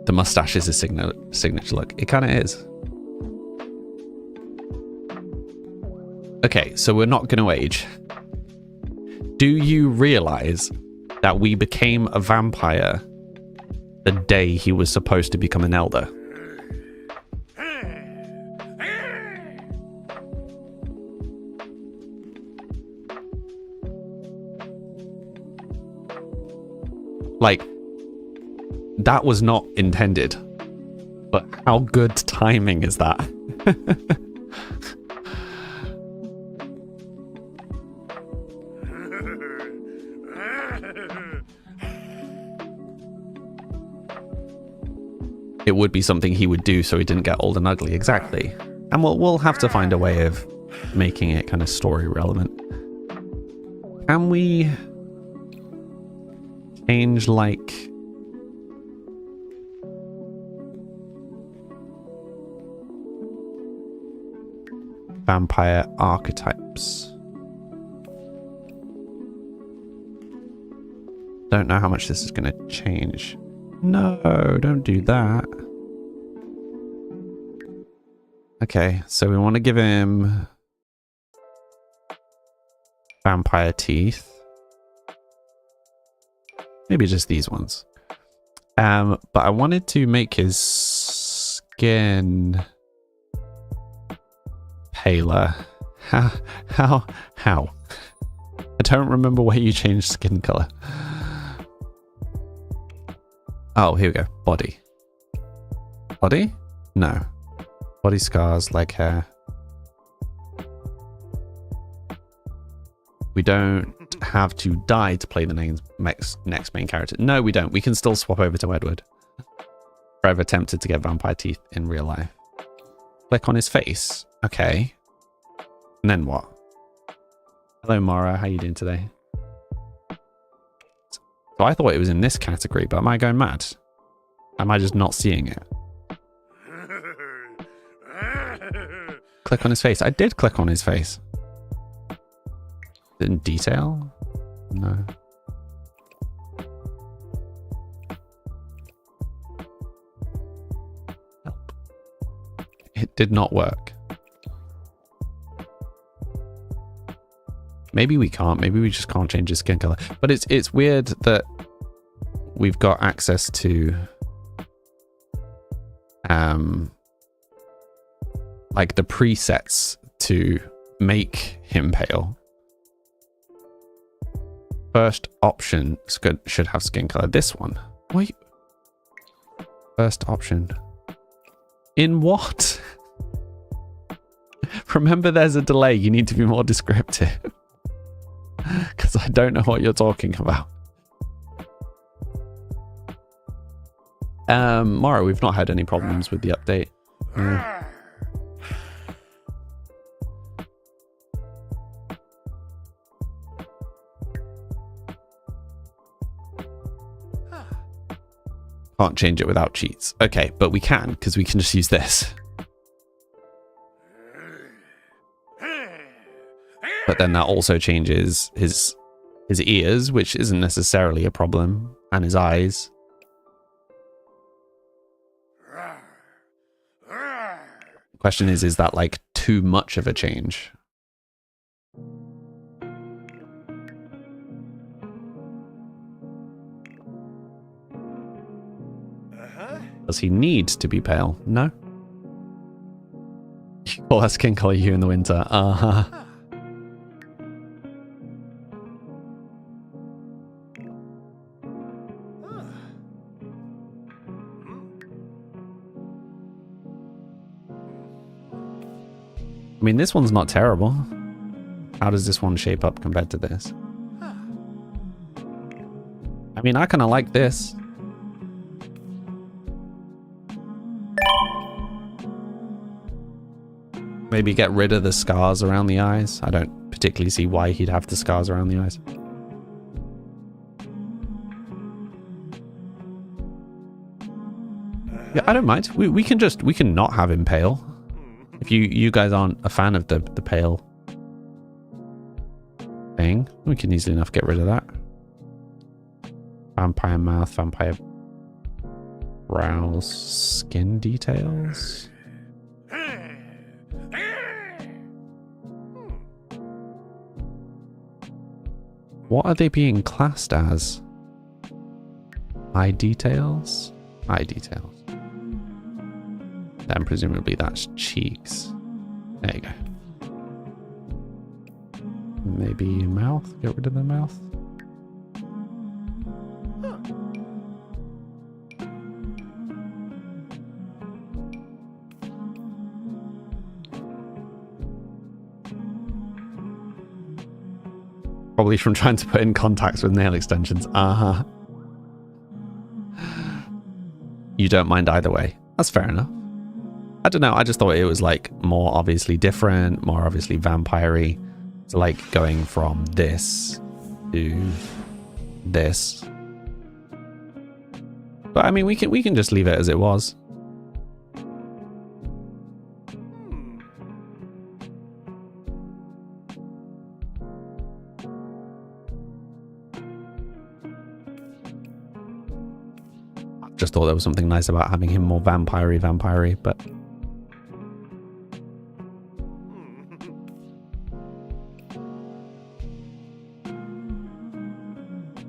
The mustache is a signature look. It kind of is. Okay, so we're not going to age. Do you realize that we became a vampire the day he was supposed to become an elder? Like, that was not intended. But how good timing is that? It would be something he would do so he didn't get old and ugly. Exactly. And we'll have to find a way of making it kind of story relevant. Can we change, like, vampire archetypes? Don't know how much this is going to change. No, don't do that. Okay, so we want to give him vampire teeth. Maybe just these ones. But I wanted to make his skin paler. How? I don't remember where you changed skin color. Oh, here we go. Body. Body? No. Body scars, leg hair. We don't have to die to play the next main character. No, we don't. We can still swap over to Edward. Forever tempted to get vampire teeth in real life. Click on his face. Okay. And then what? Hello, Mara. How you doing today? So I thought it was in this category, but am I going mad? Am I just not seeing it? Click on his face. I did click on his face. In detail? No. Help. It did not work. Maybe we can't. Maybe we just can't change his skin color. But it's weird that we've got access to like the presets to make him pale. First option should have skin color. This one. Wait. First option. In what? Remember, there's a delay. You need to be more descriptive. Because I don't know what you're talking about. Mara, we've not had any problems with the update. Can't change it without cheats. Okay, but we can, because we can just use this. But then that also changes his ears, which isn't necessarily a problem, and his eyes. The question is that like too much of a change? Does he need to be pale? No. You call that skin color you in the winter. Uh-huh. I mean, this one's not terrible. How does this one shape up compared to this? I mean, I kind of like this. Maybe get rid of the scars around the eyes. I don't particularly see why he'd have the scars around the eyes. Yeah, I don't mind. We can not have him pale. If you guys aren't a fan of the pale thing, we can easily enough get rid of that. Vampire mouth, vampire brows, skin details. What are they being classed as? Eye details? Eye details. Then presumably that's cheeks. There you go. Maybe mouth? Get rid of the mouth. Probably from trying to put in contacts with nail extensions. Uh-huh. You don't mind either way. That's fair enough. I don't know. I just thought it was like more obviously different, more obviously vampire-y. So like going from this to this. But I mean, we can just leave it as it was. Just thought there was something nice about having him more vampire-y, but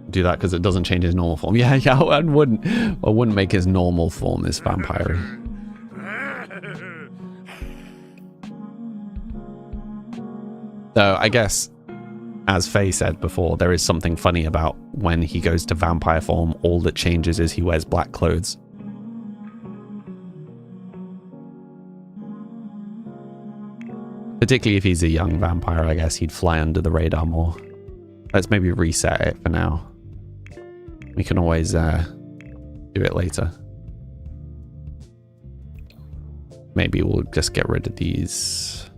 do that because it doesn't change his normal form. Yeah, I wouldn't make his normal form this vampire-y. So I guess, as Faye said before, there is something funny about when he goes to vampire form, all that changes is he wears black clothes. Particularly if he's a young vampire, I guess he'd fly under the radar more. Let's maybe reset it for now. We can always do it later. Maybe we'll just get rid of these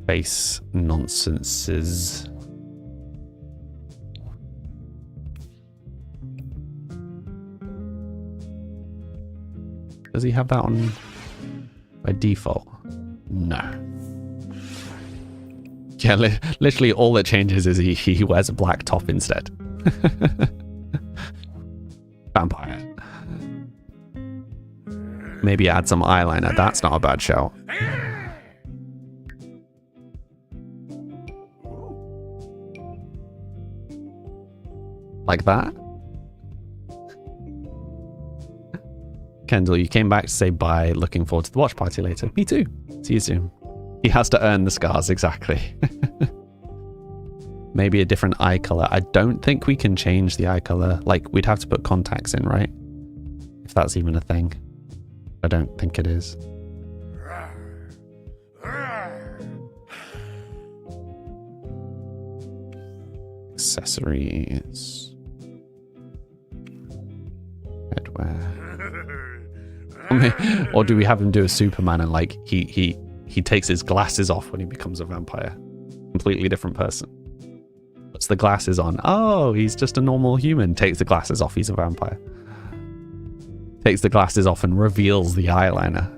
face nonsenses. Does he have that on by default? No. Yeah, literally all that changes is he wears a black top instead. Vampire. Maybe add some eyeliner. That's not a bad shout. Like that? Kendall, you came back to say bye. Looking forward to the watch party later. Me too. See you soon. He has to earn the scars, exactly. Maybe a different eye color. I don't think we can change the eye color. Like, we'd have to put contacts in, right? If that's even a thing. I don't think it is. Accessories. Headwear. Or do we have him do a Superman and like he takes his glasses off when he becomes a vampire? Completely different person. Puts the glasses on. Oh, he's just a normal human. Takes the glasses off, he's a vampire. Takes the glasses off and reveals the eyeliner.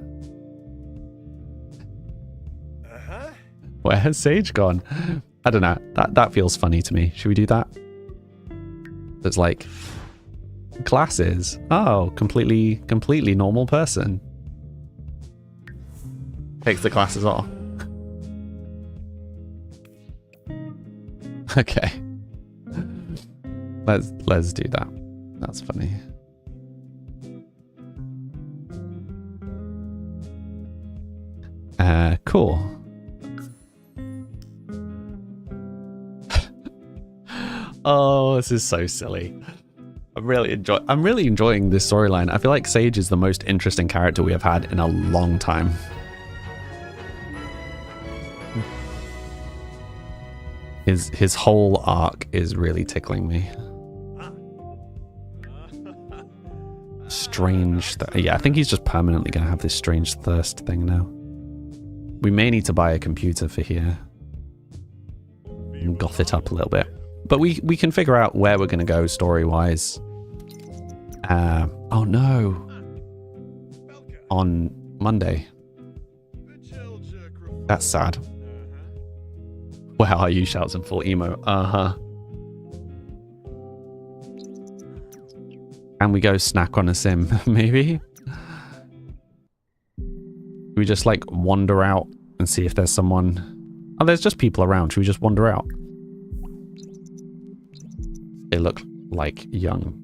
Where has Sage gone? I don't know. That feels funny to me. Should we do that? It's like glasses. Oh, completely normal person. Takes the glasses off. Okay. Let's do that. That's funny. Cool. Oh, this is so silly. I'm really enjoying this storyline. I feel like Sage is the most interesting character we have had in a long time. His whole arc is really tickling me. Strange. Yeah, I think he's just permanently going to have this strange thirst thing now. We may need to buy a computer for here. And goth it up a little bit. But we can figure out where we're going to go story-wise. Oh no. On Monday. That's sad. Where are you? Shouts in full emo. Uh-huh. Can we go snack on a sim? Maybe? We just like wander out and see if there's someone. Oh, there's just people around. Should we just wander out? They look like young.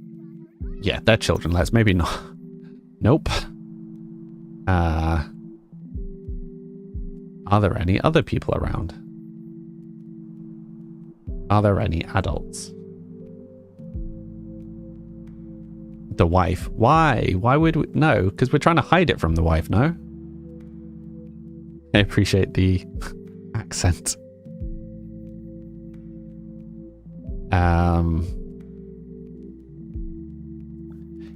Yeah, they're children. Let's maybe not. Nope. Are there any other people around? Are there any adults? The wife. Why? Why would we? No, because we're trying to hide it from the wife, no? I appreciate the accent.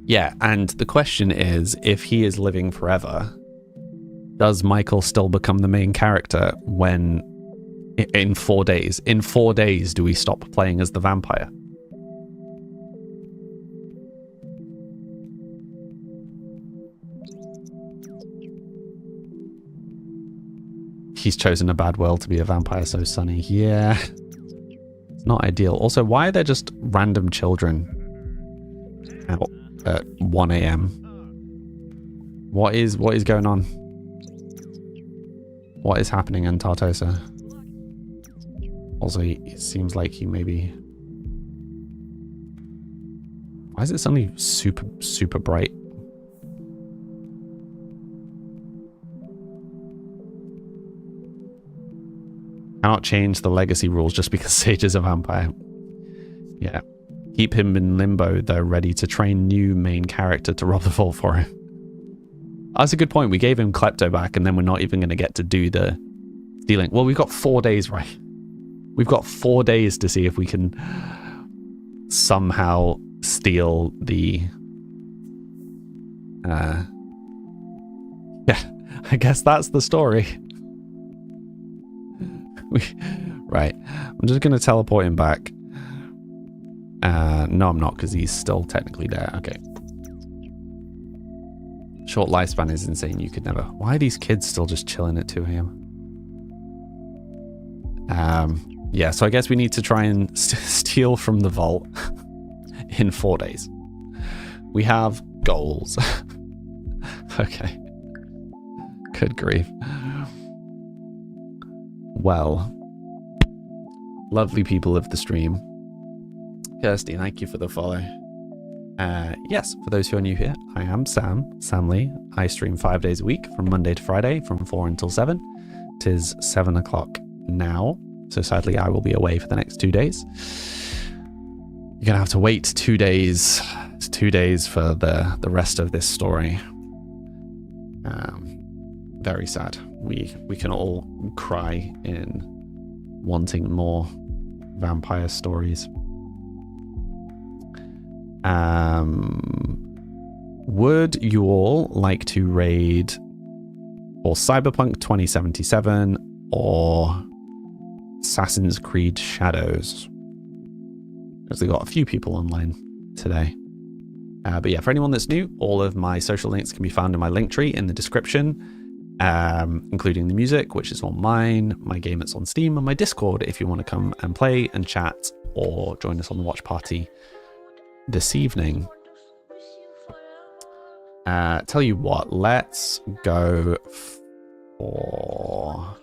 Yeah, and the question is, if he is living forever, does Michael still become the main character when in 4 days? In 4 days, do we stop playing as the vampire? He's chosen a bad world to be a vampire, so Sunny. Yeah. It's not ideal. Also, why are there just random children out at 1 a.m.? What is going on? What is happening in Tartosa? Also, it seems like he maybe... Why is it suddenly super bright? Cannot change the legacy rules just because Sage is a vampire. Yeah. Keep him in limbo, though, ready to train new main character to rob the vault for him. That's a good point. We gave him Klepto back, and then we're not even going to get to do the stealing. Well, we've got 4 days, right? We've got 4 days to see if we can somehow steal the... Yeah, I guess that's the story. Right. I'm just going to teleport him back. No, I'm not, because he's still technically there. Okay. Short lifespan is insane. You could never... Why are these kids still just chilling at 2 a.m.? Yeah, so I guess we need to try and steal from the vault in 4 days. We have goals. Okay. Good grief. Well, lovely people of the stream. Kirsty, thank you for the follow. Yes, for those who are new here, I am Sam Lee. I stream 5 days a week from Monday to Friday from 4 until 7. It is 7 o'clock now, so sadly I will be away for the next 2 days. You're gonna have to wait 2 days. It's 2 days for the rest of this story. Very sad. We can all cry in wanting more vampire stories. Would you all like to raid or Cyberpunk 2077 or Assassin's Creed Shadows? Because we got a few people online today. But yeah, for anyone that's new, all of my social links can be found in my link tree in the description, including the music, which is on mine, my game that's on Steam, and my Discord if you want to come and play and chat or join us on the watch party this evening. Tell you what, let's go for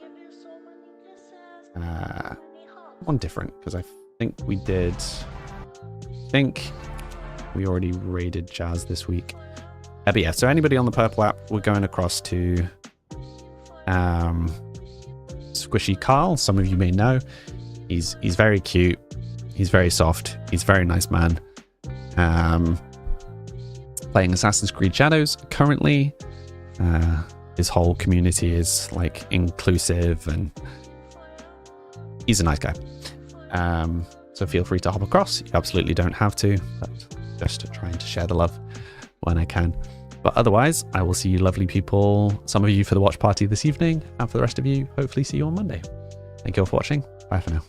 one different, because I think we already raided Jazz this week. But yeah, so anybody on the purple app, we're going across to Squishy Carl. Some of you may know. He's very cute. He's very soft. He's a very nice man. Playing Assassin's Creed Shadows currently. His whole community is like inclusive and he's a nice guy. So feel free to hop across. You absolutely don't have to, but just trying to share the love when I can. But otherwise, I will see you lovely people, some of you for the watch party this evening, and for the rest of you, hopefully see you on Monday. Thank you all for watching. Bye for now.